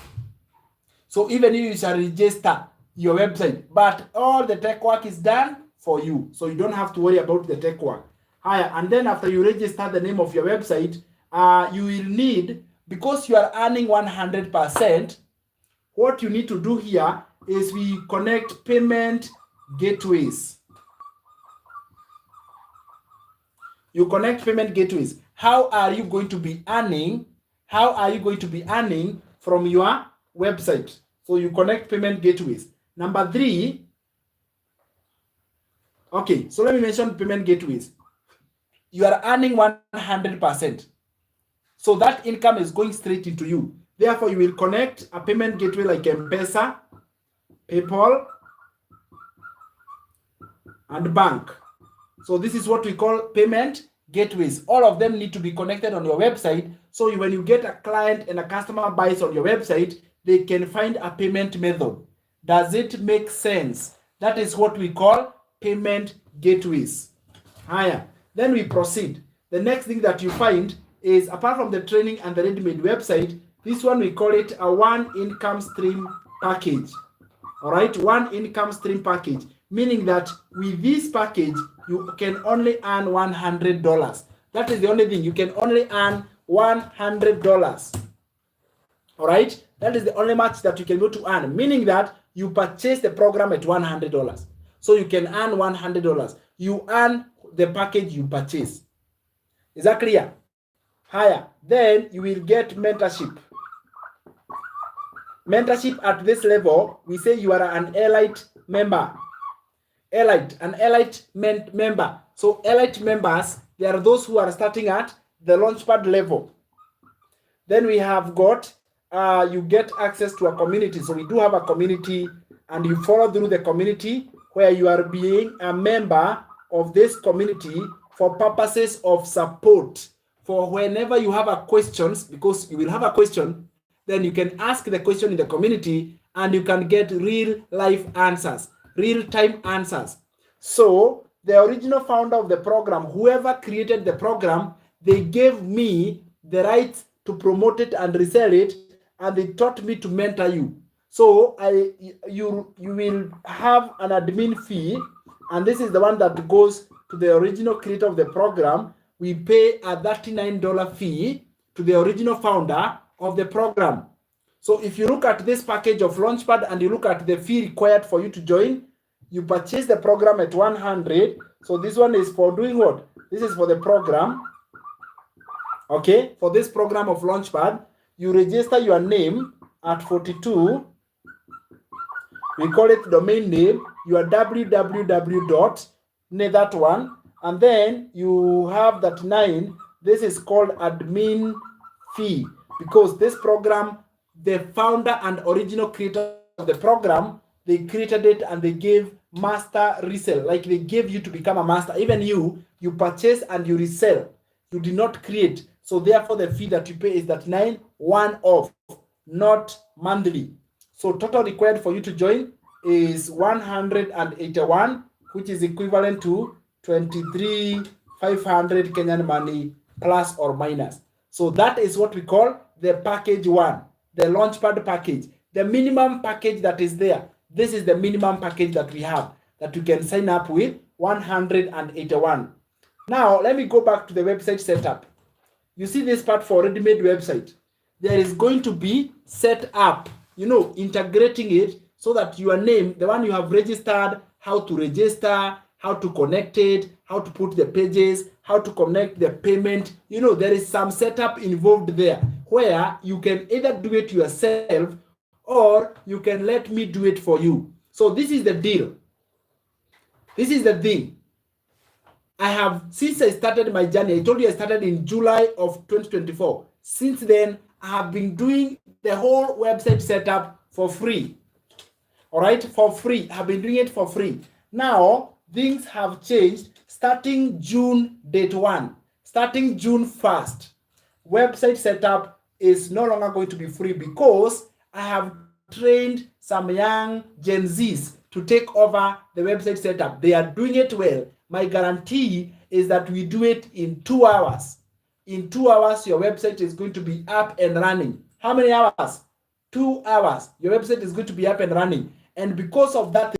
So even you shall register your website, but all the tech work is done for you. So you don't have to worry about the tech work. Higher, and then after you register the name of your website, you will need, because you are earning 100%, what you need to do here is we connect payment gateways. You connect payment gateways. How are you going to be earning? How are you going to be earning from your website? So you connect payment gateways. Number 3, okay, so let me mention payment gateways. You are earning 100%. So that income is going straight into you. Therefore, you will connect a payment gateway like M-Pesa, PayPal, and bank. So this is what we call payment gateways. All of them need to be connected on your website. So when you get a client and a customer buys on your website, they can find a payment method. Does it make sense? That is what we call payment gateways. Higher. Then we proceed. The next thing that you find is, apart from the training and the ready-made website, this one we call it a one income stream package. All right, one income stream package, meaning that with this package, you can only earn $100. That is the only thing. You can only earn $100. All right, that is the only much that you can go to earn, meaning that you purchase the program at $100. So you can earn $100. You earn the package you purchase. Is that clear? Higher. Then you will get mentorship. Mentorship at this level, we say you are an elite member. An elite member. So elite members, they are those who are starting at the Launchpad level. Then we have got, you get access to a community. So we do have a community, and you follow through the community where you are being a member of this community for purposes of support. For whenever you have a questions, because you will have a question, then you can ask the question in the community and you can get real life answers, real time answers. So the original founder of the program, whoever created the program, they gave me the right to promote it and resell it, and they taught me to mentor you. So you will have an admin fee, and this is the one that goes to the original creator of the program. We pay a $39 fee to the original founder of the program. So if you look at this package of Launchpad and you look at the fee required for you to join, you purchase the program at 100. So this one is for doing what? This is for the program. Okay, for this program of Launchpad, you register your name at 42. We call it domain name, your www. That one, and then you have that 9. This is called admin fee, because this program, the founder and original creator of the program, they created it and they gave master resell, like they gave you to become a master. Even you purchase and you resell, you did not create. So therefore the fee that you pay is that 9, one off, not monthly. So total required for you to join is 181, which is equivalent to 23,500 Kenyan money, plus or minus. So that is what we call the package 1, the Launchpad package, the minimum package that is there. This is the minimum package that we have, that you can sign up with, 181. Now let me go back to the website setup. You see this part for ready-made website. There is going to be set up, integrating it so that your name, the one you have registered, how to register, how to connect it, how to put the pages, how to connect the payment. There is some setup involved there where you can either do it yourself or you can let me do it for you. So this is the deal. This is the thing. Since I started my journey, I told you I started in July of 2024. Since then, I have been doing the whole website setup for free. All right, for free. I've been doing it for free. Now, things have changed starting June date 1. Starting June 1st, website setup is no longer going to be free, because I have trained some young Gen Zs to take over the website setup. They are doing it well. My guarantee is that we do it in 2 hours. In 2 hours, your website is going to be up and running. How many hours? 2 hours. Your website is going to be up and running. And because of that,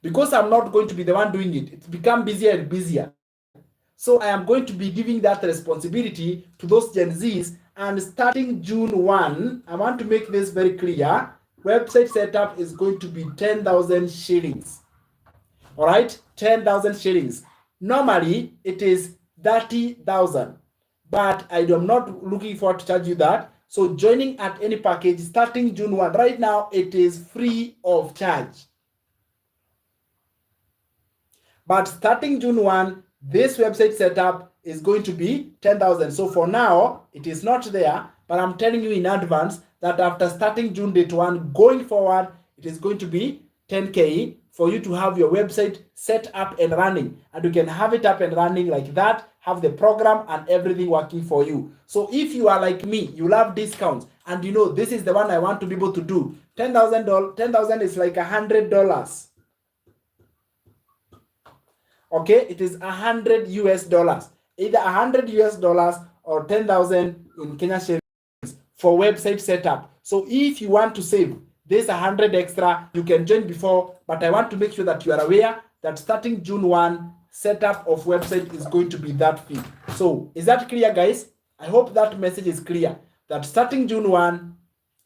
because I'm not going to be the one doing it, it's become busier and busier. So I am going to be giving that responsibility to those Gen Zs. And starting June 1, I want to make this very clear. Website setup is going to be 10,000 shillings. All right, 10,000 shillings. Normally, it is 30,000. But I am not looking forward to charge you that. So joining at any package starting June 1, right now, it is free of charge. But starting June 1, this website setup is going to be 10,000. So for now, it is not there, but I'm telling you in advance that after starting June date 1, going forward, it is going to be 10K for you to have your website set up and running. And you can have it up and running like that, have the program and everything working for you. So if you are like me, you love discounts, and you know this is the one I want to be able to do. $10,000 is like $100. Okay, it is $100 US, either $100 US or 10,000 in Kenya shillings for website setup. So if you want to save this 100 extra, you can join before, but I want to make sure that you are aware that starting June 1, setup of website is going to be that fee. So is that clear, guys? I hope that message is clear, that starting June 1,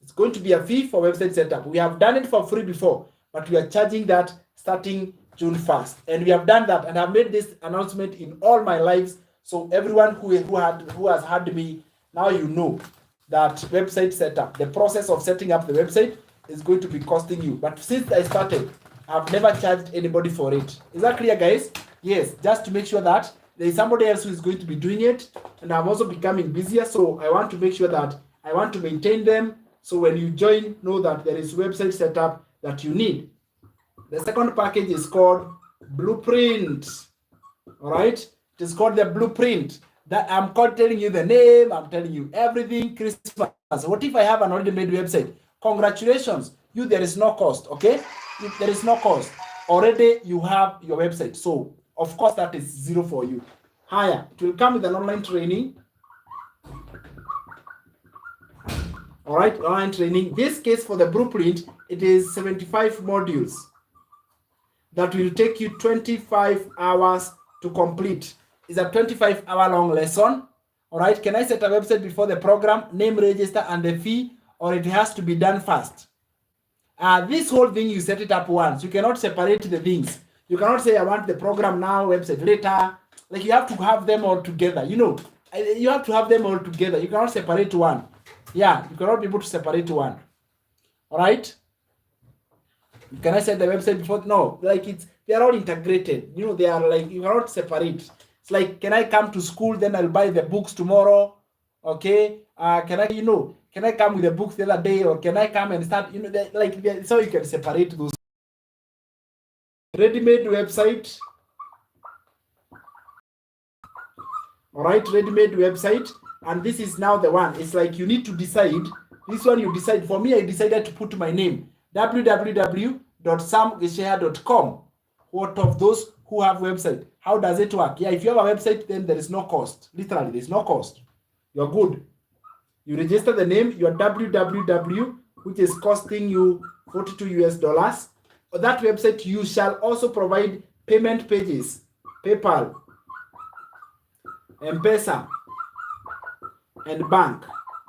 it's going to be a fee for website setup. We have done it for free before, but we are charging that starting June 1st. And we have done that, and I've made this announcement in all my lives. So everyone who has heard me, now you know that website setup, the process of setting up the website is going to be costing you. But since I started, I've never charged anybody for it. Is that clear, guys? Yes, just to make sure that there is somebody else who is going to be doing it, and I'm also becoming busier. So I want to make sure that I want to maintain them. So when you join, know that there is website setup that you need. The second package is called Blueprint. All right, it is called the Blueprint. That I'm telling you the name, I'm telling you everything. Christmas. What if I have an already made website? Congratulations, you, there is no cost. Okay, there is no cost. Already you have your website, so of course that is zero for you. Higher, it will come with an online training. All right, online training. This case for the Blueprint, it is 75 modules that will take you 25 hours to complete. It's a 25-hour long lesson. All right, can I set a website before the program, name, register, and the fee, or it has to be done fast? This whole thing, you set it up once. You cannot separate the things. You cannot say, I want the program now, website later. Like, you have to have them all together. You know, you have to have them all together. You cannot separate one. Yeah, you cannot be able to separate one. All right? Can I set the website before? No, like they are all integrated. You know, they are like, you cannot separate. It's like, can I come to school, then I'll buy the books tomorrow? Okay. Can I come with the books the other day, or can I come and start, you know, so you can separate those. Ready-made website. All right, ready-made website. And this is now the one. It's like you need to decide. This one you decide. For me, I decided to put my name. www.samgicheha.com. What of those who have website? How does it work? Yeah, if you have a website, then there is no cost. Literally, there's no cost. You're good. You register the name, your www, which is costing you $42 US. On that website, you shall also provide payment pages, PayPal, M-Pesa, and bank.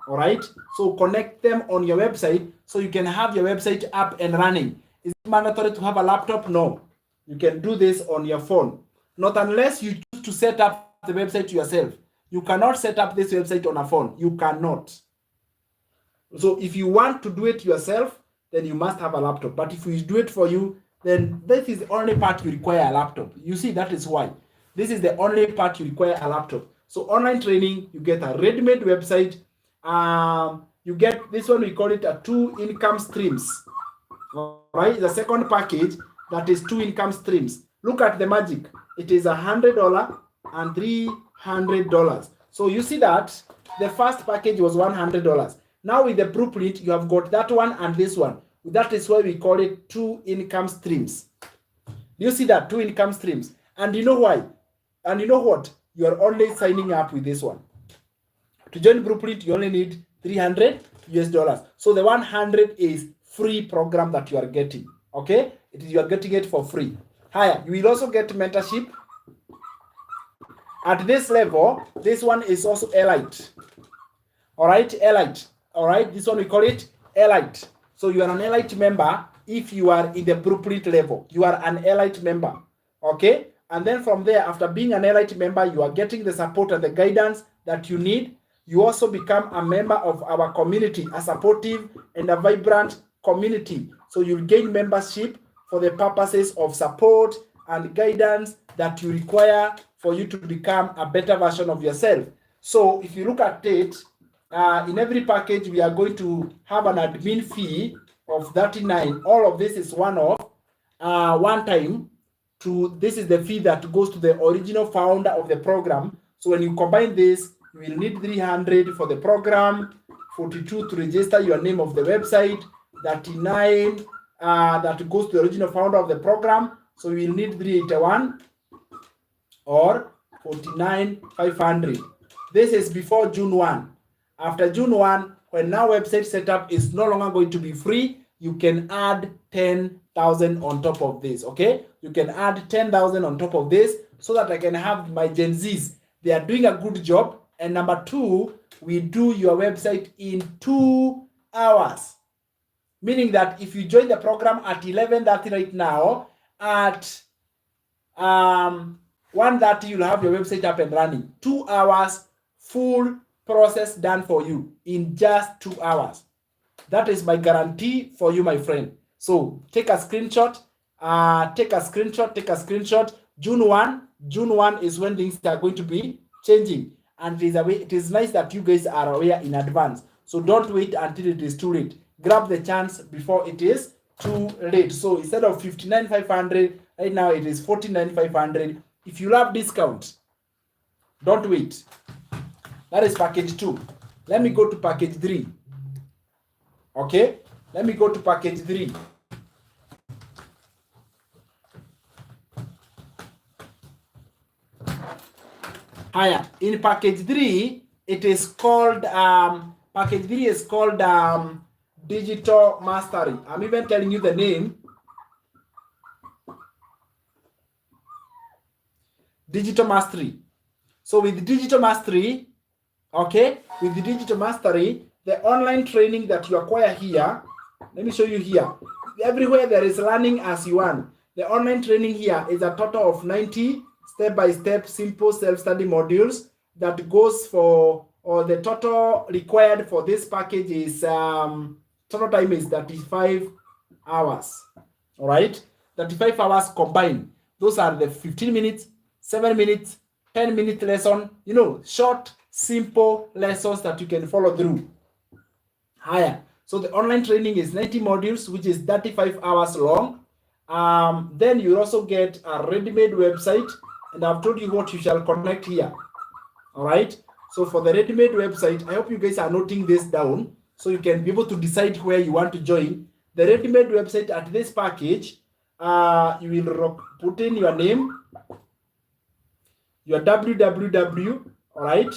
All right, so connect them on your website so you can have your website up and running. Is it mandatory to have a laptop? No, you can do this on your phone. Not unless you choose to set up the website yourself. You cannot set up this website on a phone. You cannot. So if you want to do it yourself, then you must have a laptop. But if we do it for you, then this is the only part you require a laptop. You see, that is why. This is the only part you require a laptop. So online training, you get a ready-made website. You get this one, we call it a 2 income streams. All right, the second package that is 2 income streams. Look at the magic. It is $100 and $300. So you see that the first package was $100. Now with the Blueprint, you have got that one and this one. That is why we call it 2 income streams. Do you see that? 2 income streams. And you know why? And you know what? You are only signing up with this one. To join Blueprint, you only need $300. So the 100 is free program that you are getting. Okay? You are getting it for free. Higher. You will also get mentorship. At this level, this one is also elite. All right, elite. All right, this one we call it elite. So you are an elite member if you are in the Blueprint level. You are an elite member. Okay? And then from there, after being an elite member, you are getting the support and the guidance that you need. You also become a member of our community, a supportive and a vibrant community. So you'll gain membership for the purposes of support and guidance that you require for you to become a better version of yourself. So if you look at it, in every package, we are going to have an admin fee of 39. All of this is one time. This is the fee that goes to the original founder of the program. So when you combine this, you will need 300 for the program, 42 to register your name of the website, 39 that goes to the original founder of the program. So you will need 381 or 49,500. This is before June 1. After June 1, when now website setup is no longer going to be free, you can add 10,000 on top of this, okay? You can add 10,000 on top of this so that I can have my Gen Zs. They are doing a good job. And number 2, we do your website in 2 hours. Meaning that if you join the program at 11:30 right now, at 1:30 you'll have your website up and running. 2 hours, full process done for you in just 2 hours. That is my guarantee for you, my friend. So take a screenshot. Take a screenshot. June 1 is when things are going to be changing. And it is nice that you guys are aware in advance. So don't wait until it is too late. Grab the chance before it is too late. So instead of 59,500, right now it is 49,500. If you love discount, don't wait. That is package 2. Let me go to package 3. Okay? Let me go to package 3. Higher. In package 3, it is called package 3 is called digital mastery. I'm even telling you the name. Digital mastery. So with digital mastery, okay, with the digital mastery, the online training that you acquire here, let me show you here. Everywhere there is learning as you want. The online training here is a total of 90 step-by-step simple self-study modules that goes for, or the total required for this package is, total time is 35 hours. All right, 35 hours combined. Those are the 15 minutes, 7 minutes, 10-minute lesson, short, simple lessons that you can follow through. Higher. So the online training is 90 modules, which is 35 hours long. Then you also get a ready-made website, and I've told you what you shall connect here. All right. So for the ready-made website, I hope you guys are noting this down so you can be able to decide where you want to join. The ready-made website at this package, you will put in your name, your www. All right.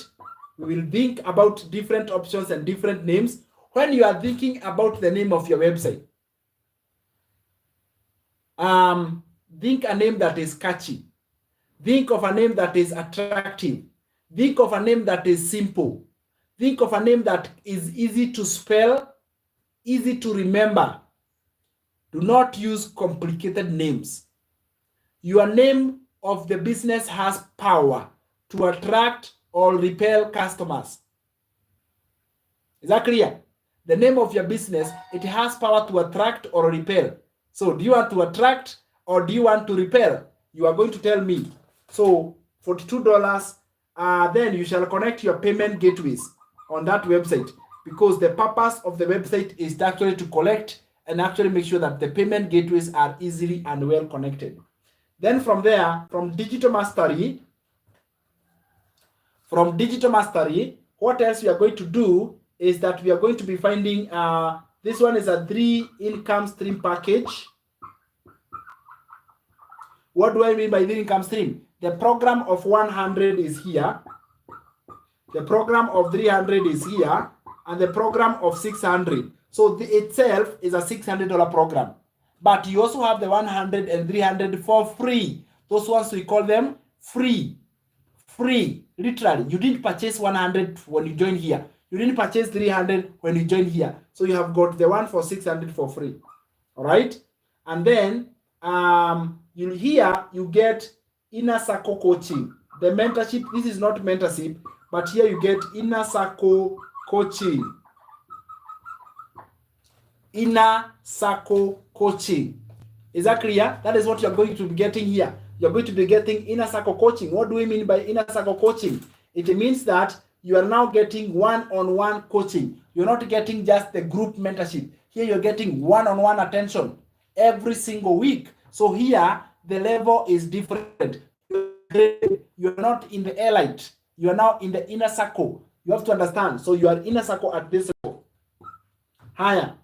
We will think about different options and different names. When you are thinking about the name of your website, think a name that is catchy. Think of a name that is attractive. Think of a name that is simple. Think of a name that is easy to spell, easy to remember. Do not use complicated names. Your name of the business has power to attract or repel customers. Is that clear? The name of your business, it has power to attract or repel. So do you want to attract or do you want to repel? You are going to tell me. So $42, then you shall connect your payment gateways on that website, because the purpose of the website is actually to collect and actually make sure that the payment gateways are easily and well connected. Then from there, from digital mastery, what else we are going to do is that we are going to be finding This one is a 3 income stream package. What do I mean by 3 income stream? The program of 100 is here. The program of 300 is here. And the program of 600. So itself is a $600 program. But you also have the 100 and 300 for free. Those ones we call them free. Free. Literally, you didn't purchase 100 when you join here. You didn't purchase 300 when you join here. So you have got the one for 600 for free. All right. And then you get inner circle coaching. The mentorship, this is not mentorship, but here you get inner circle coaching. Inner circle coaching. Is that clear? That is what you're going to be getting here. You're going to be getting inner circle coaching. What do we mean by inner circle coaching? It means that you are now getting one-on-one coaching. You're not getting just the group mentorship. Here you're getting one-on-one attention every single week. So here the level is different. You're not in the elite. You are now in the inner circle. You have to understand. So you are inner circle at this level. Higher.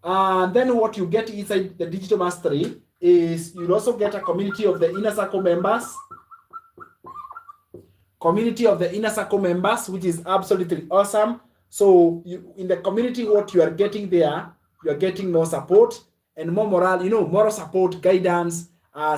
And then what you get inside the digital mastery is you'll also get a community of the inner circle members. Community of the inner circle members, which is absolutely awesome. So in the community, what you are getting there, you are getting more support and more morale, moral support, guidance,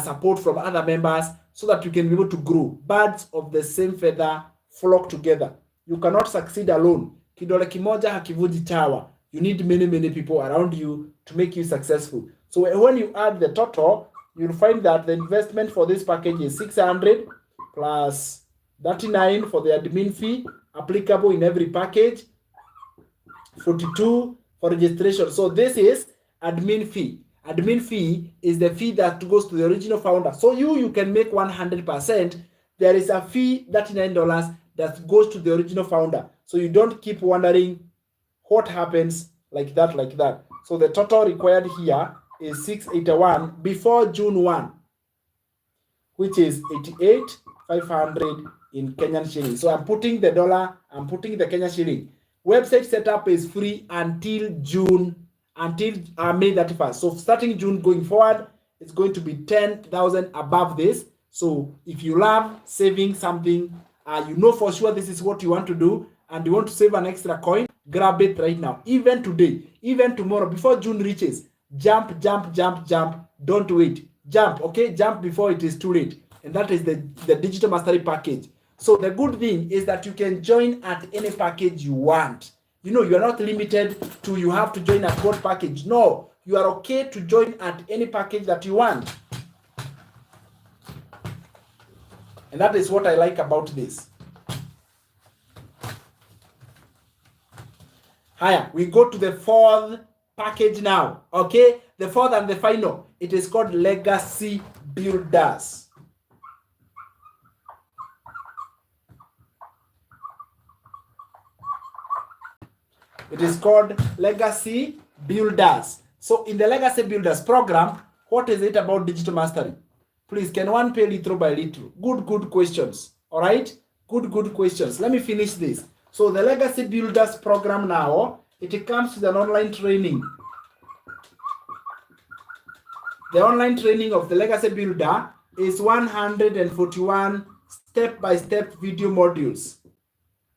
support from other members, so that you can be able to grow. Birds of the same feather flock together. You cannot succeed alone. Kidole kimoja hakivuji chawa. You need many, many people around you to make you successful. So when you add the total, you'll find that the investment for this package is 600 plus 39 for the admin fee, applicable in every package, 42 for registration. So this is admin fee. Admin fee is the fee that goes to the original founder. So you can make 100%. There is a fee, $39, that goes to the original founder. So you don't keep wondering what happens like that. So the total required here is 681 before June 1, which is 88,500 in Kenyan shilling. So I'm putting the dollar, I'm putting the Kenyan shilling. Website setup is free until May 31st. So starting June going forward, it's going to be 10,000 above this. So if you love saving something, you know for sure this is what you want to do, and you want to save an extra coin, grab it right now. Even today, even tomorrow, before June reaches, jump. Don't wait. Jump, okay? Jump before it is too late. And that is the digital mastery package. So the good thing is that you can join at any package you want. You are not limited to you have to join at what package. No, you are okay to join at any package that you want. And that is what I like about this. Higher, we go to the fourth package now. Okay, the fourth and the final. It is called Legacy Builders. It is called Legacy Builders. So in the Legacy Builders program, what is it about digital mastery? Please, can one pay little by little? Good questions. All right? Good questions. Let me finish this. So the Legacy Builders program now, it comes with an online training. The online training of the Legacy Builder is 141 step-by-step video modules.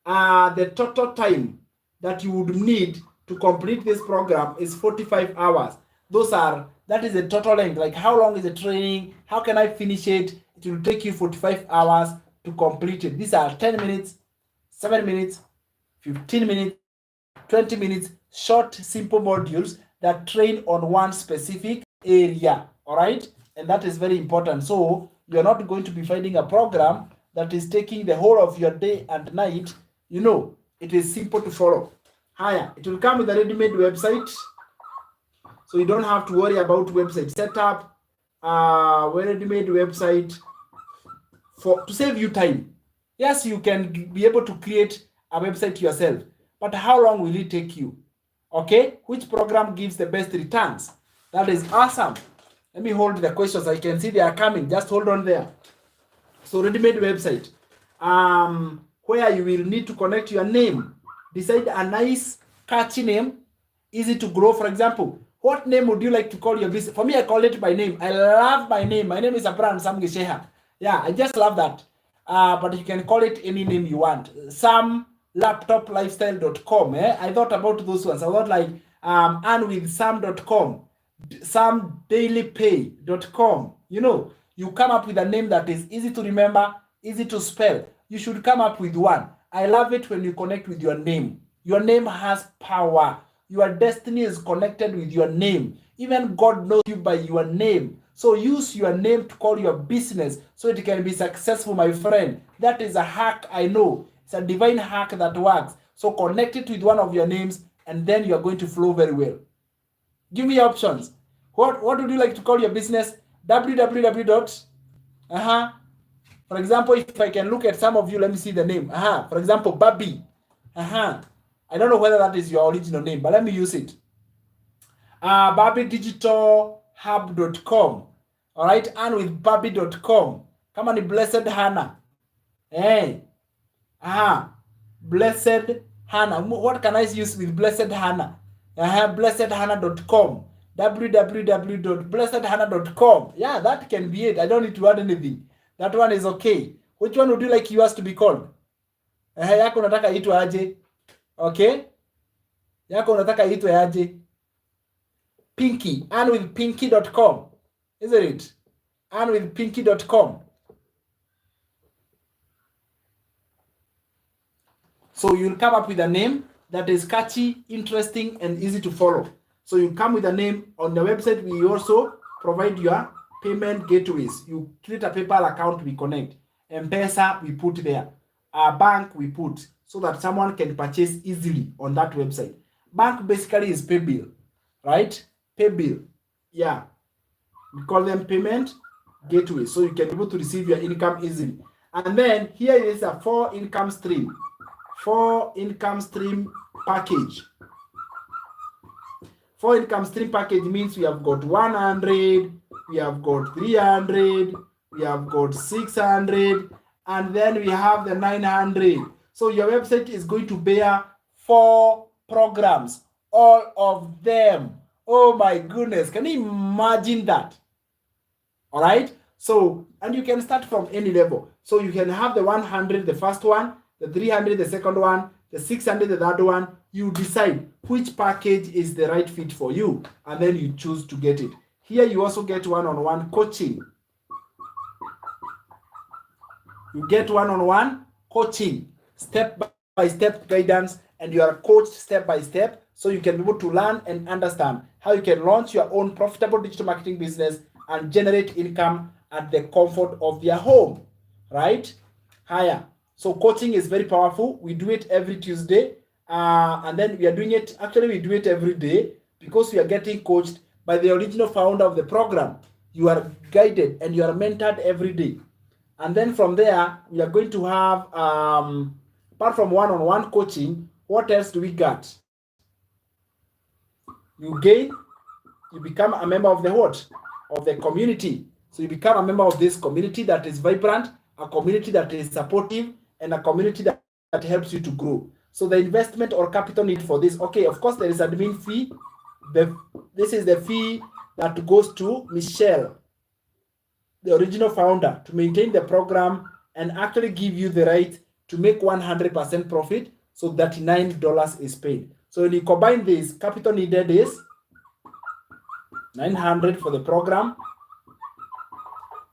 The total time that you would need to complete this program is 45 hours. That is the total length. Like, how long is the training? How can I finish it? It will take you 45 hours to complete it. These are 10 minutes, 7 minutes, 15 minutes, 20 minutes, short, simple modules that train on one specific area. All right? And that is very important. So you're not going to be finding a program that is taking the whole of your day and night. It is simple to follow. Higher, it will come with a ready-made website, so you don't have to worry about website setup. Ready-made website to save you time. Yes, you can be able to create a website yourself, but how long will it take you? Okay, which program gives the best returns? That is awesome. Let me hold the questions. I can see they are coming. Just hold on there. So ready-made website, where you will need to connect your name. Decide a nice, catchy name easy to grow. For example, what name would you like to call your business? For me, I call it by name. I love my name. My name is Abraham Sam Gicheha. Yeah, I just love that. But you can call it any name you want. SamLaptopLifestyle.com. I thought about those ones. I thought like earnwithsam.com, samdailypay.com. You know, you come up with a name that is easy to remember, easy to spell. You should come up with one. I love it when you connect with your name. Your name has power. Your destiny is connected with your name. Even God knows you by your name. So use your name to call your business so it can be successful, my friend. That is a hack, I know. It's a divine hack that works. So connect it with one of your names and then you are going to flow very well. Give me options. What would you like to call your business? www. For example, if I can look at some of you, let me see the name. For example, Bobby. I don't know whether that is your original name, but let me use it. BobbyDigitalHub.com. All right, and with Bobby.com. Come on, Blessed Hannah. Hey. Blessed Hannah. What can I use with Blessed Hannah? BlessedHannah.com. www.blessedhannah.com. Yeah, that can be it. I don't need to add anything. That one is okay. Which one would you like yours to be called? Yako unataka itwe aje? Okay? Yako unataka itwe aje? Pinky. And with pinky.com. Isn't it? And with pinky.com. So you'll come up with a name that is catchy, interesting, and easy to follow. So you come with a name. On the website, we also provide your payment gateways. You create a PayPal account, we connect. M-Pesa, we put there. Our bank, we put, so that someone can purchase easily on that website. Bank basically is pay bill, right? Pay bill. Yeah. We call them payment gateways. So you can be able to receive your income easily. And then here is a 4 income stream. 4 income stream package. 4 income stream package means we have got 100, we have got 300, we have got 600, and then we have the 900. So your website is going to bear 4 programs, all of them. Oh my goodness, can you imagine that? All right. So, and you can start from any level. So you can have the 100, the first one, the 300, the second one, the 600, the third one. You decide which package is the right fit for you, and then you choose to get it. Here you also get one-on-one coaching. You get one-on-one coaching, step-by-step guidance, and you are coached step-by-step, so you can be able to learn and understand how you can launch your own profitable digital marketing business and generate income at the comfort of their home, right? Higher. So coaching is very powerful. We do it every Tuesday, and then we are doing it, actually we do it every day because we are getting coached by the original founder of the program. You are guided and you are mentored every day. And then from there, we are going to have, apart from one-on-one coaching, what else do we got? You gain, you become a member of the what? Of the community. So you become a member of this community that is vibrant, a community that is supportive, and a community that helps you to grow. So the investment or capital need for this, okay, of course there is admin fee. This is the fee that goes to Michelle, the original founder, to maintain the program and actually give you the right to make 100% profit. So $39 is paid. So when you combine this, capital needed is $900 for the program.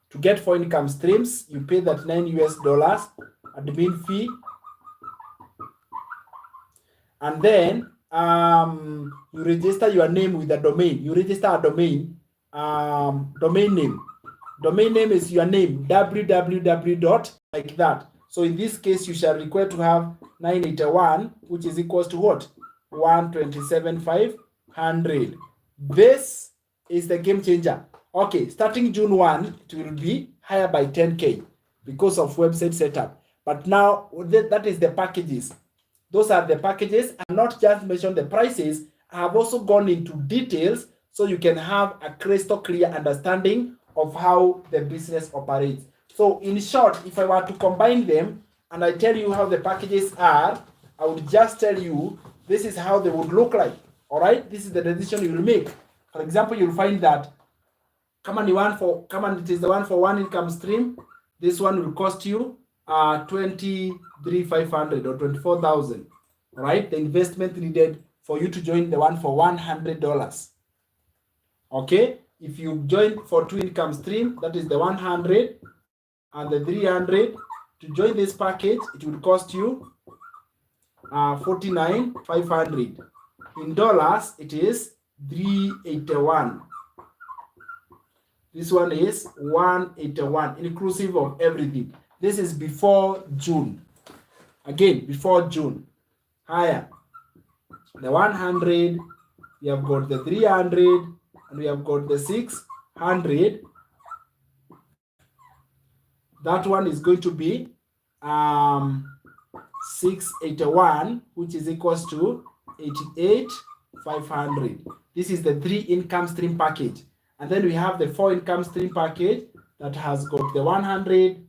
To get 4 income streams, you pay that $9 admin fee. And then you register your name with a domain. You register a domain, domain name. Domain name is your name, www. like that. So in this case, you shall require to have 981, which is equals to what? 127,500. This is the game changer. Okay, starting June 1, it will be higher by 10K because of website setup. But now that is the packages. Those are the packages, and not just mention the prices. I have also gone into details so you can have a crystal clear understanding of how the business operates. So in short, if I were to combine them and I tell you how the packages are, I would just tell you this is how they would look like. All right, this is the decision you will make. For example, you'll find that come on, it is the one for one income stream. This one will cost you 23,500 or 24,000. All right, the investment needed for you to join the one for $100. Okay, if you join for two income stream, that is the 100 and the 300. To join this package, it will cost you 49,500. In dollars, it is 381. This one is 181, inclusive of everything. This is before June. Again, before June. Higher. The 100, we have got the 300, and we have got the 600. That one is going to be 681, which is equals to 88,500. This is the 3 income stream package. And then we have the 4 income stream package that has got the 100,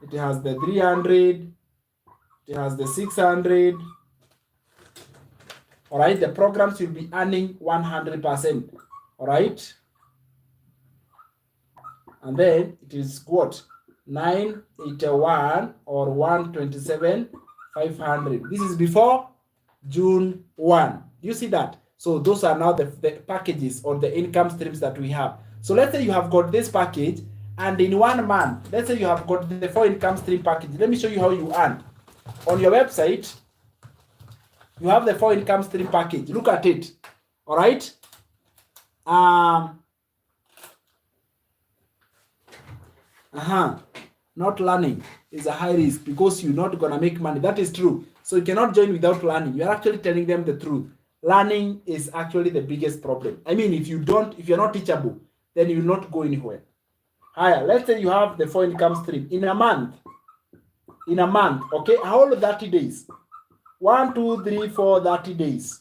it has the 300, it has the 600. All right, the programs will be earning 100%. All right. And then it is what? 981 or 127,500. This is before June 1. Do you see that? So those are now the packages or the income streams that we have. So let's say you have got this package, and in 1 month, let's say you have got the 4 income stream package. Let me show you how you earn. On your website, you have the 4 income stream package. Look at it. All right. Not learning is a high risk because you're not gonna make money. That is true. So you cannot join without learning. You're actually telling them the truth. Learning is actually the biggest problem. I mean, if you're not teachable, then you will not go anywhere. Higher. Let's say you have the 4 income stream in a month. Okay, how old 30 days? 1, 2, 3, 4, 30 days.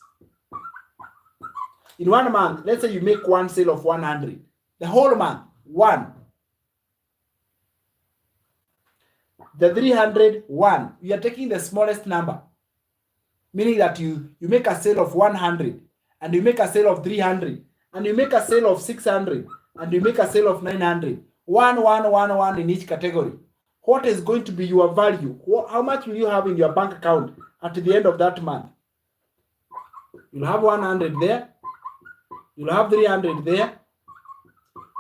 In 1 month, let's say you make one sale of 100. The whole month, 1. The 301, we are taking the smallest number, meaning that you make a sale of 100, and you make a sale of 300, and you make a sale of 600, and you make a sale of 900. 1, 1, 1, 1 in each category. What is going to be your value? How much will you have in your bank account at the end of that month? You'll have 100 there, you'll have 300 there,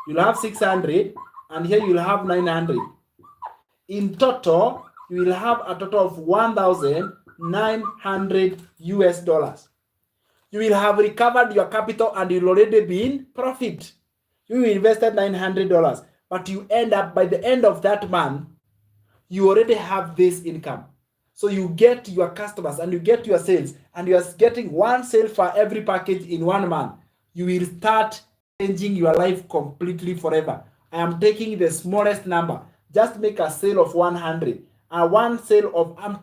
you'll have 600, and here you'll have 900. In total, you will have a total of $1,900 US. You will have recovered your capital and you'll already be in profit. You invested $900, but you end up by the end of that month, you already have this income. So you get your customers and you get your sales, and you are getting one sale for every package in 1 month. You will start changing your life completely forever. I am taking the smallest number. Just make a sale of 100. I'm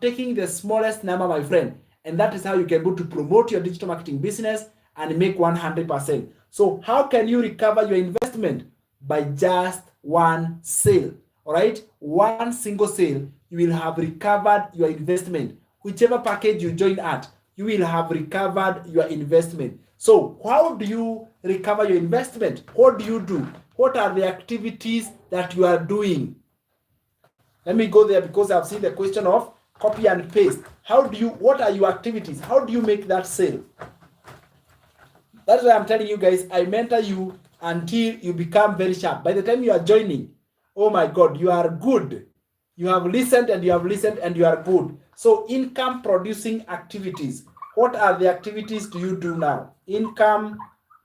taking the smallest number, my friend. And that is how you can go to promote your digital marketing business and make 100%. So how can you recover your investment? By just one sale. All right? One single sale, you will have recovered your investment. Whichever package you join at, you will have recovered your investment. So how do you recover your investment? What do you do? What are the activities that you are doing? Let me go there because I've seen the question of copy and paste. What are your activities? How do you make that sale? That's why I'm telling you guys, I mentor you until you become very sharp. By the time you are joining, oh my God, you are good. You have listened and you have listened and you are good. So income producing activities. What are the activities do you do now? Income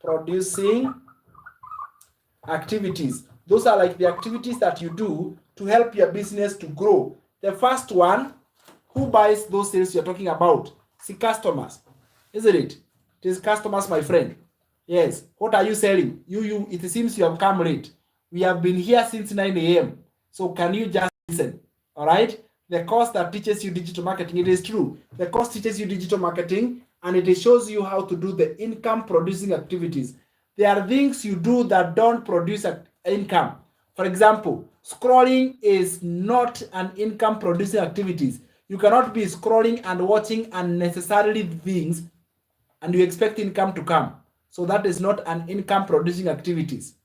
producing activities. Those are like the activities that you do to help your business to grow. The first one, who buys those sales you're talking about? See, customers, isn't it? It is customers, my friend. Yes. What are you selling? It seems you have come late. We have been here since 9 a.m. So can you just listen? All right. The course that teaches you digital marketing, it is true. The course teaches you digital marketing and it shows you how to do the income producing activities. There are things you do that don't produce income. For example, scrolling is not an income producing activities. You cannot be scrolling and watching unnecessarily things and you expect income to come. So that is not an income producing activities.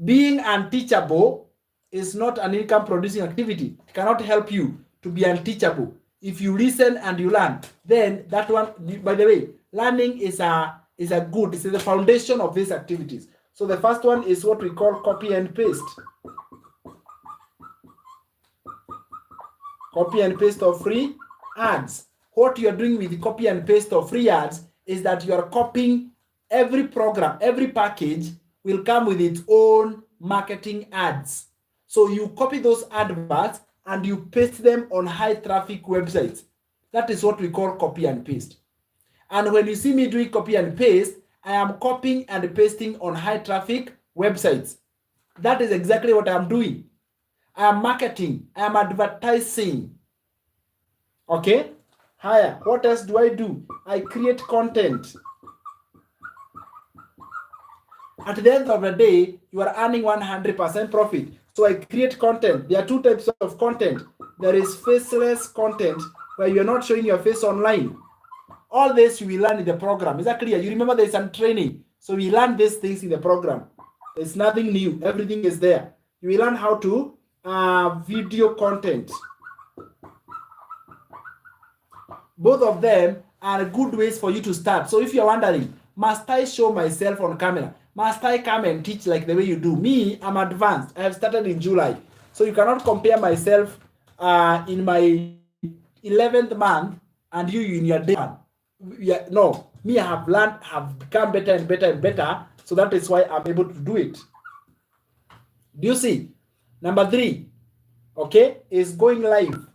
Being unteachable is not an income producing activity. It cannot help you to be unteachable. If you listen and you learn, then that one, by the way, learning is a good, it's the foundation of these activities. So the first one is what we call copy and paste. Copy and paste of free ads. What you are doing with the copy and paste of free ads is that you are copying every program, every package will come with its own marketing ads. So you copy those adverts and you paste them on high traffic websites. That is what we call copy and paste. And when you see me doing copy and paste, I am copying and pasting on high traffic websites. That is exactly what I am doing. I am marketing, I am advertising. Okay? Higher. What else do I do? I create content. At the end of the day, you are earning 100% profit. So I create content. There are two types of content. There is faceless content where you are not showing your face online. All this you will learn in the program. Is that clear? You remember there is some training. So we learn these things in the program. There's nothing new. Everything is there. You will learn how to video content. Both of them are good ways for you to start. So if you're wondering, must I show myself on camera? Must I come and teach like the way you do? Me, I'm advanced. I have started in July. So you cannot compare myself in my 11th month and you in your day one. Yeah, no, me, I have learned, have become better and better and better. So that is why I'm able to do it. Do you see? Number 3, okay, is going live.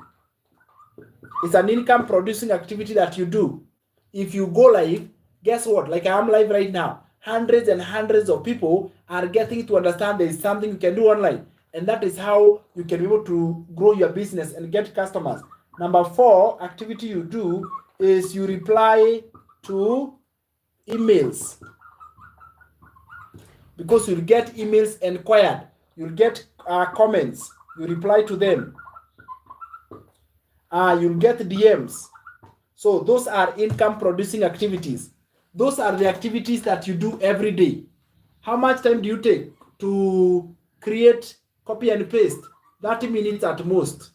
It's an income producing activity that you do. If you go live, guess what? Like I am live right now. Hundreds and hundreds of people are getting to understand there is something you can do online. And that is how you can be able to grow your business and get customers. Number 4 activity you do is you reply to emails. Because you'll get emails inquired. You'll get comments. You reply to them. You'll get DMs. So those are income producing activities. Those are the activities that you do every day. How much time do you take to create, copy and paste? 30 minutes at most.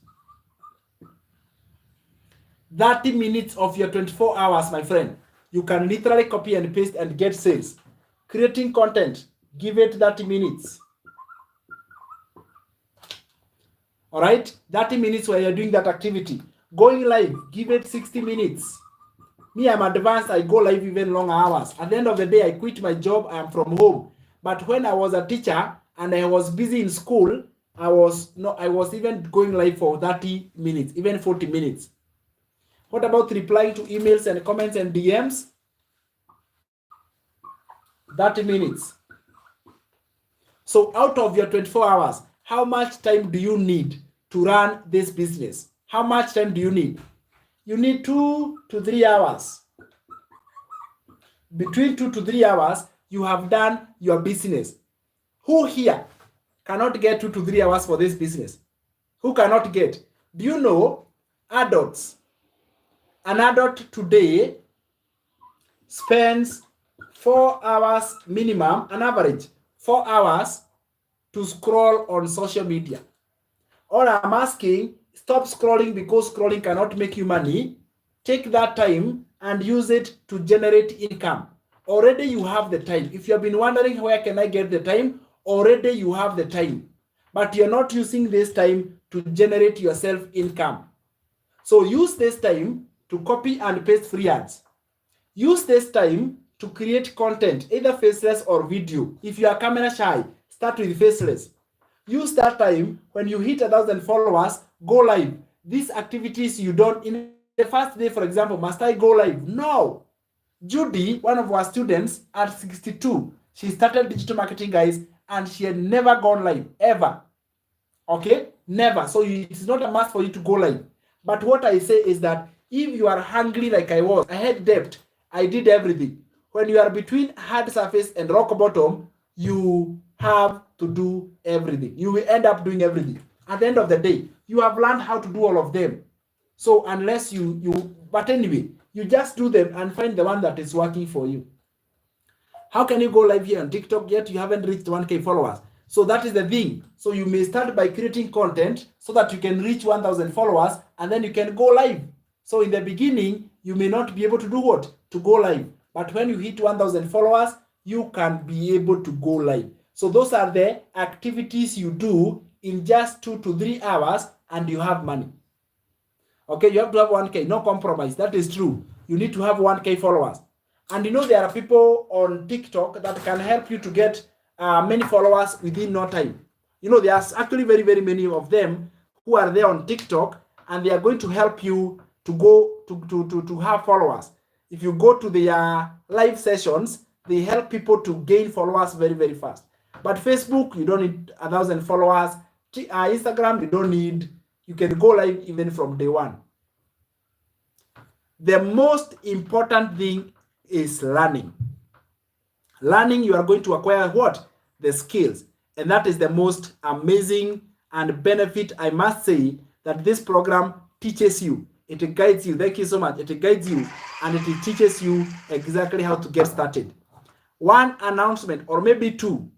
30 minutes of your 24 hours, my friend. You can literally copy and paste and get sales. Creating content, give it 30 minutes. All right, 30 minutes where you're doing that activity. Going live, give it 60 minutes. Me, I'm advanced, I go live even long hours. At the end of the day, I quit my job, I'm from home. But when I was a teacher and I was busy in school, I was even going live for 30 minutes, even 40 minutes. What about replying to emails and comments and DMs? 30 minutes. So out of your 24 hours, how much time do you need to run this business? How much time do you need? You need 2 to 3 hours. Between 2 to 3 hours, you have done your business. Who here cannot get 2 to 3 hours for this business? Who cannot get? Do you know adults? An adult today spends 4 hours minimum, an average, 4 hours to scroll on social media. All I'm asking, stop scrolling because scrolling cannot make you money. Take that time and use it to generate income. Already you have the time. If you have been wondering where can I get the time, already you have the time. But you're not using this time to generate yourself income. So use this time to copy and paste free ads. Use this time to create content, either faceless or video. If you are camera shy, start with faceless. Use that time when you hit 1,000 followers, go live. These activities you don't, in the first day, for example, must I go live? No. Judy, one of our students at 62, she started digital marketing, guys, and she had never gone live, ever. Okay? Never. So it's not a must for you to go live. But what I say is that if you are hungry like I was, I had debt, I did everything. When you are between hard surface and rock bottom, you have to do everything. You will end up doing everything. At the end of the day, you have learned how to do all of them. So unless but anyway, You just do them and find the one that is working for you. How can you go live here on TikTok yet you haven't reached 1K followers? So that is the thing. So you may start by creating content so that you can reach 1,000 followers and then you can go live. So in the beginning, you may not be able to do what? To go live. But when you hit 1,000 followers, you can be able to go live. So those are the activities you do in just 2 to 3 hours and you have money. Okay, you have to have 1K, no compromise. That is true. You need to have 1K followers. And you know there are people on TikTok that can help you to get many followers within no time. You know, there's actually very, very many of them who are there on TikTok and they are going to help you to go to have followers. If you go to their live sessions, they help people to gain followers very, very fast. But Facebook, you don't need 1,000 followers. Instagram, you don't need, you can go live even from day one. The most important thing is learning. Learning, you are going to acquire what? The skills. And that is the most amazing and benefit, I must say, that this program teaches you. It guides you. Thank you so much. It guides you and it teaches you exactly how to get started. One announcement, or maybe two.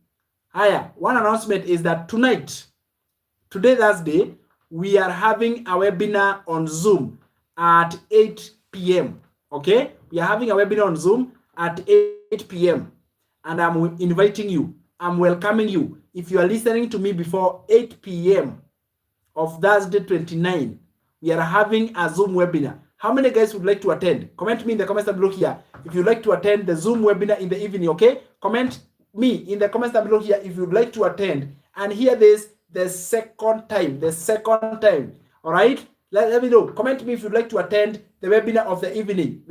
One announcement is that today, Thursday, we are having a webinar on Zoom at 8 p.m. Okay? We are having a webinar on Zoom at 8 p.m. And I'm inviting you. I'm welcoming you. If you are listening to me before 8 p.m. of Thursday 29, we are having a Zoom webinar. How many guys would like to attend? Comment me in the comments below here if you'd like to attend the Zoom webinar in the evening, okay? Comment me in the comments below here if you'd like to attend and hear this the second time, all right? Let me know. Comment me if you'd like to attend the webinar of the evening,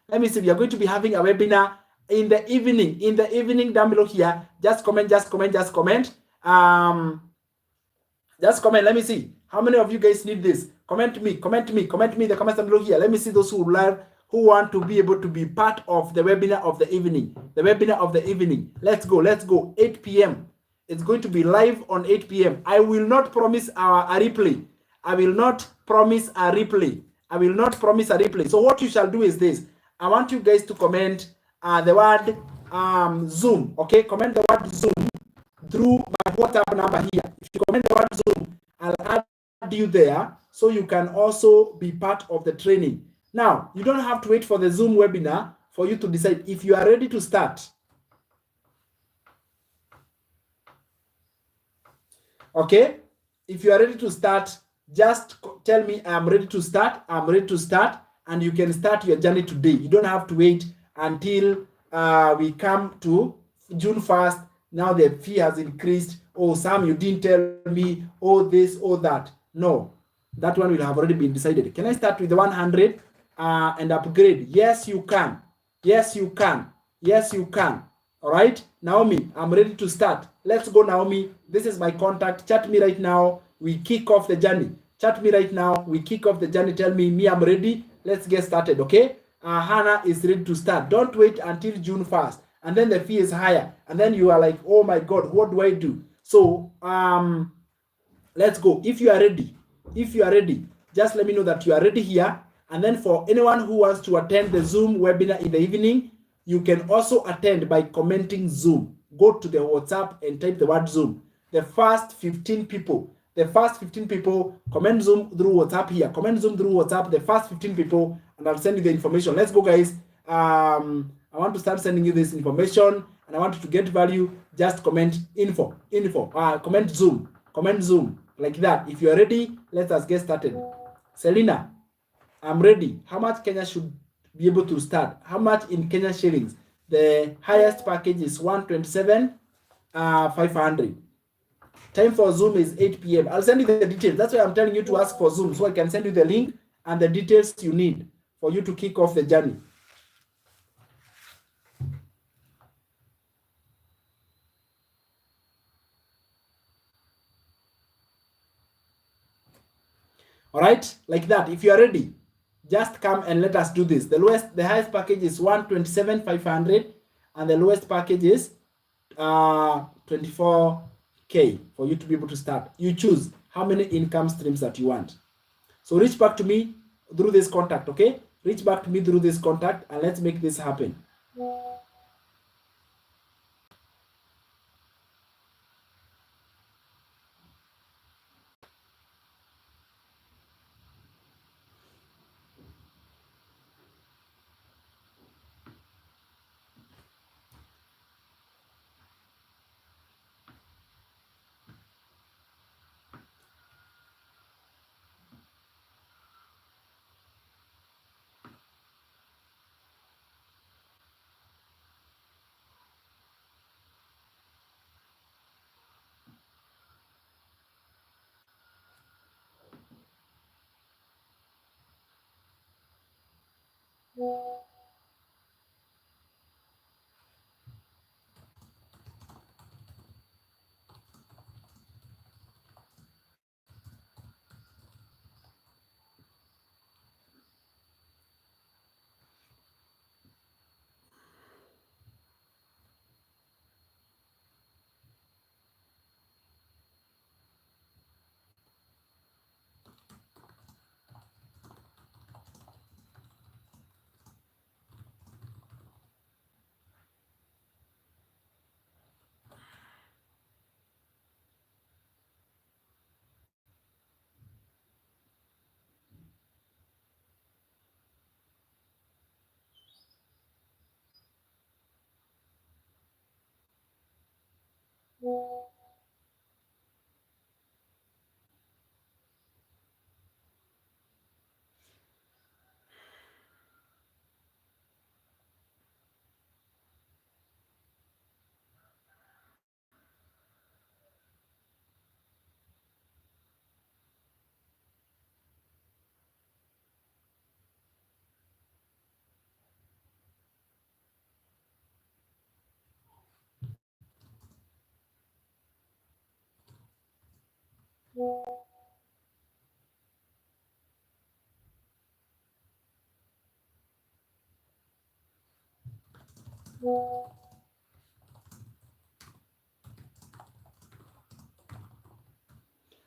Let me see, we are going to be having a webinar in the evening down below here. Just comment. Just comment. Let me see. How many of you guys need this? Comment me in the comments down below here. Let me see those who love, who want to be able to be part of the webinar of the evening. Let's go. 8 p.m. It's going to be live on 8 p.m. I will not promise a replay. I will not promise a replay. So what you shall do is this. I want you guys to comment the word Zoom. Okay, comment the word Zoom through my WhatsApp number here. If you comment the word Zoom, I'll add you there so you can also be part of the training. Now, you don't have to wait for the Zoom webinar for you to decide if you are ready to start. Okay, if you are ready to start, just tell me I'm ready to start. And you can start your journey today. You don't have to wait until we come to June 1st. Now the fee has increased. Oh, Sam, you didn't tell me. Oh, this, oh, that. No, that one will have already been decided. Can I start with the 100 and upgrade? Yes, you can. All right, Naomi, I'm ready to start. Let's go, Naomi. This is my contact. Chat me right now. We kick off the journey. Tell me, I'm ready. Let's get started, okay? Hannah is ready to start. Don't wait until June 1st. And then the fee is higher. And then you are like, oh my God, what do I do? So, let's go. If you are ready, just let me know that you are ready here. And then for anyone who wants to attend the Zoom webinar in the evening, you can also attend by commenting Zoom. Go to the WhatsApp and type the word Zoom. The first 15 people, comment Zoom through WhatsApp here. Comment Zoom through WhatsApp, the first 15 people, and I'll send you the information. Let's go, guys. I want to start sending you this information, and I want you to get value. Just comment info. Comment Zoom, like that. If you are ready, let us get started. Selena, I'm ready. How much Kenya should be able to start? How much in Kenya shillings? The highest package is 127,500. Time for Zoom is 8 p.m. I'll send you the details. That's why I'm telling you to ask for Zoom, so I can send you the link and the details you need for you to kick off the journey. All right, like that. If you are ready, just come and let us do this. The highest package is 127,500, and the lowest package is 24K for you to be able to start. You choose how many income streams that you want. So reach back to me through this contact, okay? reach back to me through this contact and let's make this happen.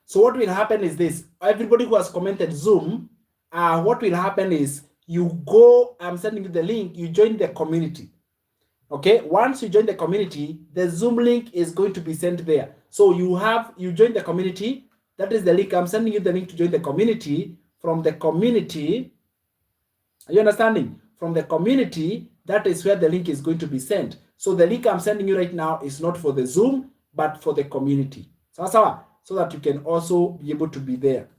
So what will happen is this: everybody who has commented Zoom, what will happen is you go. I'm sending you the link. You join the community. Okay. Once you join the community, the Zoom link is going to be sent there. So you join the community. That is the link. I'm sending you the link to join the community. From the community, are you understanding? From the community, that is where the link is going to be sent. So the link I'm sending you right now is not for the Zoom, but for the community. So that you can also be able to be there.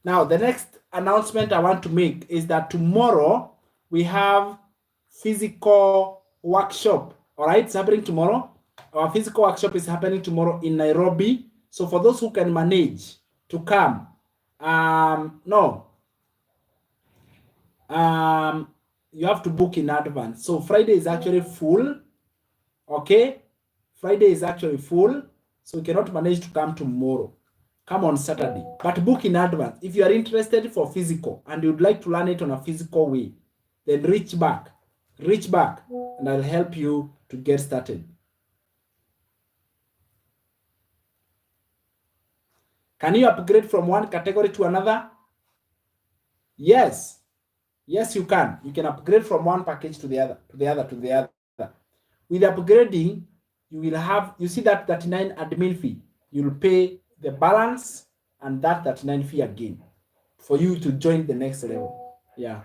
Now, the next announcement I want to make is that tomorrow we have physical workshop. All right, it's happening tomorrow. Our physical workshop is happening tomorrow in Nairobi. So for those who can manage to come, no, you have to book in advance. So Friday is actually full. Okay, Friday is actually full, so you cannot manage to come tomorrow. Come on Saturday, but book in advance. If you are interested for physical and you'd like to learn it on a physical way, then reach back, and I'll help you to get started. Can you upgrade from one category to another? Yes, yes, you can. You can upgrade from one package to the other, to the other, to the other. With upgrading, you will have, you see that 39 admin fee, you'll pay the balance and that 39 fee again for you to join the next level. Yeah.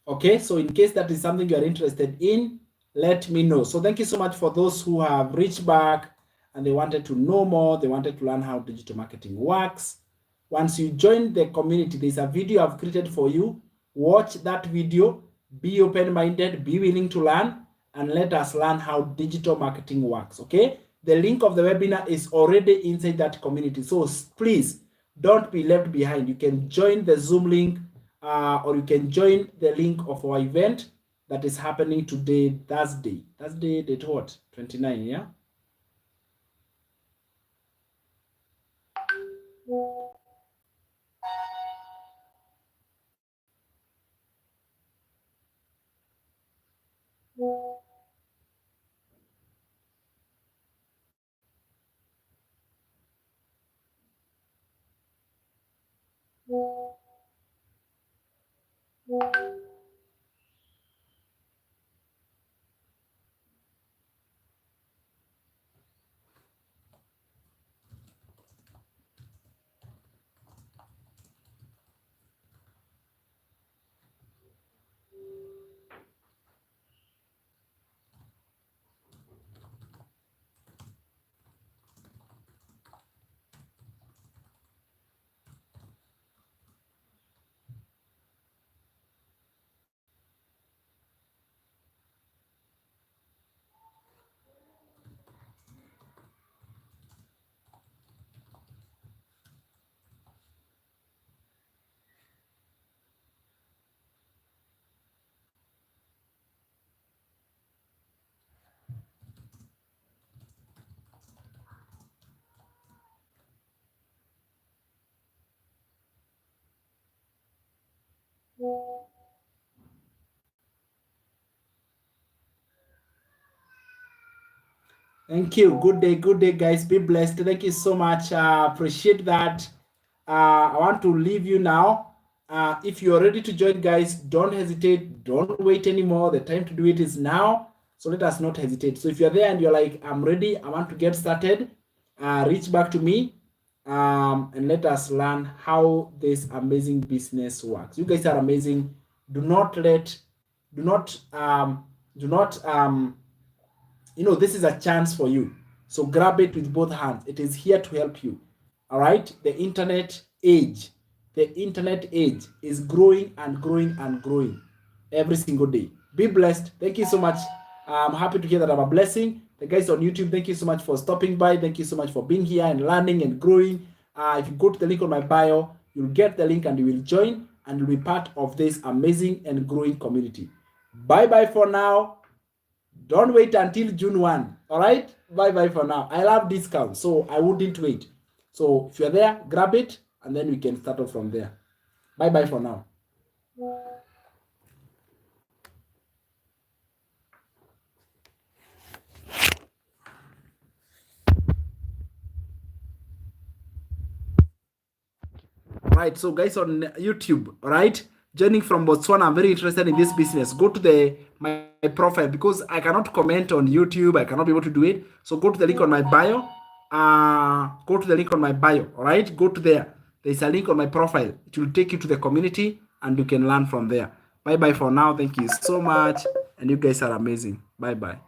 Okay, so in case that is something you are interested in, let me know. So thank you so much for those who have reached back and they wanted to know more, they wanted to learn how digital marketing works. Once you join the community, there's a video I've created for you. Watch that video, be open-minded, be willing to learn, and let us learn how digital marketing works, okay? The link of the webinar is already inside that community. So please don't be left behind. You can join the Zoom link or you can join the link of our event that is happening today, Thursday. Thursday, date what? 29, yeah? Thank you. Good day, guys. Be blessed. Thank you so much. Appreciate that. I want to leave you now. If you're ready to join, guys, don't hesitate. Don't wait anymore. The time to do it is now. So let us not hesitate. So if you're there and you're like, I'm ready, I want to get started, reach back to me and let us learn how this amazing business works. You guys are amazing. Do not this is a chance for you. So grab it with both hands. It is here to help you. All right. The internet age is growing and growing and growing every single day. Be blessed. Thank you so much. I'm happy to hear that I'm a blessing. The guys on YouTube, thank you so much for stopping by. Thank you so much for being here and learning and growing. If you go to the link on my bio, you'll get the link and you will join and you'll be part of this amazing and growing community. Bye-bye for now. Don't wait until June 1. All right? Bye-bye for now. I love discounts, so I wouldn't wait. So if you're there, grab it, and then we can start off from there. Bye-bye for now. All right, so guys on YouTube, all right? Joining from Botswana, I'm very interested in this business. Go to my profile because I cannot comment on YouTube. I cannot be able to do it. So go to the link on my bio. Go to the link on my bio. All right, go to there. There's a link on my profile. It will take you to the community and you can learn from there. Bye bye for now. Thank you so much. And you guys are amazing. Bye bye.